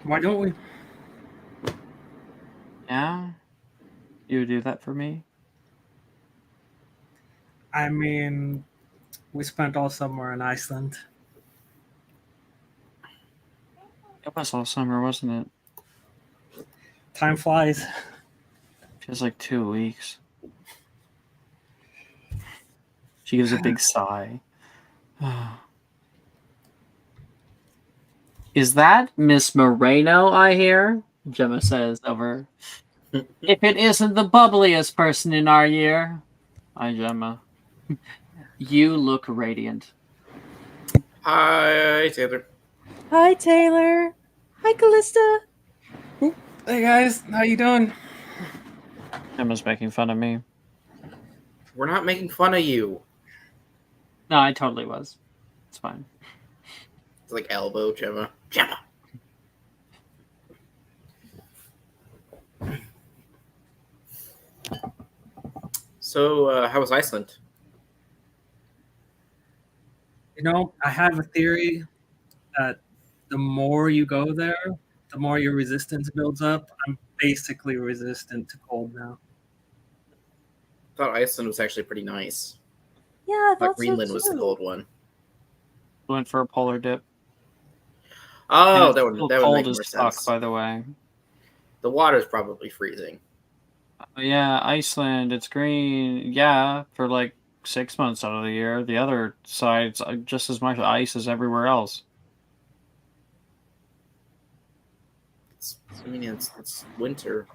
Why don't we? Yeah? You would do that for me? I mean, we spent all summer in Iceland. It was all summer, wasn't it? Time flies. Feels like 2 weeks. She gives a big sigh. Is that Miss Moreno I hear? Gemma says over. If it isn't the bubbliest person in our year. Hi, Gemma. You look radiant. Hi, Taylor. Hi, Taylor. Hi, Callista. Hey guys, how you doing? Gemma's making fun of me. We're not making fun of you. No, I totally was. It's fine. It's like elbow, Gemma. Gemma. So, how was Iceland? You know, I have a theory that the more you go there, the more your resistance builds up. I'm basically resistant to cold now. I thought Iceland was actually pretty nice. Yeah, I But thought Greenland so was the too. cold one. Went for a polar dip. Oh, And that it's still would cold make as more fuck, sense. by the way. The water's probably freezing. Yeah, Iceland, it's green. Yeah, for like 6 months out of the year. The other side's just as much ice as everywhere else. It's winter.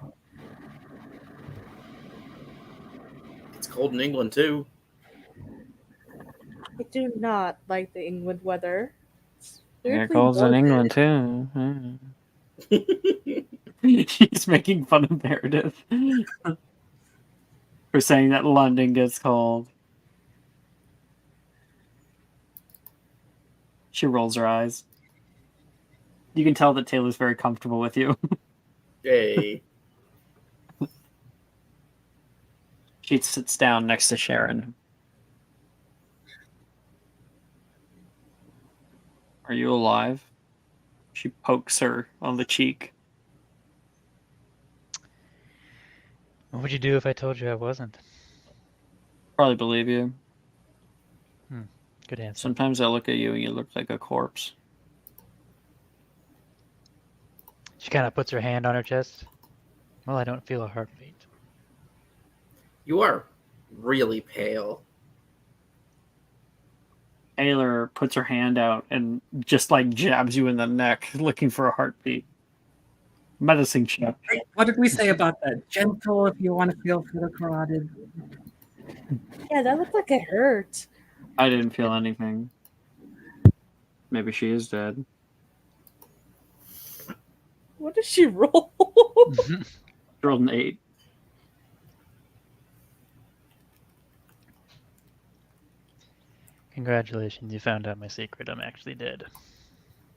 It's cold in England too. I do not like the England weather. It's Yeah, weirdly cold's in morbid. England too. She's making fun of Meredith for saying that London gets cold. She rolls her eyes. You can tell that Taylor's very comfortable with you. Hey. She sits down next to Sharon. Are you alive? She pokes her on the cheek. What would you do if I told you I wasn't? Probably believe you. Good answer. Sometimes I look at you and you look like a corpse. She kind of puts her hand on her chest. Well, I don't feel a heartbeat. You are really pale. Ayler puts her hand out and just like jabs you in the neck, looking for a heartbeat. Medicine check. What did we say about that? Gentle if you want to feel for the carotid. Yeah, that looked like it hurt. I didn't feel anything. Maybe she is dead. What did she roll? She rolled an 8. Congratulations, you found out my secret. I'm actually dead.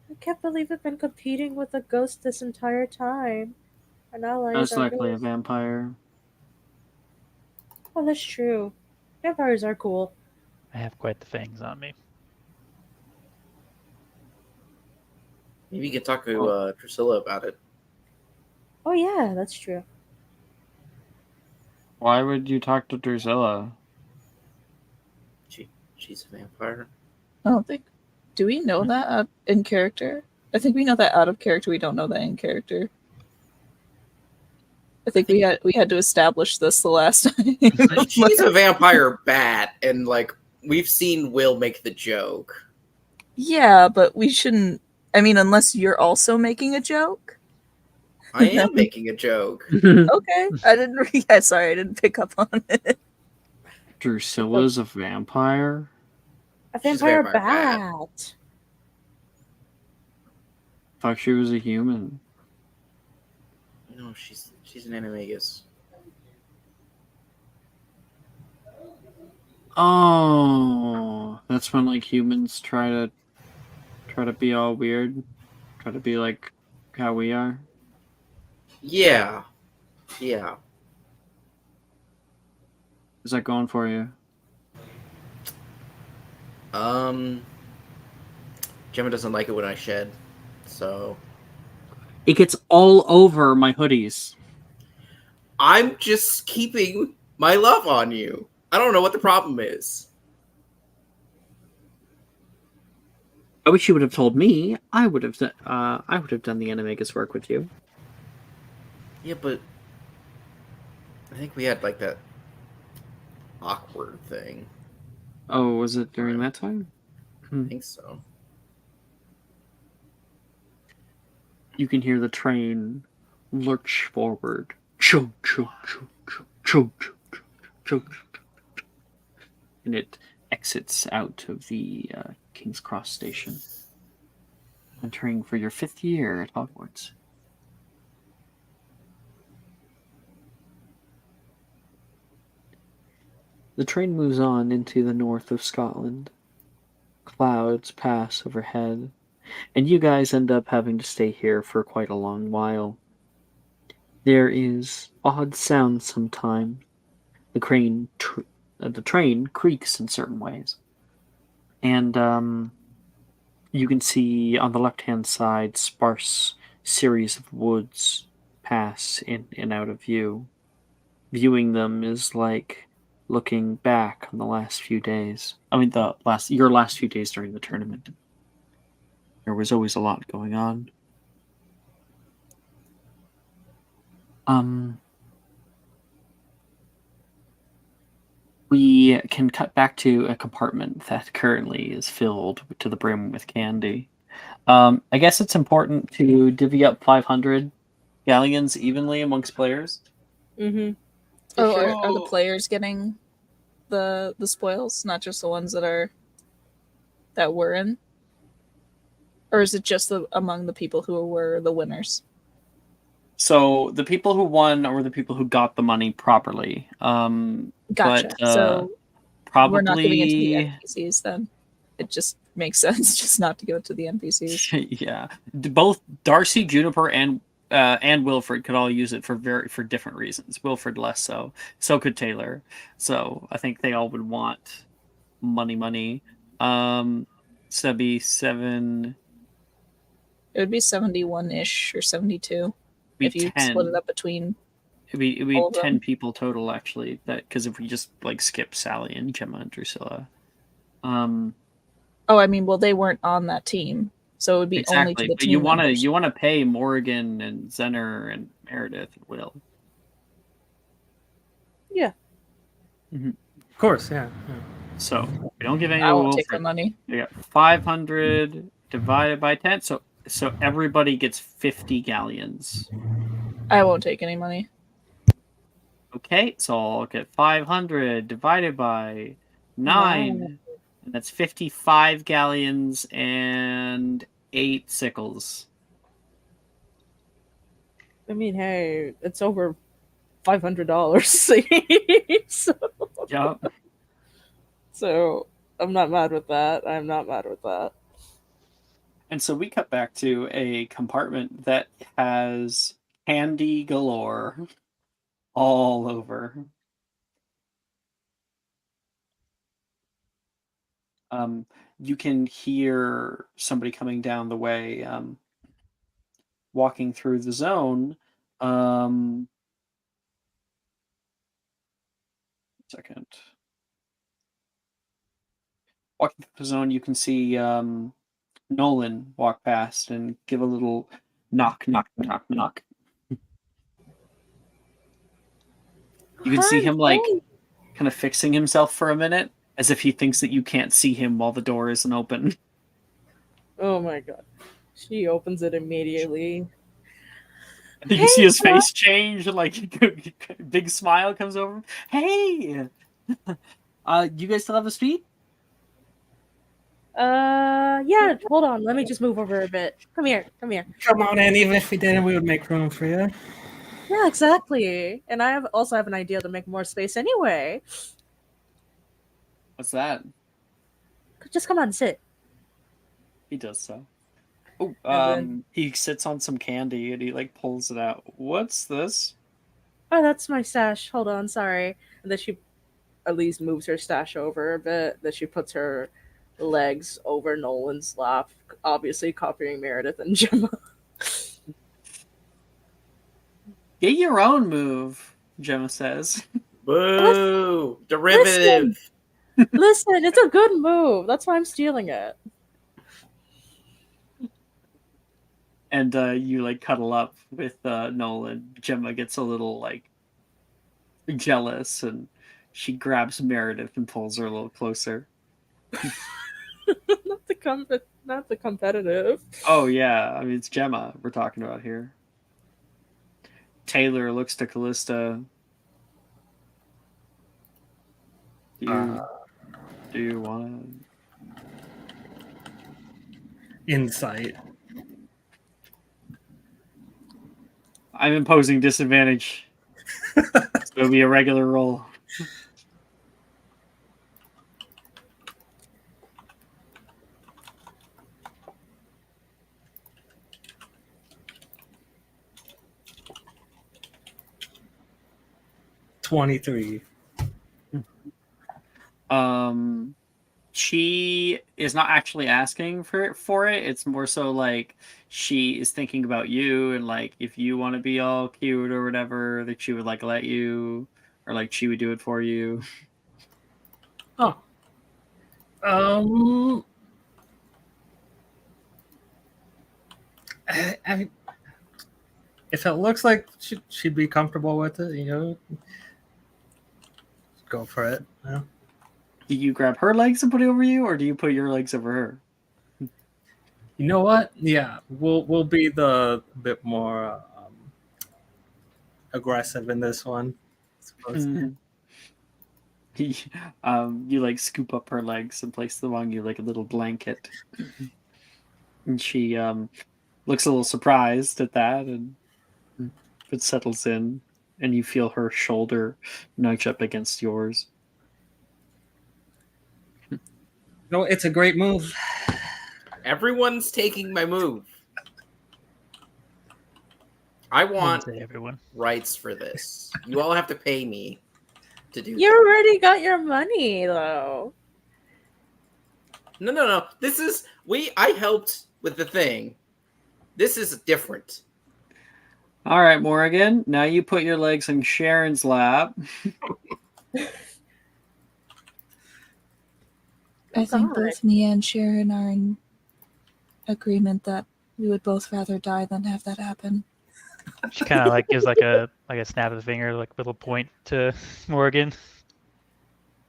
I can't believe I've been competing with a ghost this entire time. And now I Most likely a vampire. Oh, that's true. Vampires are cool. I have quite the fangs on me. Maybe you can talk to Drusilla about it. Oh yeah, that's true. Why would you talk to Drusilla? She's a vampire. I don't think. Do we know that in character? I think we know that out of character. We don't know that in character. I think we had to establish this the last time. She's a vampire bat, and like we've seen Will make the joke. Yeah, but we shouldn't. I mean, unless you're also making a joke. I am making a joke. Okay, I didn't. Yeah, sorry, I didn't pick up on it. Drusilla's a vampire? A She's a vampire vampire bat. Thought she was a human. No, she's an animagus. Oh, that's when like humans try to be all weird, try to be like how we are. Yeah. Is that going for you? Gemma doesn't like it when I shed, so It gets all over my hoodies. I'm just keeping my love on you. I don't know what the problem is. I wish you would have told me. I would have done the animagus work with you. Yeah, but I think we had like that awkward thing. Oh, was it during that time? I think so. You can hear the train lurch forward. Choo, choo, choo, choo, choo, choo, choo, choo. And it exits out of the King's Cross station, entering for your 5th year at Hogwarts. The train moves on into the north of Scotland. Clouds pass overhead, and you guys end up having to stay here for quite a long while. There is odd sounds sometimes. The train creaks in certain ways. And you can see on the left-hand side sparse series of woods pass in and out of view. Viewing them is like looking back on the last few days. I mean, your last few days during the tournament. There was always a lot going on. We can cut back to a compartment that currently is filled to the brim with candy. I guess it's important to divvy up 500 galleons evenly amongst players. Mm-hmm. Oh, Sure. are the players getting the spoils, not just the ones that were in? Or is it just among the people who were the winners? So the people who won were the people who got the money properly. Gotcha. But, so probably we're not giving it to the NPCs then. It just makes sense just not to give it to the NPCs. Yeah, both Darcy, Juniper, and Wilfred could all use it for different reasons. Wilfred less so. So could Taylor. So I think they all would want money. So that'd be 7. It would be 71-ish or 72 if you 10. split it up between. It'd be all of 10 them. people total actually. That because if we just like skip Sally and Gemma and Drusilla. Oh, I mean, well, they weren't on that team, so it would be only to exactly. the But team you members. want to pay Morgan and Zenner and Meredith and Will. Yeah. Of course, yeah. So we don't give any I to won't Will take for the money. We got 500 divided by 10. So everybody gets 50 galleons. I won't take any money. Okay, so I'll get 500 divided by 9. And that's 55 galleons and 8 sickles. I mean, hey, it's over $500. Yep. So I'm not mad with that. I'm not mad with that. And so we cut back to a compartment that has candy galore all over. You can hear somebody coming down the way, walking through the zone. Second. Walking through the zone, you can see Nolan walk past and give a little knock, knock, knock, knock. You can see him like kind of fixing himself for a minute, as if he thinks that you can't see him while the door isn't open. Oh my god. She opens it immediately. I think you see his face change, and like big smile comes over him. Hey, you guys still have a speed? Yeah, hold on. Let me just move over a bit. Come here. Come on in. Even if we didn't, we would make room for you. Yeah, exactly. And I also have an idea to make more space anyway. What's that? Just come on, sit. He does so. Oh, then- he sits on some candy and he like pulls it out. What's this? Oh, that's my stash. Hold on, sorry. And then she at least moves her stash over a bit. Then she puts her legs over Nolan's lap, obviously copying Meredith and Gemma. Get your own move, Gemma says. Boo! Derivative. Listen, it's a good move. That's why I'm stealing it. And you like cuddle up with Nolan. Gemma gets a little like jealous, and she grabs Meredith and pulls her a little closer. not the competitive. Oh yeah, I mean it's Gemma we're talking about here. Taylor looks to Callista. Do you want Insight. I'm imposing disadvantage. So it'll be a regular roll. $23. She is not actually asking for it. It's more so like she is thinking about you, and like if you want to be all cute or whatever, that she would like let you, or like she would do it for you. Oh. I mean, if it looks like she'd be comfortable with it, go for it. Yeah. Do you grab her legs and put it over you, or do you put your legs over her? You know what? Yeah, we'll be the bit more aggressive in this one. I suppose. You like scoop up her legs and place them on you like a little blanket, and she looks a little surprised at that, and it settles in, and you feel her shoulder nudge up against yours. No, it's a great move. Everyone's taking my move. I want everyone. rights for this. You all have to pay me to do. You already got your money, though. No. This is I helped with the thing. This is different. All right, Morgan. Now you put your legs in Sharon's lap. I think God. both me and Sharon are in agreement that we would both rather die than have that happen. She kind of like gives like a snap of the finger, like little point to Morgan.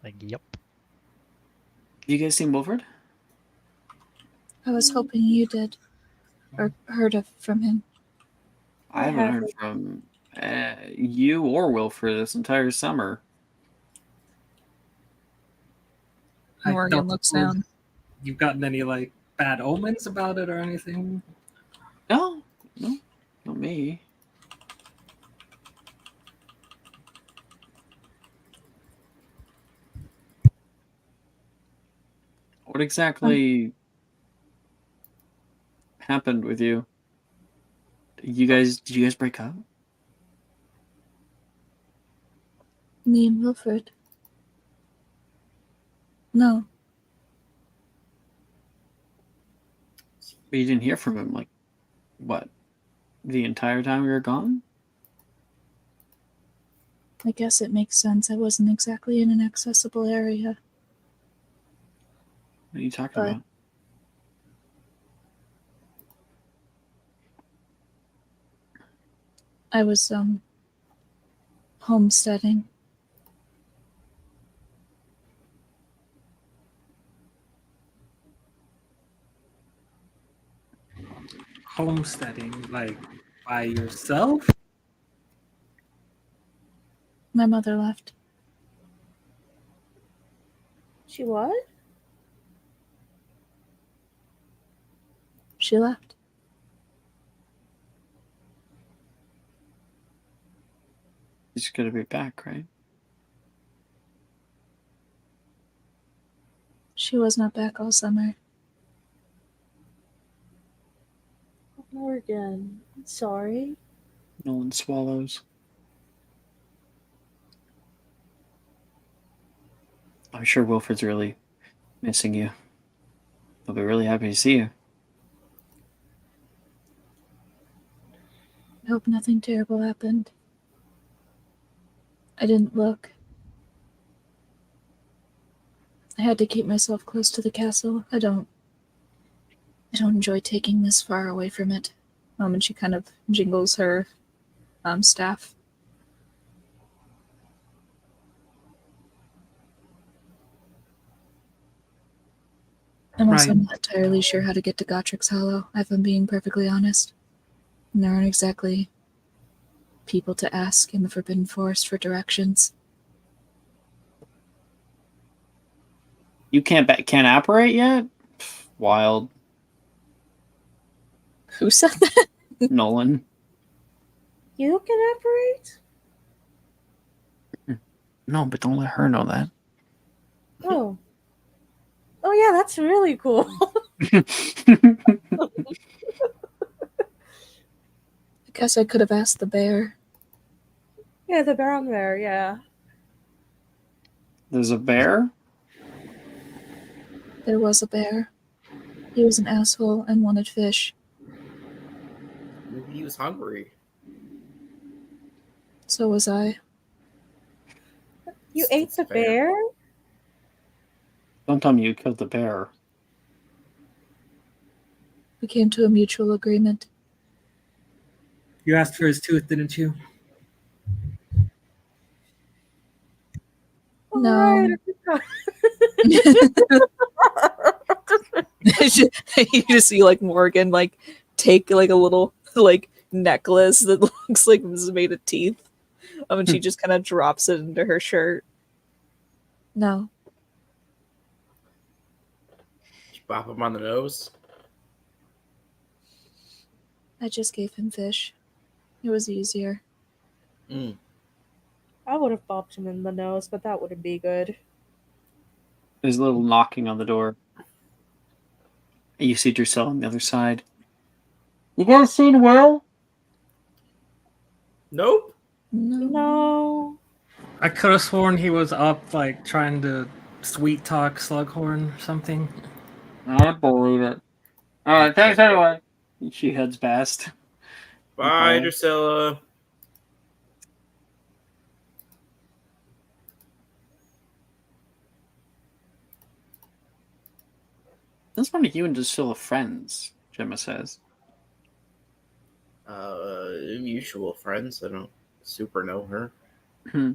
Like, yep. Have you guys seen Wilfred? I was hoping you did, or heard from him. I haven't heard from you or Wilfred this entire summer. I Morgan don't looks suppose down. You've gotten any like bad omens about it or anything? No, not me. What exactly happened with you? Did you guys break up? Me and Wilfred. No, But you didn't hear from him, like, what, the entire time we were gone? I guess it makes sense. I wasn't exactly in an accessible area. What are you talking But- about? I was, homesteading. Homesteading, like by yourself? My mother left. She what? She left. She's gonna be back, right? She was not back all summer. Morgan, I'm sorry. No one swallows. I'm sure Wilfred's really missing you. He'll be really happy to see you. I hope nothing terrible happened. I didn't look. I had to keep myself close to the castle. I don't enjoy taking this far away from it. And she kind of jingles her staff. I'm also Right. not entirely sure how to get to Gotrik's Hollow, if I'm being perfectly honest. And there aren't exactly people to ask in the Forbidden Forest for directions. You can't apparate yet? Pff, wild. Who said that? Nolan. You can operate? No, but don't let her know that. Oh. Oh yeah, that's really cool. I guess I could have asked the bear. Yeah, the bear on there, yeah. There's a bear? There was a bear. He was an asshole and wanted fish. Maybe he was hungry. So was I. You It's- ate it's the fair. bear? Don't tell me you killed the bear. We came to a mutual agreement. You asked for his tooth, didn't you? No. Alright, You just see like Morgan like take like a little like necklace that looks like it was made of teeth. And she just kind of drops it into her shirt. No. Did you bop him on the nose? I just gave him fish. It was easier. I would have bopped him in the nose, but that wouldn't be good. There's a little knocking on the door. You see Drusilla on the other side. You guys seen Will? Nope. No. I could have sworn he was up, like trying to sweet talk Slughorn or something. I believe it. Alright, thanks anyway. She heads past. Bye, Okay. Drusilla. This one you and Drusilla friends, Gemma says. Mutual friends. I don't super know her. Mm-hmm.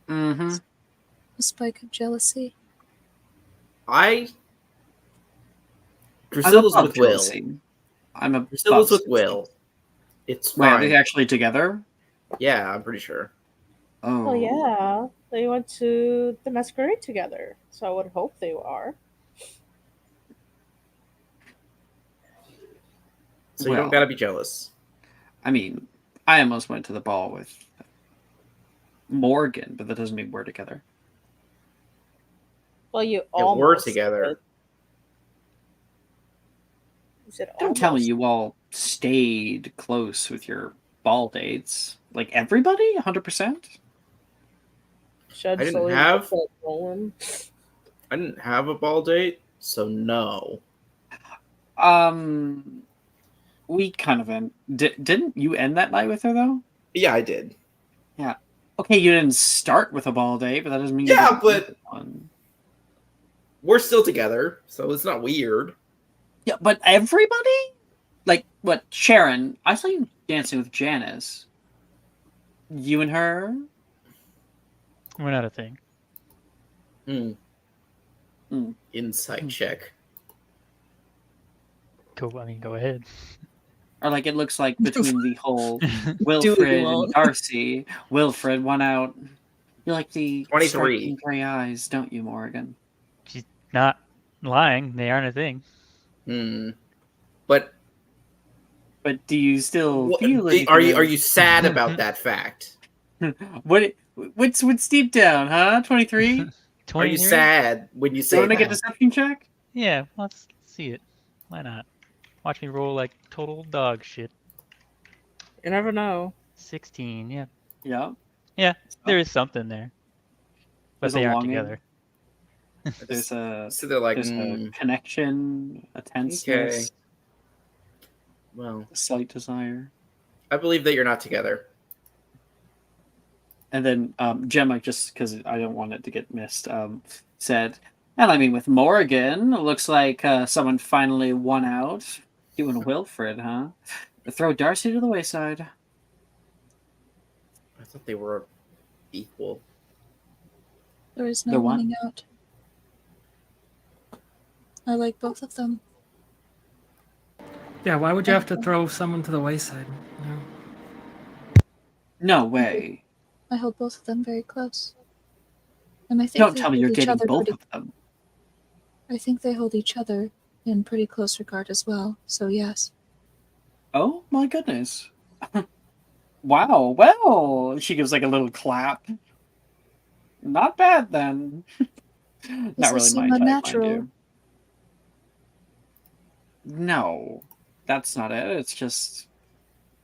A spike of jealousy. Drusilla's above with Will. jealousy. I'm above Drusilla's with jealousy. Will. It's Wait, are fine. they actually together? Yeah, I'm pretty sure. Oh. Oh yeah, they went to the masquerade together, so I would hope they are. So you don't Well. gotta be jealous. I mean, I almost went to the ball with Morgan, but that doesn't mean we're together. Well, you Yeah, almost we're together. did. You said Don't tell me almost. you all stayed close with your ball dates. Like everybody? 100%? Shed I didn't slowly have- looked at Nolan. I didn't have a ball date, so no. We kind of end. Didn't you end that night with her, though? Yeah, I did. Okay, you didn't start with a ball date, but that doesn't mean you Yeah, didn't but- end with one. We're still together, so it's not weird. Yeah, but everybody? Like, what, Sharon, I saw you dancing with Janice. You and her? We're not a thing. Insight check. Go. I mean, go ahead. Or like it looks like between the whole Do what you Wilfred and want. Darcy, Wilfred won out. You like the 23. striking gray eyes, don't you, Morgan? She's not lying. They aren't a thing. But But do you still what, feel anything? are you sad about that fact? What's deep down, huh? 23? Are you 23? sad when you say You want to make a that? deception check? Yeah, let's see it. Why not? Watch me roll like total dog shit. You never know. 16, yeah. Yeah. Yeah, there is something there. But There's a they aren't longing. together. There's a So they're like, there's a connection, a tenseness, well, a slight desire. I believe that you're not together. And then Gemma, just because I don't want it to get missed, said, and I mean, with Morgan, it looks like someone finally won out. You and Wilfred, huh? Throw Darcy to the wayside. I thought they were equal. There is no They're what? winning out. I like both of them. Yeah, why would you have to throw someone to the wayside? No. No way. I hold both of them very close. And I think Don't they tell me hold you're each dating other both pretty, of them. I think they hold each other in pretty close regard as well. So yes. Oh my goodness. Wow. Well, she gives like a little clap. Not bad then. Not Does really this my seem type, mind unnatural? you. No, that's not it. It's just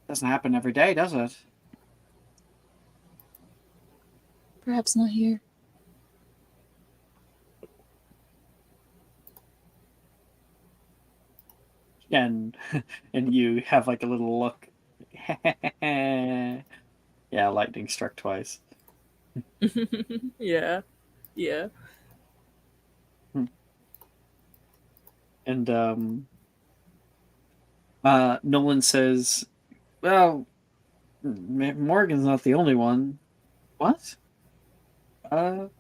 doesn't happen every day, does it? Perhaps not here. And you have like a little look. Yeah, lightning struck twice. Yeah. Yeah. And Nolan says, well, Morgan's not the only one. What?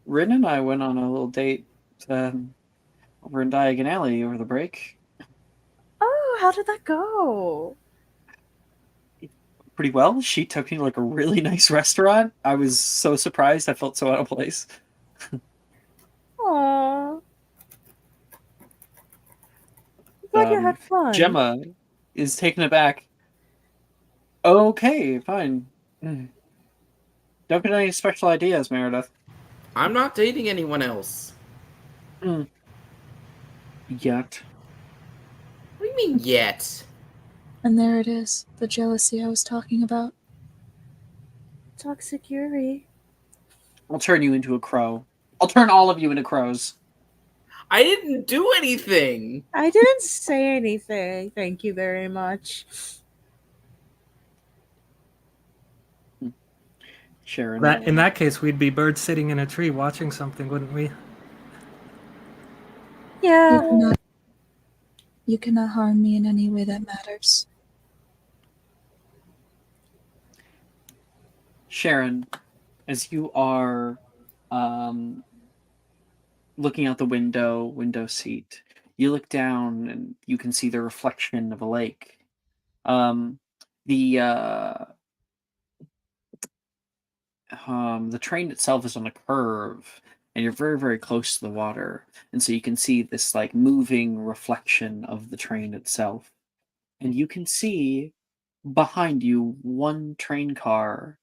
Rin and I went on a little date over in Diagon Alley over the break. Oh, how did that go? Pretty well. She took me to like a really nice restaurant. I was so surprised. I felt so out of place. Aww. I'm glad you had fun. Gemma is taken aback. Okay, fine. Don't get any special ideas, Meredith. I'm not dating anyone else. Yet. What do you mean yet? And there it is, the jealousy I was talking about. Toxic Yuri. I'll turn you into a crow. I'll turn all of you into crows. I didn't do anything. I didn't say anything. Thank you very much. Sharon. In that case, we'd be birds sitting in a tree watching something, wouldn't we? I Yeah. You cannot harm me in any way that matters. Sharon, as you are looking out the window seat, you look down and you can see the reflection of a lake. The train itself is on a curve, and you're very, very close to the water, and so you can see this like moving reflection of the train itself, and you can see behind you one train car.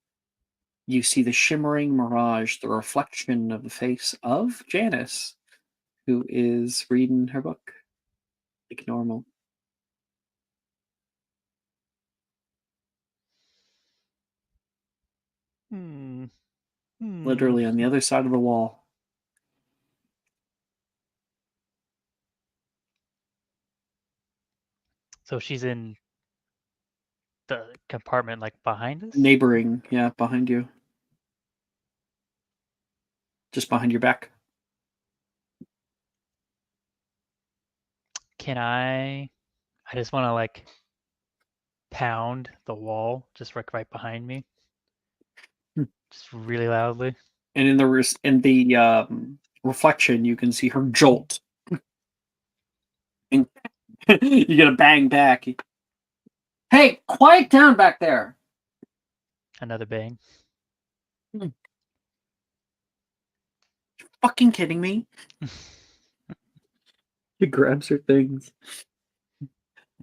You see the shimmering mirage, the reflection of the face of Janice, who is reading her book like normal. Hmm. Literally on the other side of the wall. So she's in the compartment like behind us? Neighboring, yeah, behind you. Just behind your back. Can I just want to like pound the wall just right behind me. Hmm. Just really loudly. And in the reflection, you can see her jolt. And you get a bang back. Hey, quiet down back there. Another bang. Fucking kidding me? She grabs her things.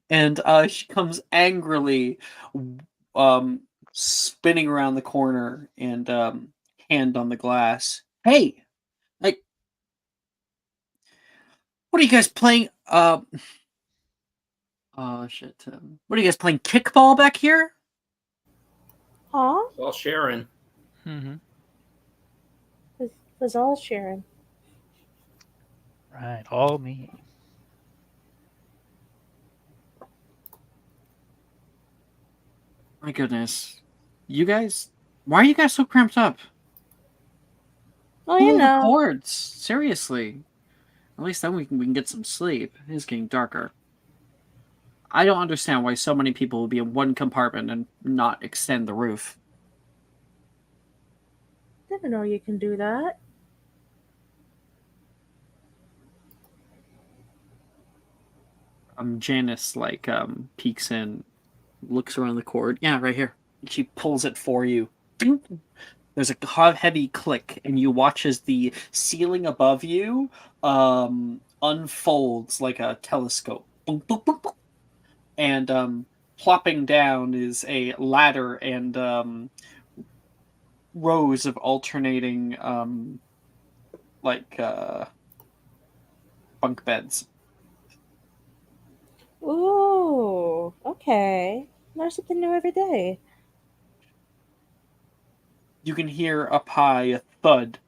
And she comes angrily spinning around the corner and hand on the glass. Hey, like, what are you guys playing? Oh shit! What are you guys playing kickball back here? Huh? Well, Sharon. Mm-hmm. It was all Sharon. Right, all me. My goodness, you guys, why are you guys so cramped up? Oh, Pull you the know. cords, seriously. At least then we can get some sleep. It is getting darker. I don't understand why so many people will be in one compartment and not extend the roof. Didn't know you can do that. Janice peeks in, looks around the cord. Yeah, right here. She pulls it for you. There's a heavy click, and you watch as the ceiling above you unfolds like a telescope. Boom, boom, boom, boom. And plopping down is a ladder and rows of alternating bunk beds. Ooh, okay. Learn something new every day. You can hear up high a thud.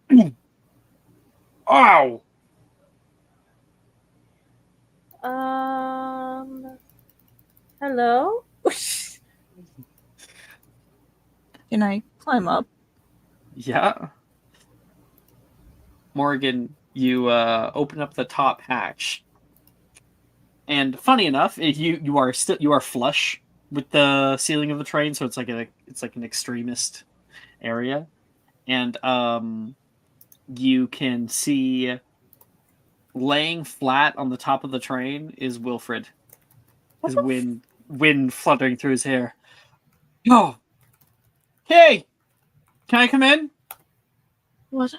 Ow! Hello? Can I climb up? Yeah. Morgan, you open up the top hatch. And funny enough, you are flush with the ceiling of the train, so it's like an extremist area. And you can see laying flat on the top of the train is Wilfred. His wind fluttering through his hair. Oh, hey, can I come in? What?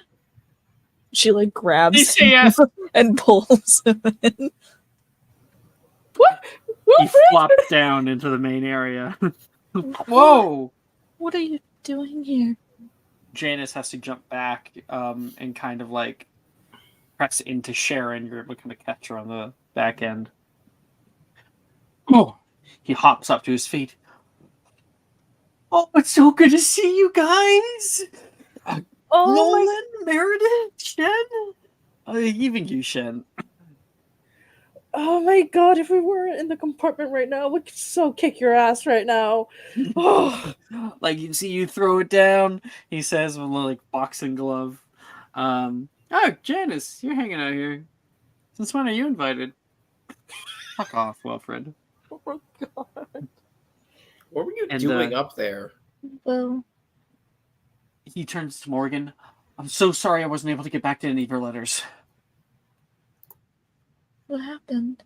She like grabs They say him yes. and pulls him in. He flops down into the main area. Whoa! What are you doing here? Janice has to jump back and kind of like press into Sharon. You're able to kind of catch her on the back end. Oh! He hops up to his feet. Oh, it's so good to see you guys! Nolan, Meredith, Shen? Even you, Shen. Oh my god, if we weren't in the compartment right now, we could so kick your ass right now. Oh. Like, you see you throw it down, he says with a like boxing glove. Oh, Janice, you're hanging out here. Since when are you invited? Fuck off, Wilfred. Oh my god. What were you And, doing up there? Well, He turns to Morgan. I'm so sorry I wasn't able to get back to any of your letters. what happened?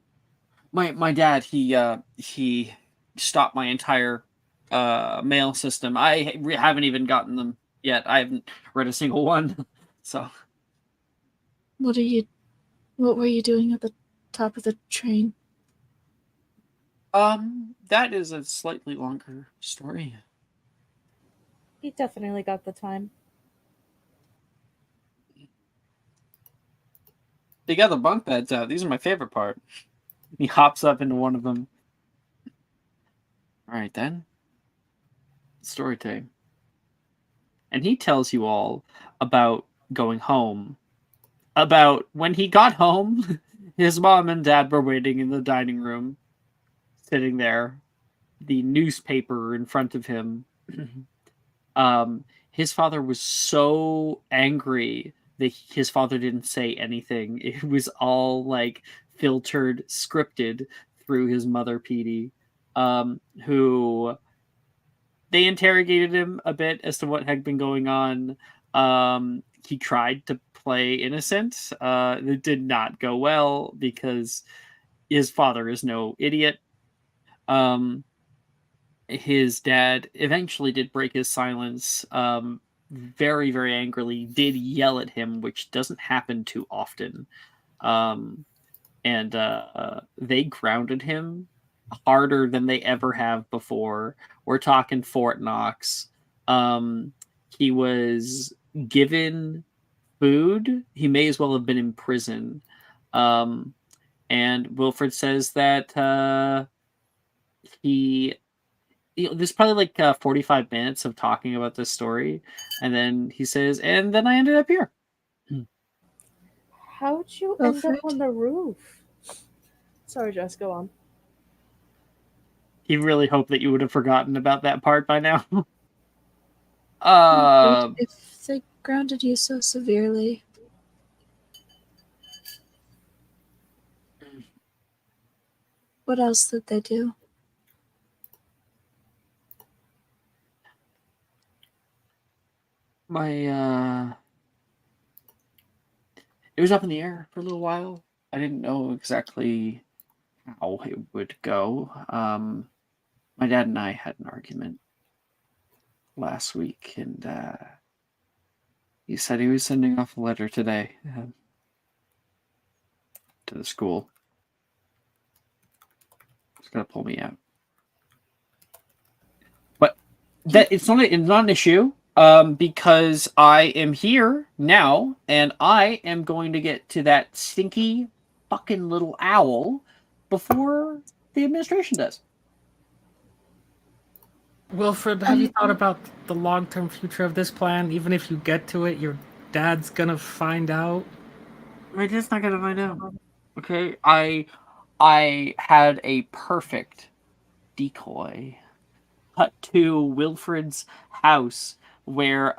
My dad, he stopped my entire mail system. I haven't even gotten them yet. I haven't read a single one. So What were you doing at the top of the train? that is a slightly longer story. He definitely got the time. They got the bunk beds out. These are my favorite part. He hops up into one of them. All right, then. Story time. And he tells you all about going home. About when he got home, his mom and dad were waiting in the dining room, sitting there, the newspaper in front of him. His father was so angry that his father didn't say anything. It was all like filtered, scripted through his mother, Petey, who they interrogated him a bit as to what had been going on. He tried to play innocent. It did not go well because his father is no idiot. His dad eventually did break his silence, very, very angrily, did yell at him, which doesn't happen too often. And they grounded him harder than they ever have before. We're talking Fort Knox. He was given food. He may as well have been in prison. And Wilfred says that there's probably like 45 minutes of talking about this story, and then he says, and then I ended up here. How'd you end up Wilfred? on the roof? Sorry, Jess, go on. He really hoped that you would have forgotten about that part by now. If they grounded you so severely, what else did they do? It was up in the air for a little while. I didn't know exactly how it would go. My dad and I had an argument last week, and he said he was sending off a letter today to the school. He's gonna pull me out, but it's not an issue. Because I am here now, and I am going to get to that stinky fucking little owl before the administration does. Wilfred, have you thought about the long-term future of this plan? Even if you get to it, your dad's gonna find out. My dad's not gonna find out. Okay, I had a perfect decoy cut to Wilfred's house where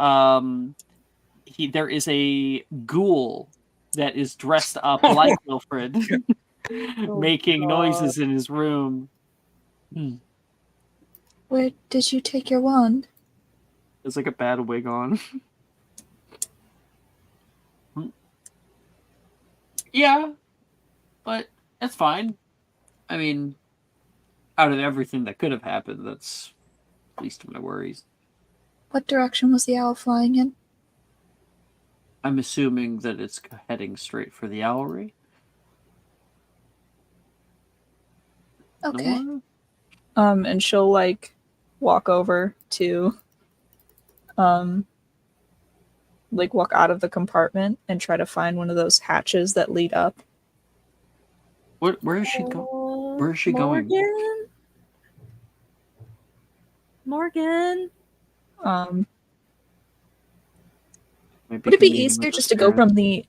there is a ghoul that is dressed up like Wilfred, making noises in his room. Where did you take your wand? There's like a bad wig on. Yeah, but that's fine. I mean, out of everything that could have happened, that's least of my worries. What direction was the owl flying in? I'm assuming that it's heading straight for the owlry. Okay. No? And she'll like walk over to like walk out of the compartment and try to find one of those hatches that lead up. Where is she going? Where is she going? Morgan. Maybe Would it be communing easier with just the to go spirit? from the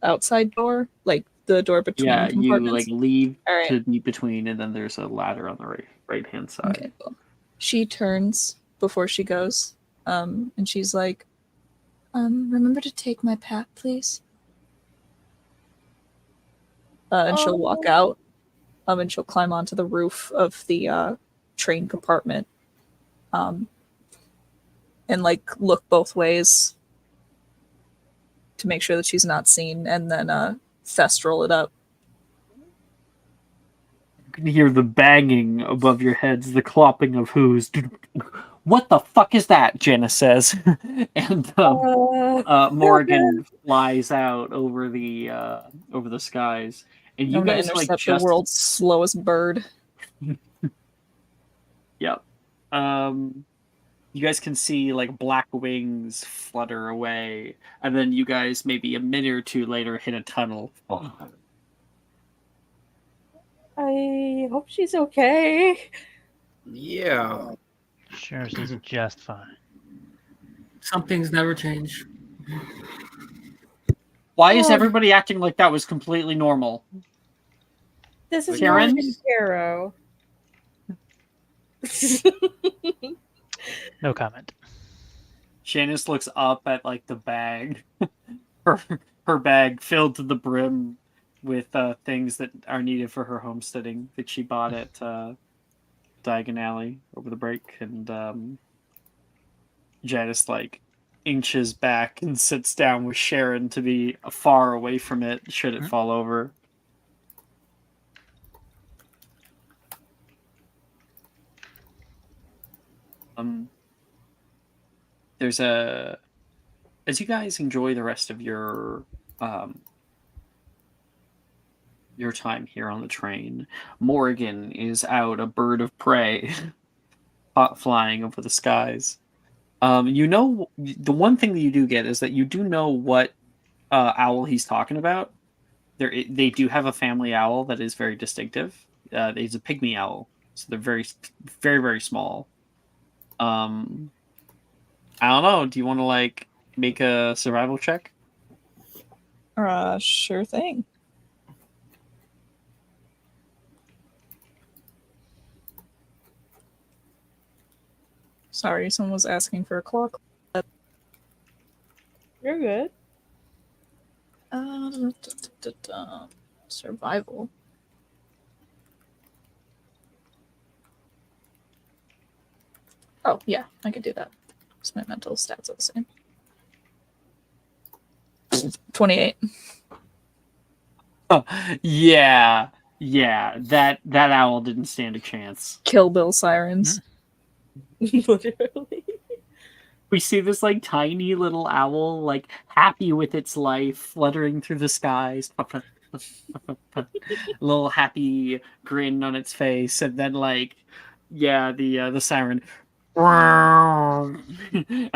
outside door, like the door between Yeah, you compartments? like leave All right. to be between, and then there's a ladder on the right hand side. Okay, cool. She turns before she goes, and she's like, Remember to take my pack, please? and she'll walk out. And she'll climb onto the roof of the train compartment. And like look both ways to make sure that she's not seen, and then Thestral it up. You can hear the banging above your heads, the clopping of hooves. What the fuck is that? Janice says, and Morgan flies out over the skies, and you I'm gonna guys like intercept just the world's slowest bird. Yep. You guys can see like black wings flutter away, and then you guys maybe a minute or two later hit a tunnel. I hope she's okay. Yeah. Sure, she's just fine. Some things never change. Why is everybody acting like that was completely normal? This is Karen? Morgan Caro. No comment. Janice looks up at like the bag, her bag filled to the brim with things that are needed for her homesteading that she bought at Diagon Alley over the break, and Janice like inches back and sits down with Sharon to be far away from it should it fall over. There's as you guys enjoy the rest of your time here on the train, Morgan is out, a bird of prey, flying over the skies. You know, the one thing that you do get is that you do know what owl he's talking about. They do have a family owl that is very distinctive. It's a pygmy owl, so they're very, very, very small. I don't know. Do you want to like make a survival check? Sure thing. Sorry, someone was asking for a clock. You're good. Survival. Oh, yeah, I can do that. Because my mental stats are the same. 28. Yeah. That owl didn't stand a chance. Kill Bill sirens. Literally. We see this like tiny little owl, like happy with its life, fluttering through the skies. A little happy grin on its face, and then like, yeah, the siren, and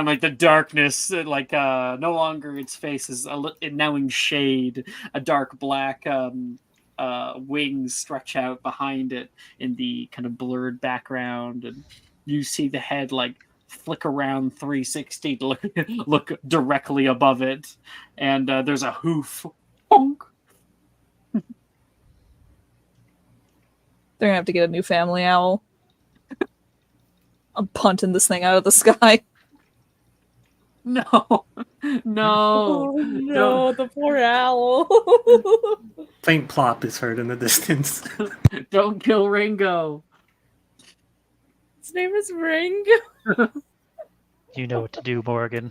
like the darkness, like no longer its face is now in shade. A dark black wings stretch out behind it in the kind of blurred background, and you see the head like flick around 360 to look directly above it, and there's a hoof. Bonk. They're gonna have to get a new family owl. I'm punting this thing out of the sky. No. Oh no, the poor owl. Faint plop is heard in the distance. Don't kill Ringo. His name is Ringo. You know what to do, Morgan.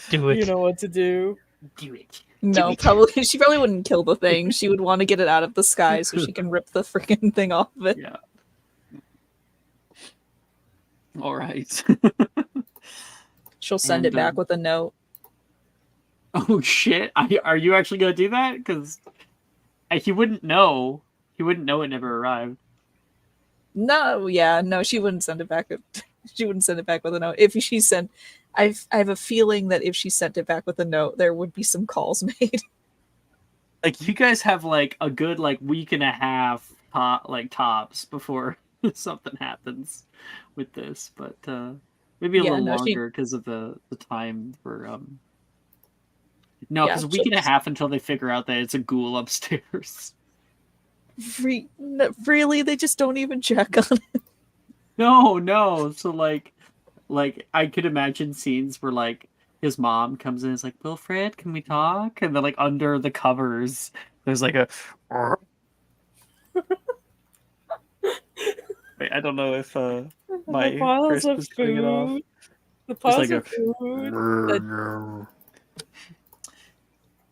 Do it. You know what to do. Do it. No, probably she probably wouldn't kill the thing. She would want to get it out of the sky so she can rip the freaking thing off of it. Yeah. All right. She'll send it back with a note. Oh shit! Are you actually gonna do that? Because he wouldn't know. He wouldn't know it never arrived. No, yeah, no, she wouldn't send it back. She wouldn't send it back with a note. If she sent, I have a feeling that if she sent it back with a note, there would be some calls made. Like you guys have like a good like week and a half tops before something happens with this, but maybe a little longer because of the time for No, because a week and a half until they figure out that it's a ghoul upstairs. Really, they just don't even check on it. No. So like I could imagine scenes where like his mom comes in and is like, Wilfred, can we talk? And then like under the covers, There's like a. Wait, I don't know if my the piles crisp of is doing it off. food. The There's piles like of a. food. That,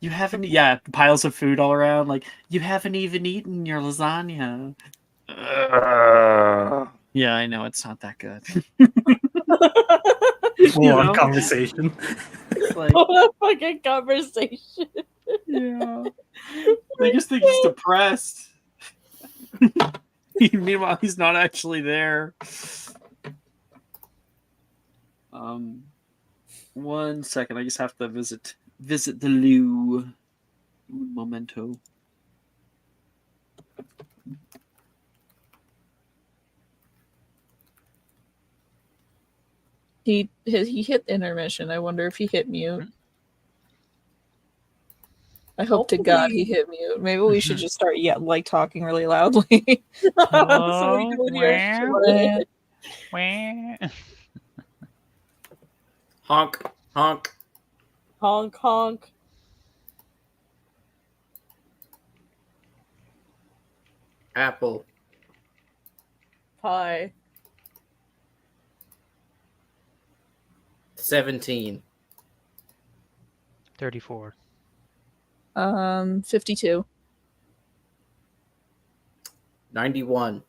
You haven't, yeah, piles of food all around. Like, you haven't even eaten your lasagna. Yeah, I know it's not that good. Full-on conversation. It's like, what a fucking conversation. yeah, they just think he's depressed. Meanwhile, he's not actually there. 1 second, I just have to visit the loo. Un momento. He hit intermission. I wonder if he hit mute. I hope to God he hit mute. Maybe we should just start talking really loudly. So we can hear shit. Honk, honk. Honk honk. Apple. Pie. 17. 34. 52. 91.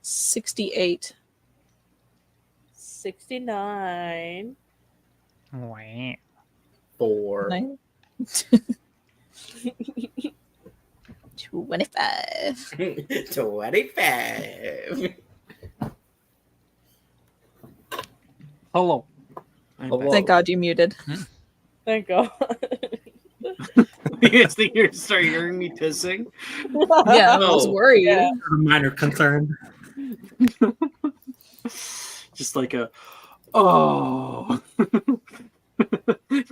68. 69. Wah. 4. 9. 25. 25. Hello. Hello. Thank God you muted. Thank God. You guys think you're start hearing me pissing? Yeah, I was No. worried. Yeah. A minor concern. Just like a oh.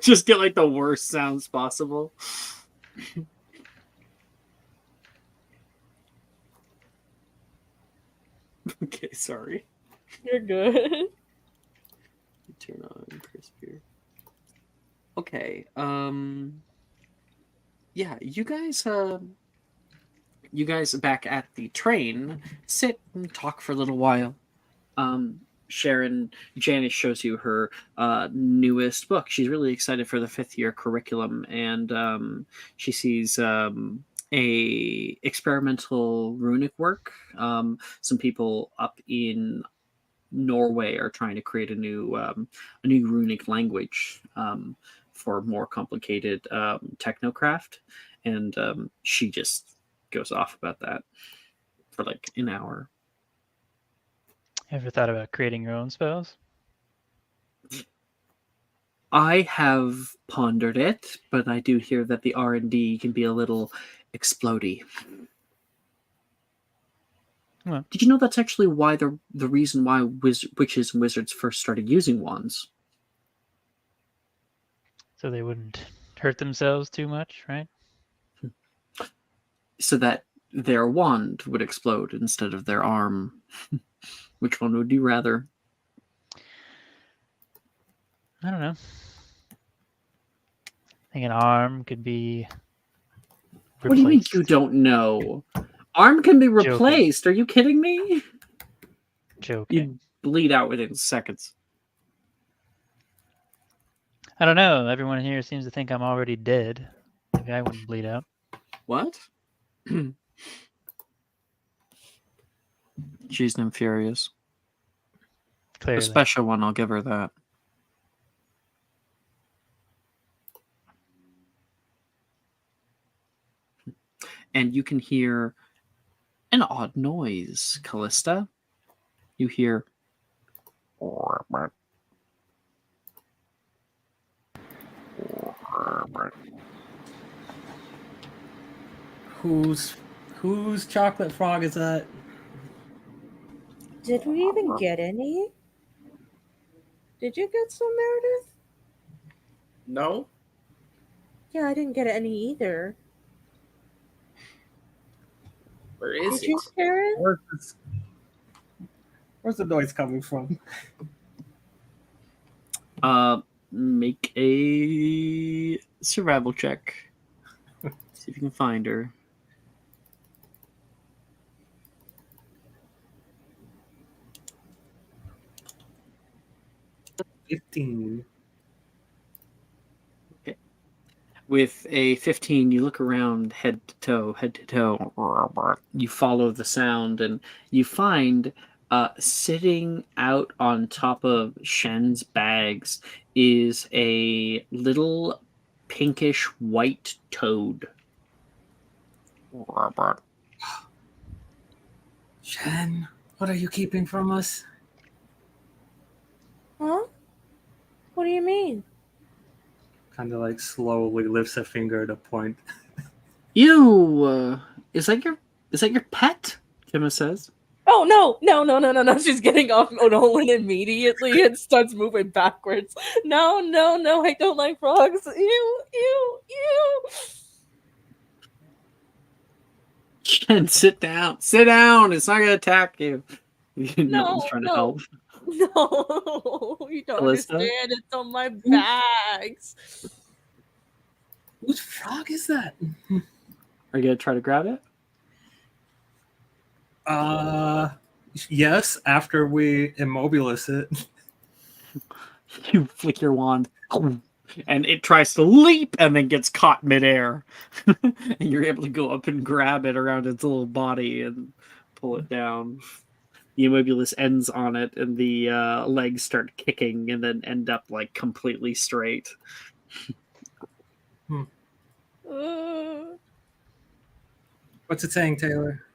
Just get like the worst sounds possible. Okay, sorry. You're good. Turn on crisp here. Okay. Yeah, you guys back at the train sit and talk for a little while. Janice shows you her newest book. She's really excited for the 5th year curriculum, and she sees a experimental runic work. Some people up in Norway are trying to create a new runic language for more complicated technocraft, and she just goes off about that for like an hour. Ever thought about creating your own spells? I have pondered it, but I do hear that the R&D can be a little explodey. Well. Did you know that's actually why the reason why witches and wizards first started using wands? So they wouldn't hurt themselves too much, right? So that their wand would explode instead of their arm. Which one would you rather? I don't know. I think an arm could be replaced. What do you mean you don't know? Arm can be replaced. Joking. Are you kidding me? Joking. You bleed out within seconds. I don't know. Everyone here seems to think I'm already dead. Maybe I wouldn't bleed out. What? She's infurious. Clearly. A special one, I'll give her that. And you can hear an odd noise, Callista. You hear... Whose chocolate frog is that? Did we even get any? Did you get some, Meredith? No. Yeah, I didn't get any either. Where is Did you, Karen? Where's the noise coming from? Make a survival check. See if you can find her. $15. With a 15, you look around head to toe. You follow the sound, and you find sitting out on top of Shen's bags is a little pinkish white toad. Shen, what are you keeping from us? Huh? What do you mean? Kind of like slowly lifts a finger to point. You, is that your pet? Kima says. Oh no! She's getting off Nolan immediately and starts moving backwards. No, I don't like frogs. Ew. Shen, sit down. Sit down. It's not gonna attack you. No one's trying to No. help. No, you don't Callista? understand. It's on my bags. Whose frog is that? Are you gonna try to grab it? Yes, after we immobilize it. You flick your wand, and it tries to leap and then gets caught midair. And you're able to go up and grab it around its little body and pull it down. The immobilus ends on it, and the legs start kicking and then end up like completely straight. What's it saying, Taylor?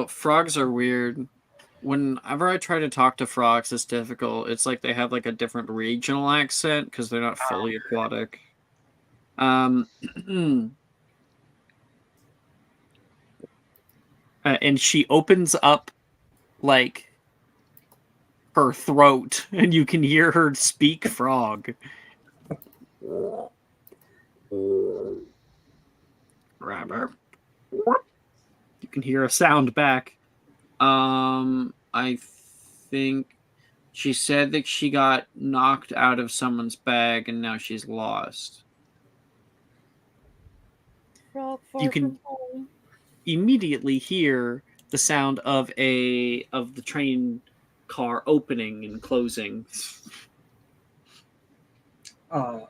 Frogs are weird. Whenever I try to talk to frogs, it's difficult. It's like they have like a different regional accent because they're not fully aquatic. And she opens up like her throat, and you can hear her speak frog. Grabber. You can hear a sound back. I think she said that she got knocked out of someone's bag and now she's lost. Frog You can from home. immediately hear the sound of the train car opening and closing. Yeah.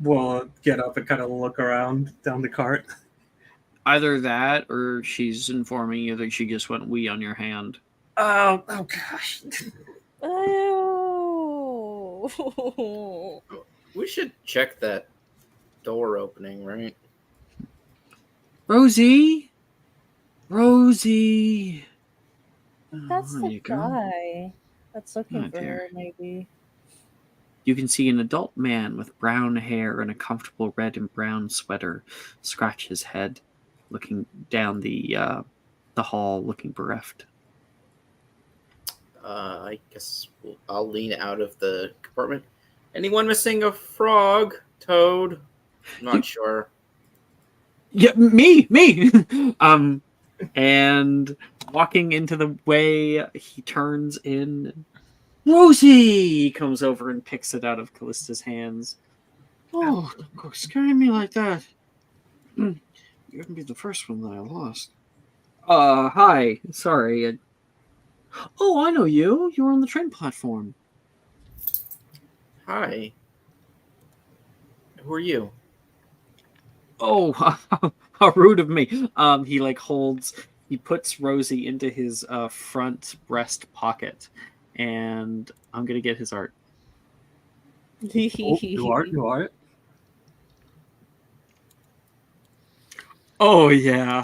We'll get up and kind of look around down the cart. Either that, or she's informing you that she just went wee on your hand. Oh gosh. Ew. We should check that door opening, right? Rosie! That's there the you go. guy that's looking Oh, for dear. her, maybe. You can see an adult man with brown hair and a comfortable red and brown sweater scratch his head, looking down the hall, looking bereft. I guess I'll lean out of the compartment. Anyone missing a frog, toad? I'm not sure. Yeah, me. And walking into the way, he turns in. Rosie comes over and picks it out of Callista's hands. Oh, don't go scaring me like that. You wouldn't be the first one that I lost. Hi. Sorry. Oh, I know you. You were on the train platform. Hi. Who are you? Oh, how rude of me. He puts Rosie into his front breast pocket, and I'm gonna get his art. Oh, you are. Oh yeah.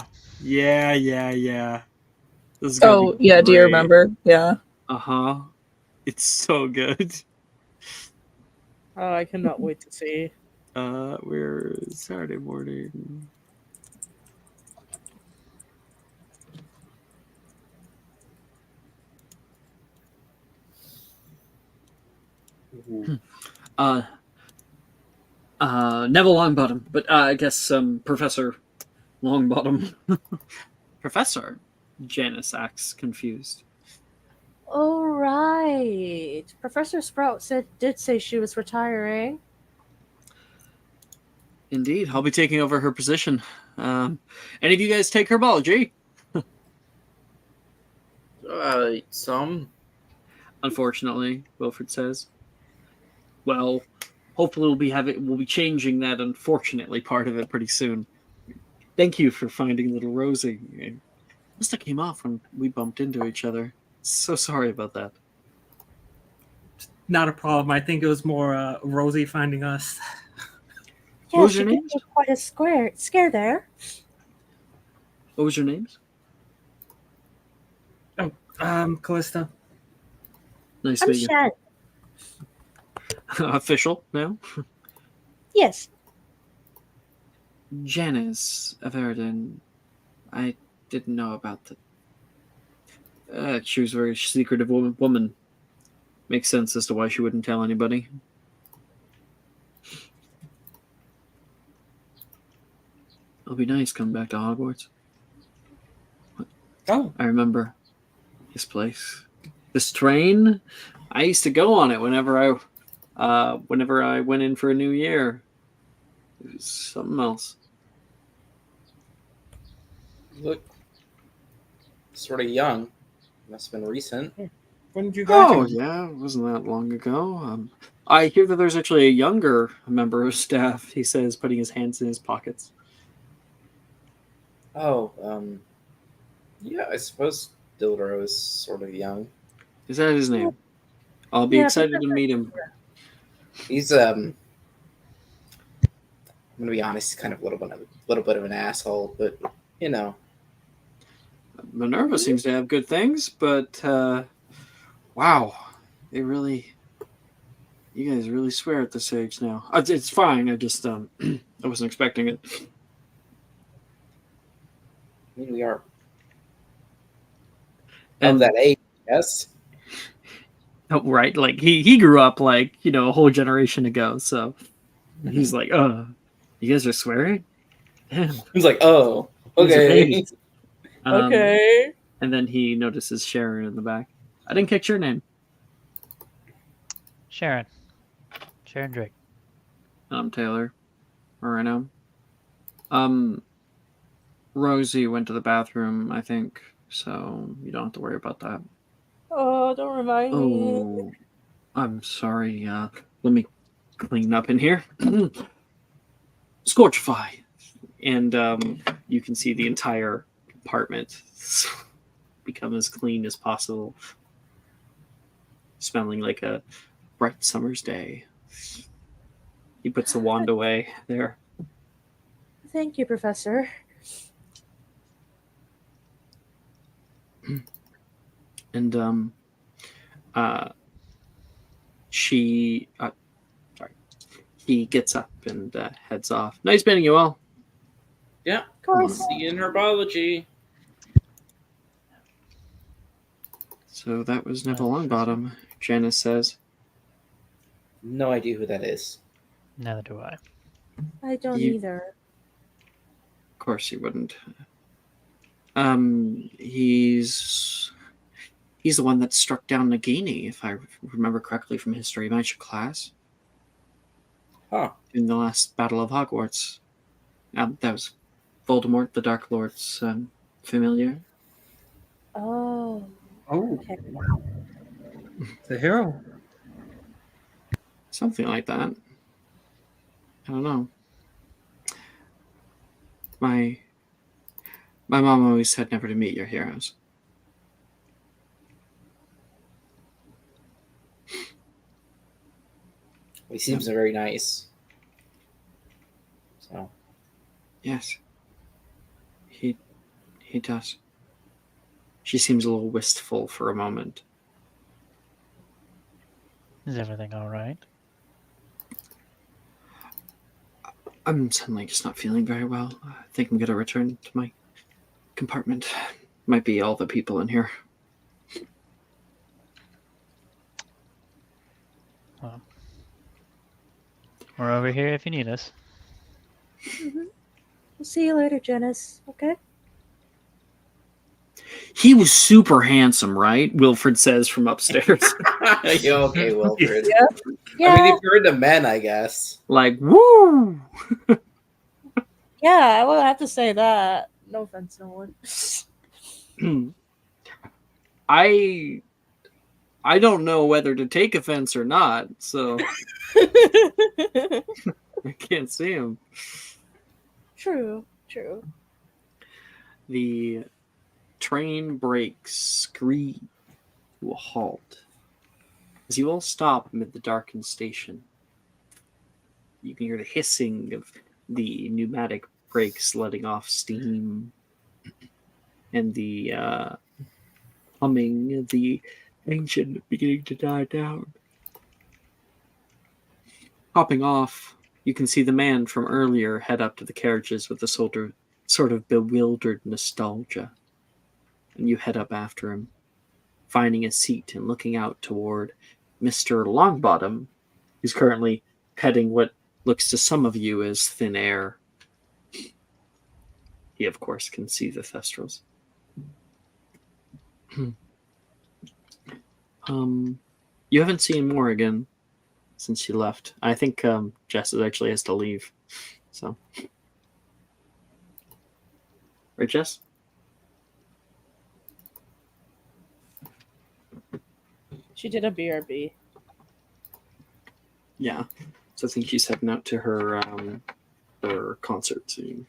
This is gonna Oh, be yeah, do you great. remember? Yeah. Uh-huh. It's so good. Oh, I cannot wait to see. We're Saturday morning. Neville Longbottom, but I guess Professor Longbottom. Professor? Janice acts confused. Oh, right. Professor Sprout did say she was retiring. Indeed, I'll be taking over her position. Any of you guys take herbology? Some. Unfortunately, Wilfred says. Well, hopefully we'll be changing that unfortunately part of it pretty soon. Thank you for finding little Rosie. It must have came off when we bumped into each other. So sorry about that. Not a problem. I think it was more Rosie finding us. What Yeah, was she your gave names? me quite a scare there. What was your names? Callista. Nice to I'm meet you. Shan. Official now? Yes. Janice Averdin. I didn't know about that. She was a very secretive woman. Makes sense as to why she wouldn't tell anybody. It'll be nice coming back to Hogwarts. Oh. I remember this place. This train. I used to go on it whenever I went in for a new year. It was something else. You look sort of young. Must have been recent. When did you graduate? Yeah, it wasn't that long ago. I hear that there's actually a younger member of staff, he says, putting his hands in his pockets. Oh, yeah, I suppose Dildro is sort of young. Is that his name? I'll be excited to meet him. He's I'm gonna be honest, he's kind of a little bit of an asshole, but you know. Minerva seems to have good things, but wow, you guys really swear at this age now. It's fine. I just I wasn't expecting it. I mean, we are And of that age, yes. oh, right, like he grew up like a whole generation ago, so he's like, you guys are swearing. Damn. He's like, oh, These are okay. babies. Okay. And then he notices Sharon in the back. I didn't catch your name. Sharon. Sharon Drake. I'm Taylor. Moreno. Rosie went to the bathroom, I think, so you don't have to worry about that. Oh, don't remind me. Oh, I'm sorry. Let me clean up in here. Scorchify. And you can see the entire compartment become as clean as possible. Smelling like a bright summer's day. He puts the wand away there. Thank you, Professor. And he gets up and heads off. Nice meeting you all. Yeah. Of course. See you in herbology. So that was Neville Longbottom, Janice says. No idea who that is. Neither do I. I don't You- either. Of course you wouldn't. He's the one that struck down Nagini, if I remember correctly from history magic class. Huh. In the last Battle of Hogwarts. That was Voldemort, the Dark Lord's familiar. Oh. Oh, Okay. the hero. Something like that. I don't know. My mom always said never to meet your heroes. He seems very nice. So Yes. He does. She seems a little wistful for a moment. Is everything all right? I'm suddenly just not feeling very well. I think I'm going to return to my compartment. Might be all the people in here. Well, we're over here if you need us. We'll see you later, Janice. Okay? He was super handsome, right? Wilfred says from upstairs. you okay, Wilfred? Yeah. I mean, they've heard the men, I guess. Like, woo! Yeah, I will have to say that. No offense, no one. I don't know whether to take offense or not, so I can't see him. True. The train brakes scream to a halt as you all stop amid the darkened station. You can hear the hissing of the pneumatic brakes letting off steam and the humming of the engine beginning to die down. Hopping off, you can see the man from earlier head up to the carriages with a sort of bewildered nostalgia. And you head up after him, finding a seat and looking out toward Mr. Longbottom, who's currently petting what looks to some of you as thin air. He, of course, can see the Thestrals. You haven't seen Morrigan since she left. I think Jess actually has to leave. So, right, Jess? She did a BRB. Yeah. So I think she's heading out to her concert soon.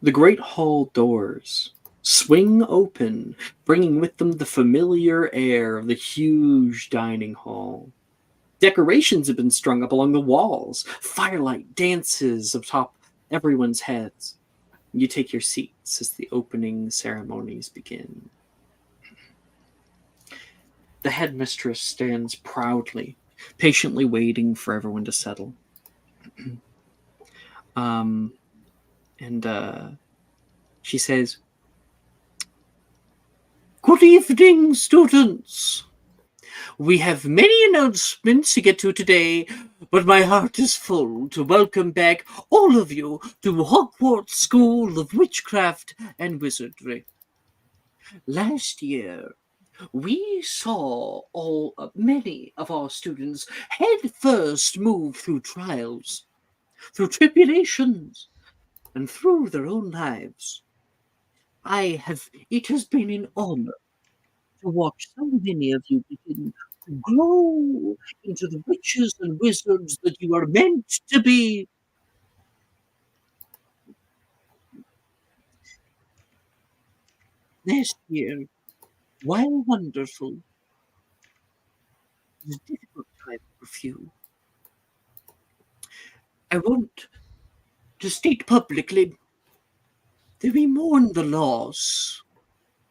The great hall doors swing open, bringing with them the familiar air of the huge dining hall. Decorations have been strung up along the walls. Firelight dances atop everyone's heads. You take your seats as the opening ceremonies begin. The headmistress stands proudly, patiently waiting for everyone to settle. She says, "Good evening, students. We have many announcements to get to today, but my heart is full to welcome back all of you to Hogwarts School of Witchcraft and Wizardry. Last year, we saw many of our students head first move through trials, through tribulations, and through their own lives. It has been an honor to watch so many of you begin to grow into the witches and wizards that you are meant to be. Last year, while wonderful, was a difficult time for few. I want to state publicly that we mourn the loss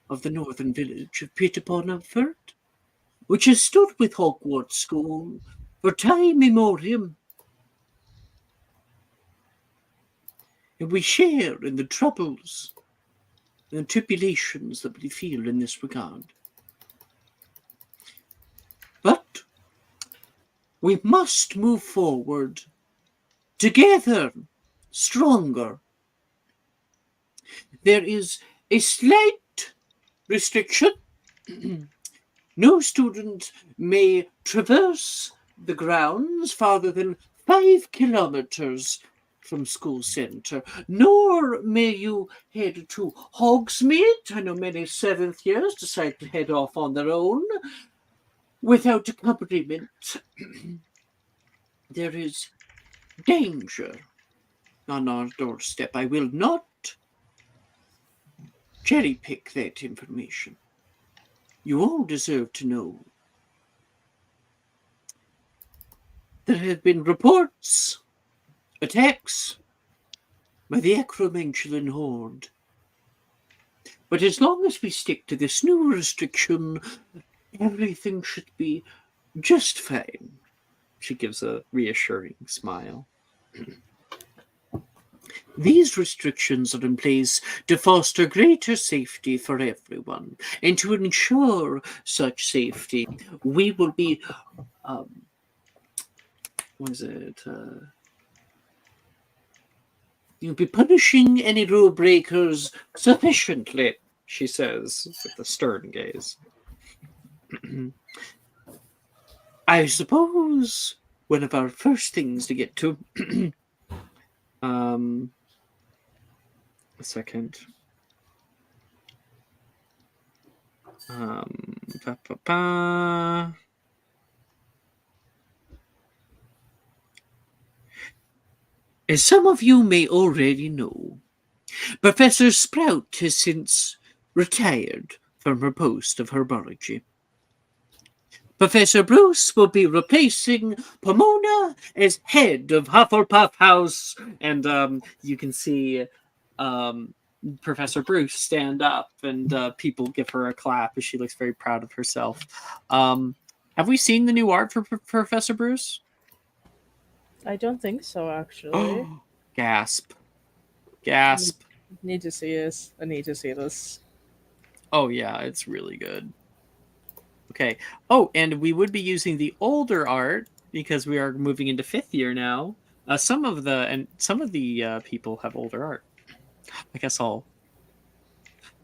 of the northern village of Peterponumford, which has stood with Hogwarts School for time immemorial. And we share in the troubles and tribulations that we feel in this regard. But we must move forward together, stronger. There is a slight restriction. No student may traverse the grounds farther than 5 kilometers from school center, nor may you head to Hogsmeade. I know many 7th years decide to head off on their own without accompaniment. There is danger on our doorstep. I will not cherry pick that information. You all deserve to know. There have been reports, attacks by the Acromantulan horde. But as long as we stick to this new restriction, everything should be just fine. She gives a reassuring smile. These restrictions are in place to foster greater safety for everyone, and to ensure such safety, we will be, you'll be punishing any rule breakers sufficiently, she says, with a stern gaze. I suppose one of our first things to get to. A second. Ba, ba, ba. As some of you may already know, Professor Sprout has since retired from her post of herbology. Professor Bruce will be replacing Pomona as head of Hufflepuff House, and you can see Professor Bruce stand up, and people give her a clap as she looks very proud of herself. Have we seen the new art for Professor Bruce? I don't think so, actually. Gasp. Need to see this. I need to see this. Oh yeah, it's really good. Okay. Oh, and we would be using the older art because we are moving into 5th year now. Some of the people have older art. I guess I'll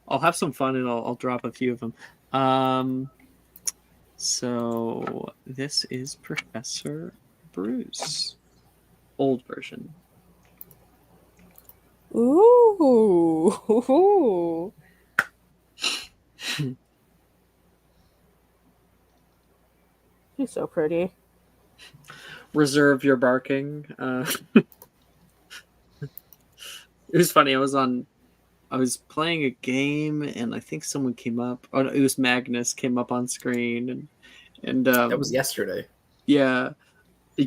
have some fun and I'll drop a few of them. So this is Professor Bruce, old version. Ooh. She's so pretty. Reserve your barking. It was funny. I was playing a game and I think someone came up. Oh, no, it was Magnus came up on screen and That was yesterday. Yeah,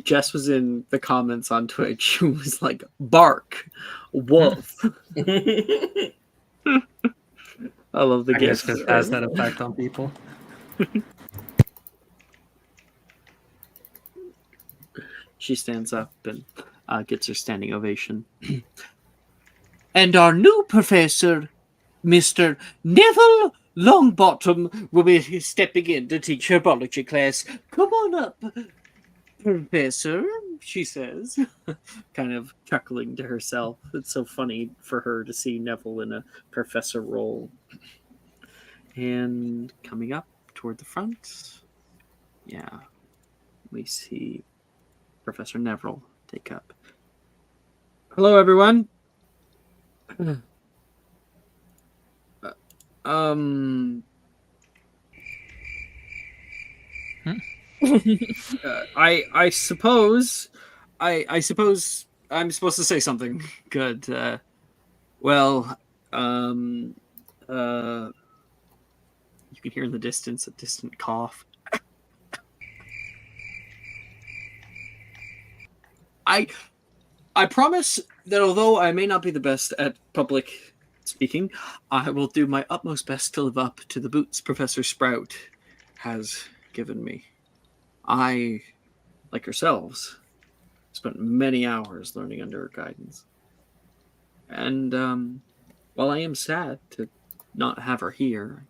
Jess was in the comments on Twitch. Who was like, "Bark, wolf." I love the I guess gift. it has that effect on people. She stands up and gets her standing ovation. And our new professor, Mr. Neville Longbottom, will be stepping in to teach herbology class. Come on up, Professor, she says, kind of chuckling to herself. It's so funny for her to see Neville in a professor role. And coming up toward the front, yeah, we see Professor Neville take up. Hello, everyone. I suppose I'm supposed to say something good. Well, you can hear in the distance a distant cough. I promise that although I may not be the best at public speaking, I will do my utmost best to live up to the boots Professor Sprout has given me. I, like yourselves, spent many hours learning under her guidance. And while I am sad to not have her here,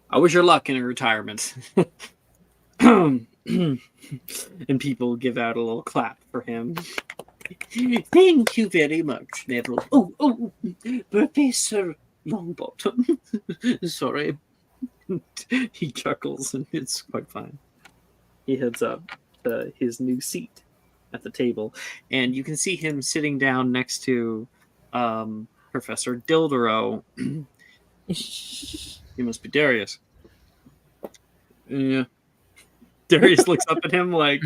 I wish her luck in her retirement. And people give out a little clap for him. Thank you very much, Neville. Oh, Professor Longbottom. Sorry. He chuckles and it's quite fine. He heads up to his new seat at the table, and you can see him sitting down next to Professor Dildero. He must be Darius. Yeah. Darius looks up at him like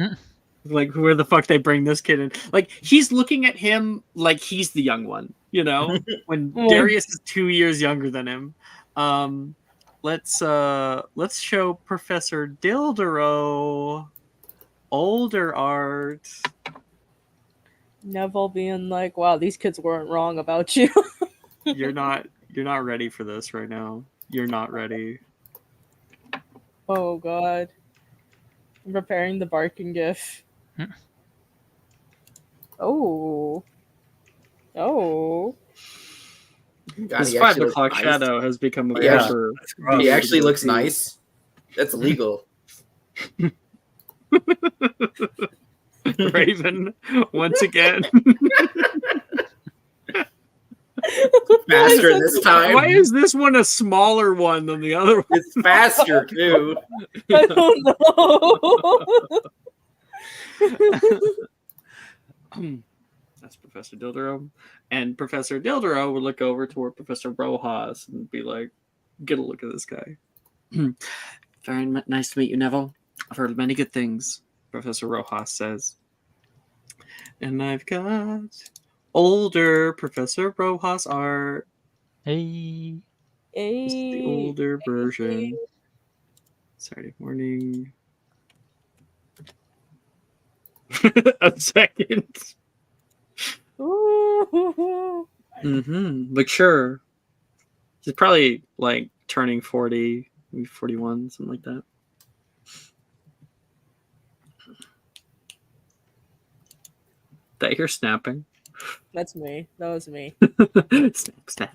where the fuck they bring this kid in? Like, he's looking at him like he's the young one, you know? When Darius is 2 years younger than him. Let's show Professor Dildero older art. Neville being like, wow, these kids weren't wrong about you. You're not ready for this right now. You're not ready. Oh god. I'm preparing the barking gif. Oh. God, This he 5 actually o'clock looks nice. shadow has become a Yeah. proper. He actually looks nice. That's illegal. Raven, once again. Faster this time. Why is this one a smaller one than the other one? It's faster too. I don't know. That's Professor Dildero. And Professor Dildero would look over toward Professor Rojas and be like, get a look at this guy. Very nice to meet you, Neville. I've heard many good things, Professor Rojas says. And I've got older Professor Rojas art. Hey. This is the older version. Saturday morning. A second. Mature. He's probably like turning 40, maybe 41, something like that. Did I hear snapping? That's me. That was me. Snap.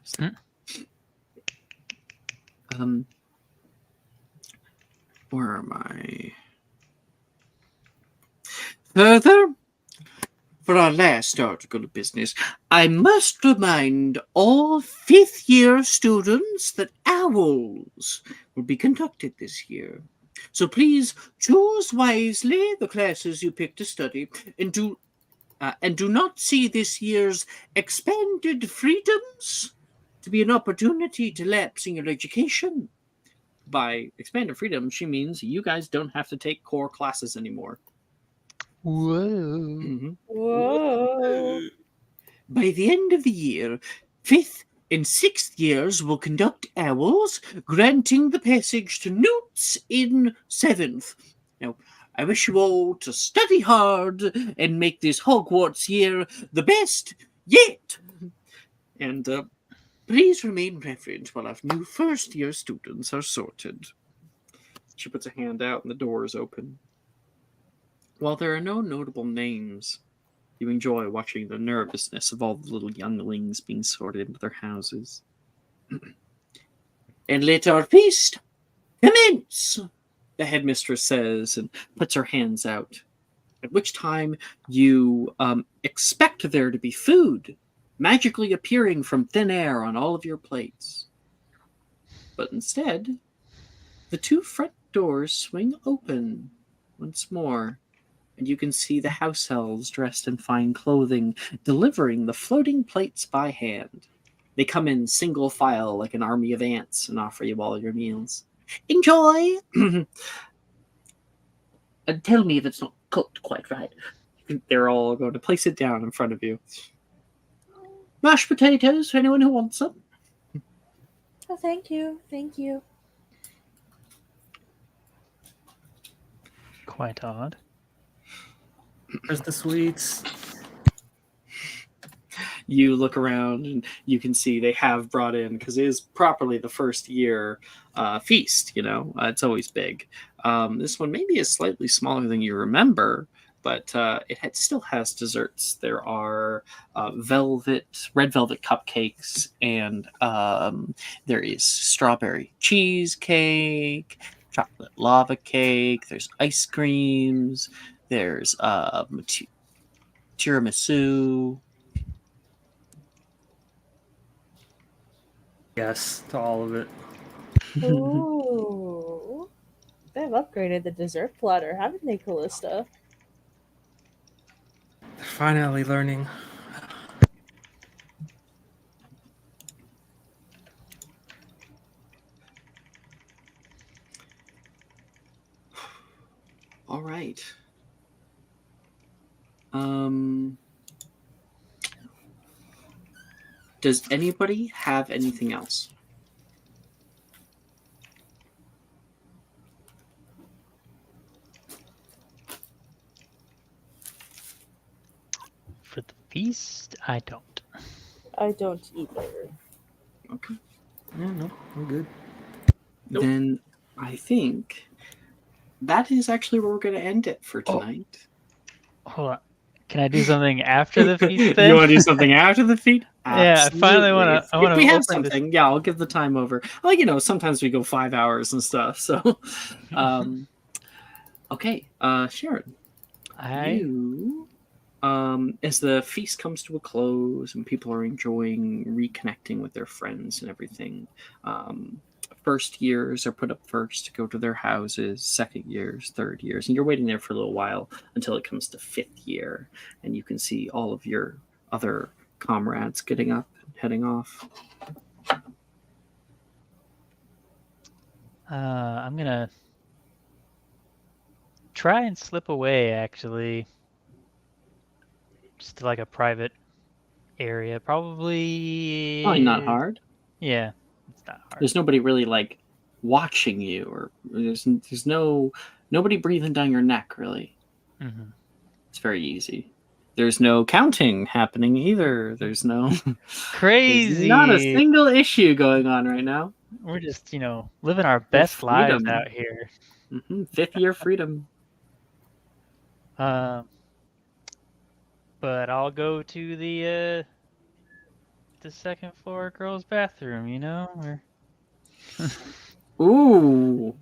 Where am I? Further, for our last article of business, I must remind all fifth-year students that owls will be conducted this year. So please choose wisely the classes you pick to study, and do not see this year's expanded freedoms to be an opportunity to lapse in your education. By expanded freedom, she means you guys don't have to take core classes anymore. Whoa. Whoa. By the end of the year, 5th and 6th years will conduct owls, granting the passage to newts in 7th. Now, I wish you all to study hard and make this Hogwarts year the best yet. And please remain reverent while our new first-year students are sorted. She puts a hand out and the door is open. While there are no notable names, you enjoy watching the nervousness of all the little younglings being sorted into their houses. And let our feast commence, the headmistress says and puts her hands out, at which time you expect there to be food magically appearing from thin air on all of your plates. But instead, the 2 front doors swing open once more, and you can see the house elves dressed in fine clothing delivering the floating plates by hand. They come in single file like an army of ants and offer you all your meals. Enjoy! And tell me if it's not cooked quite right. They're all going to place it down in front of you. Mashed potatoes for anyone who wants them. Oh, thank you. Thank you. Quite odd. There's the sweets. You look around and you can see they have brought in, because it is properly the first year feast, it's always big. This one maybe is slightly smaller than you remember, but still has desserts. There are red velvet cupcakes, and there is strawberry cheesecake, chocolate lava cake, there's ice creams, there's tiramisu. Yes, to all of it. Ooh. They've upgraded the dessert platter, haven't they, Callista? They're finally learning. All right. Does anybody have anything else? For the feast, I don't. I don't either. Okay. Yeah, no, we're good. Nope. Then I think that is actually where we're going to end it for tonight. Hold on. Can I do something after the feast then? You want to do something after the feast? Yeah, I finally want to. If we have something, yeah, I'll give the time over. Sometimes we go 5 hours and stuff. So, okay, Sharon, you as the feast comes to a close and people are enjoying reconnecting with their friends and everything, first years are put up first to go to their houses, second years, third years, and you're waiting there for a little while until it comes to fifth year, and you can see all of your other comrades getting up and heading off. I'm gonna try and slip away, actually. Just to like a private area. Probably. Probably not hard. Yeah, it's not hard. There's nobody really like watching you, or there's nobody breathing down your neck, really. Mm-hmm. It's very easy. There's no counting happening either. There's no Crazy. There's not a single issue going on right now. We're just, living our best lives out here. Mm-hmm. Fifth year freedom. But I'll go to the second floor girls' bathroom. Or... Ooh.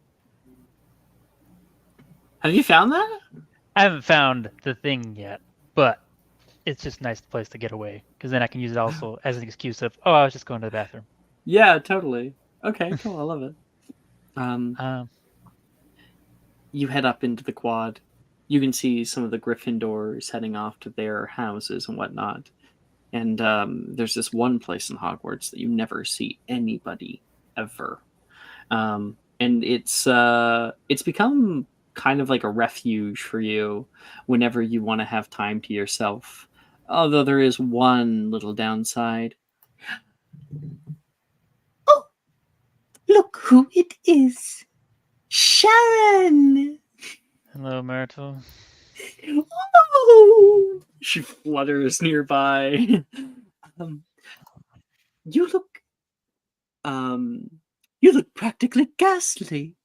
Have you found that? I haven't found the thing yet, but it's just a nice place to get away, because then I can use it also as an excuse of, I was just going to the bathroom. Yeah, totally. Okay, cool. I love it. You head up into the quad. You can see some of the Gryffindors heading off to their houses and whatnot. And there's this one place in Hogwarts that you never see anybody ever. And it's become kind of like a refuge for you whenever you want to have time to yourself. Although there is one little downside. Oh, look who it is. Sharon! Hello, Myrtle. Oh! She flutters nearby. You look practically ghastly.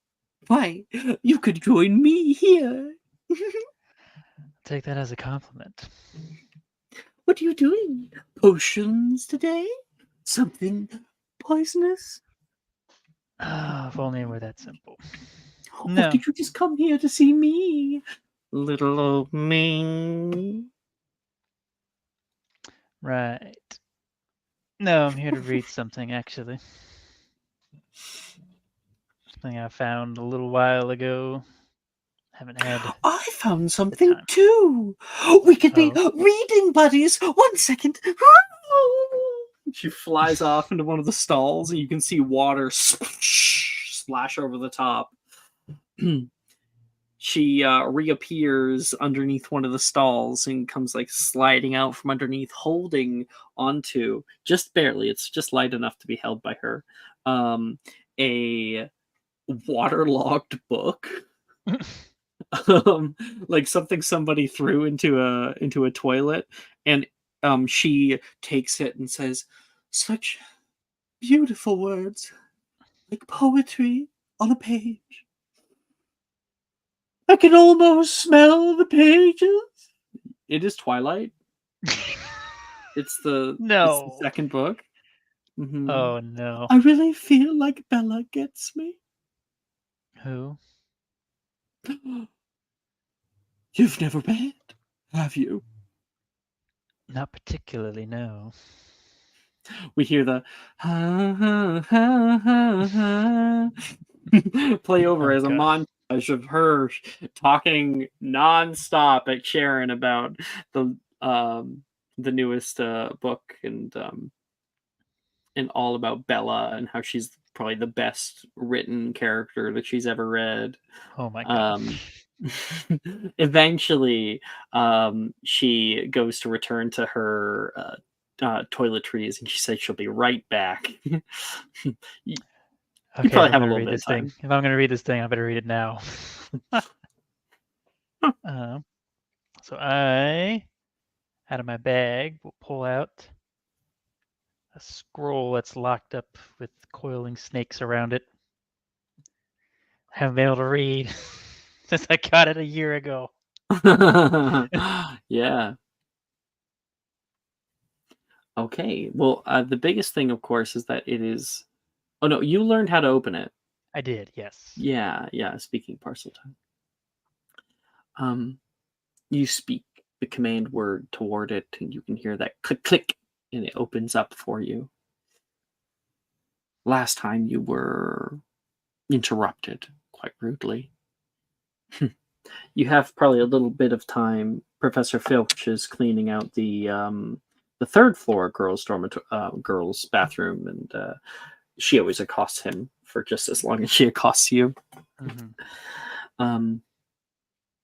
Why, you could join me here. Take that as a compliment. What are you doing? Potions today? Something poisonous? If only it were that simple. Or No. did you just come here to see me? Little old me. Right. No, I'm here to read something, actually. Something I found a little while ago. Haven't had. I found something too. We could be reading buddies. 1 second. She flies off into one of the stalls, and you can see water splash over the top. She reappears underneath one of the stalls and comes like sliding out from underneath, holding onto, just barely, it's just light enough to be held by her, a waterlogged book. Like something somebody threw into a toilet, and she takes it and says, "Such beautiful words, like poetry on a page. I can almost smell the pages." It is Twilight. It's the second book. Mm-hmm. Oh no! I really feel like Bella gets me. Who? You've never read, have you? Not particularly, no. We hear the ha ha ha ha ha play over as a montage of her talking nonstop at Sharon about the newest book, and all about Bella and how she's probably the best written character that she's ever read. Oh my god. Eventually, she goes to return to her toiletries, and she says she'll be right back. you Okay, probably have a little bit of time. If I'm going to read this thing, I better read it now. So I, out of my bag, will pull out a scroll that's locked up with coiling snakes around it. I haven't been able to read since I got it a year ago. Yeah. Okay. Well, the biggest thing, of course, is that it is... Oh, no, you learned how to open it. I did, yes. Yeah, speaking parcel time. You speak the command word toward it, and you can hear that click click, and it opens up for you. Last time you were interrupted quite rudely. You have probably a little bit of time. Professor Filch is cleaning out the third floor girls' bathroom, and she always accosts him for just as long as she accosts you. Mm-hmm.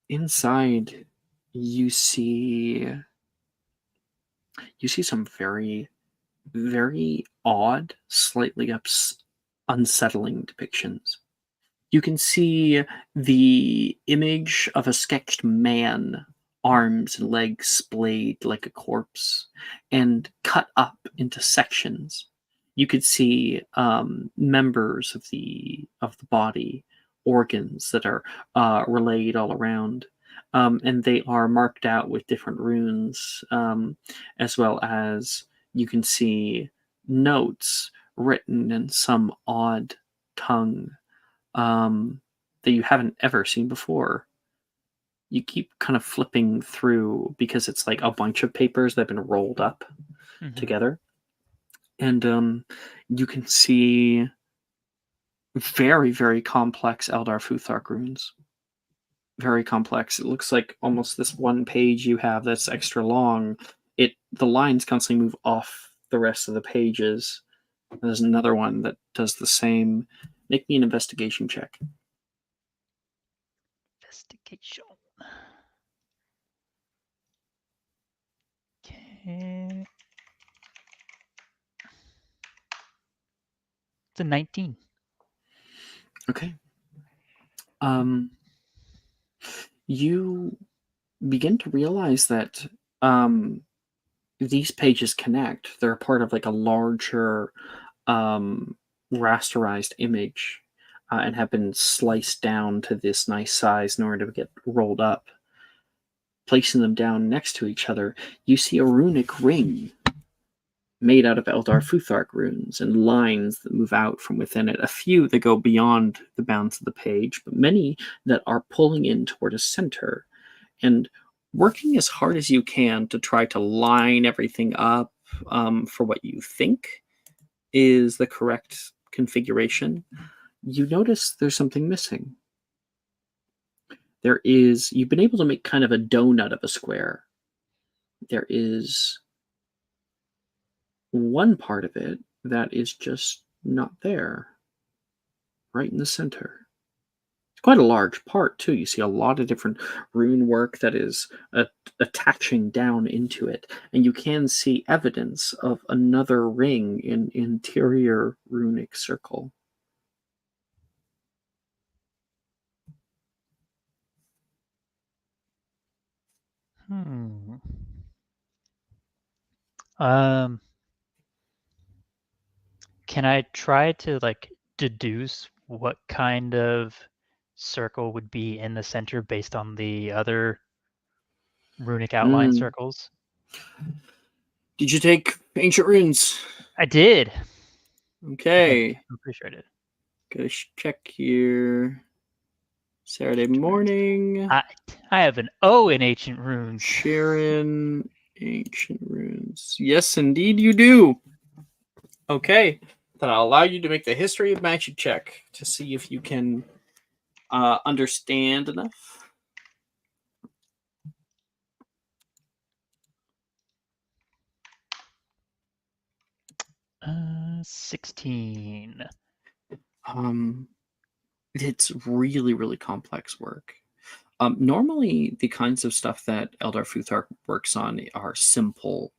Inside, you see some very, very odd, slightly unsettling depictions. You can see the image of a sketched man, arms and legs splayed like a corpse, and cut up into sections. You could see members of the body, organs that are relayed all around, and they are marked out with different runes, as well as you can see notes written in some odd tongue that you haven't ever seen before. You keep kind of flipping through because it's like a bunch of papers that have been rolled up together. And you can see very, very complex Eldar Futhark runes. Very complex. It looks like almost this one page you have that's extra long. The lines constantly move off the rest of the pages. There's another one that does the same. Make me an investigation check. Investigation. Okay. It's a 19. Okay. You begin to realize that these pages connect. They're part of like a larger rasterized image and have been sliced down to this nice size in order to get rolled up. Placing them down next to each other, you see a runic ring made out of Eldar Futhark runes and lines that move out from within it. A few that go beyond the bounds of the page, but many that are pulling in toward a center and working as hard as you can to try to line everything up for what you think is the correct configuration. You notice there's something missing. You've been able to make kind of a donut of a square. There is one part of it that is just not there, right in the center. It's quite a large part, too. You see a lot of different rune work that is attaching down into it, and you can see evidence of another ring in interior runic circle. Can I try to like deduce what kind of circle would be in the center based on the other runic outline circles? Did you take Ancient Runes? I did. Okay. I'm pretty sure I did. Go check here. Saturday morning. I have an O in Ancient Runes. Sharon, Ancient Runes. Yes, indeed you do. Okay. Then I'll allow you to make the History of Magic check to see if you can understand enough. 16. It's really, really complex work. Normally, the kinds of stuff that Eldar Futhark works on are simple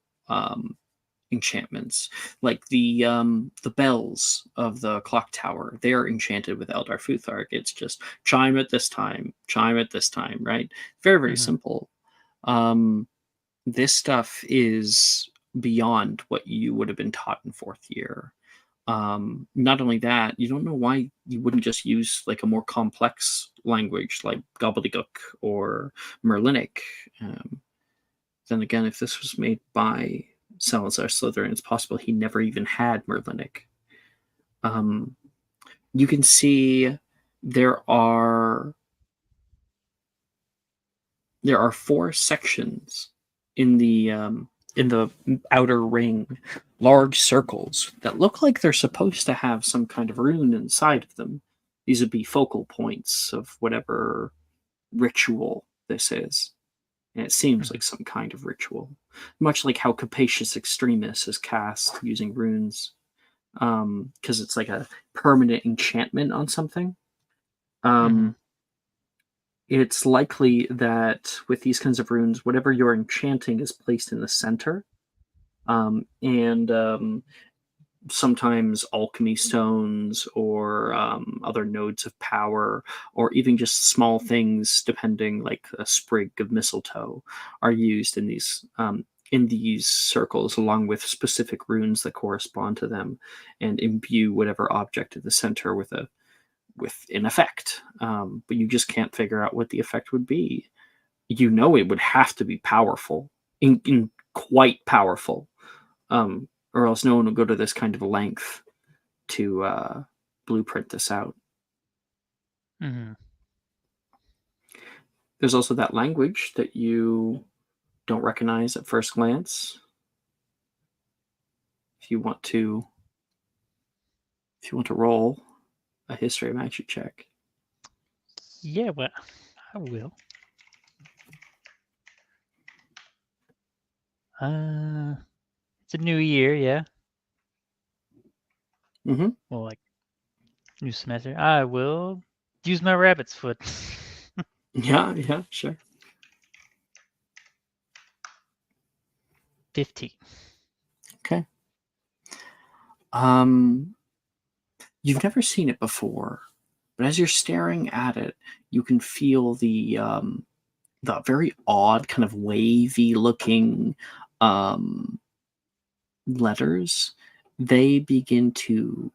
enchantments, like the bells of the clock tower. They are enchanted with Eldar Futhark. It's just chime at this time, right? Very, very simple. This stuff is beyond what you would have been taught in fourth year. Not only that, you don't know why you wouldn't just use like a more complex language like Gobbledygook or Merlinic. Then again, if this was made by Salazar Slytherin, it's possible he never even had Merlinic. You can see there are there are 4 sections in the outer ring, large circles that look like they're supposed to have some kind of rune inside of them. These would be focal points of whatever ritual this is. And it seems like some kind of ritual, much like how Capacious Extremis is cast using runes, because it's like a permanent enchantment on something. It's likely that with these kinds of runes, whatever you're enchanting is placed in the center. And sometimes alchemy stones or other nodes of power, or even just small things, depending, like a sprig of mistletoe, are used in these circles, along with specific runes that correspond to them, and imbue whatever object at the center with an effect. But you just can't figure out what the effect would be. It would have to be powerful, in quite powerful, or else no one will go to this kind of length to blueprint this out. There's also that language that you don't recognize at first glance. If you want to roll a history magic check. Yeah, well, I will. It's a new year, yeah. Well, like new semester. I will use my rabbit's foot. Yeah, sure. 15. Okay. You've never seen it before, but as you're staring at it, you can feel the very odd, kind of wavy looking letters. They begin to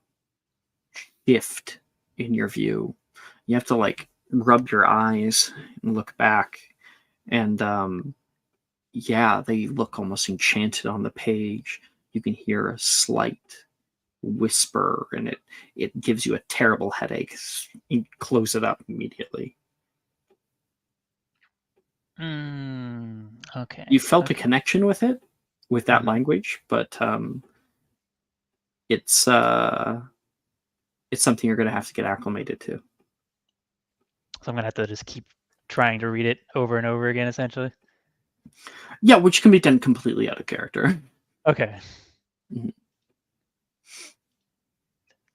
shift in your view. You have to like rub your eyes and look back, and they look almost enchanted on the page. You can hear a slight whisper, and it gives you a terrible headache. You close it up immediately. Okay. You felt a connection with it, with that language, but it's something you're going to have to get acclimated to. So I'm going to have to just keep trying to read it over and over again, essentially? Yeah, which can be done completely out of character. Okay.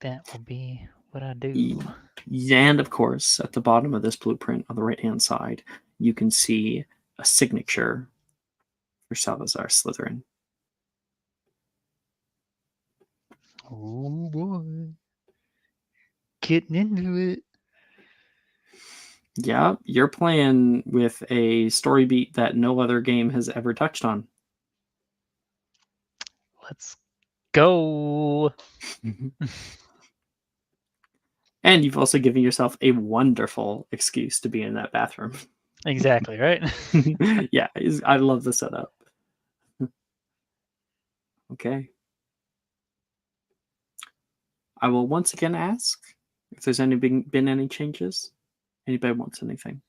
That will be what I do. And of course, at the bottom of this blueprint on the right-hand side, you can see a signature for Salazar Slytherin. Oh boy. Getting into it. Yeah, you're playing with a story beat that no other game has ever touched on. Let's go. And you've also given yourself a wonderful excuse to be in that bathroom. Exactly, right? Yeah, I love the setup. Okay. I will once again ask if there's been any changes. Anybody wants anything?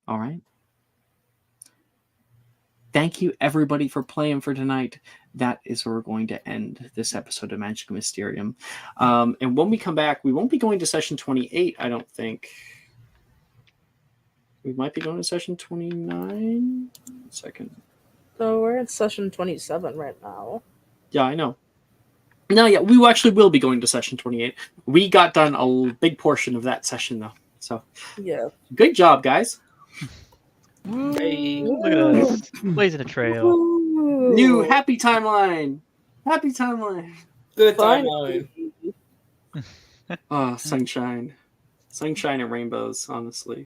All right. Thank you, everybody, for playing for tonight. That is where we're going to end this episode of Magic Mysterium. And when we come back, we won't be going to session 28, I don't think. We might be going to session 29. 1 second. So we're in session 27 right now. Yeah, I know. No, yeah, we actually will be going to session 28. We got done a big portion of that session, though. So, yeah. Good job, guys. Hey, look at us. Blazing a trail. New happy timeline. Happy timeline. Good timeline. Sunshine. Sunshine and rainbows, honestly.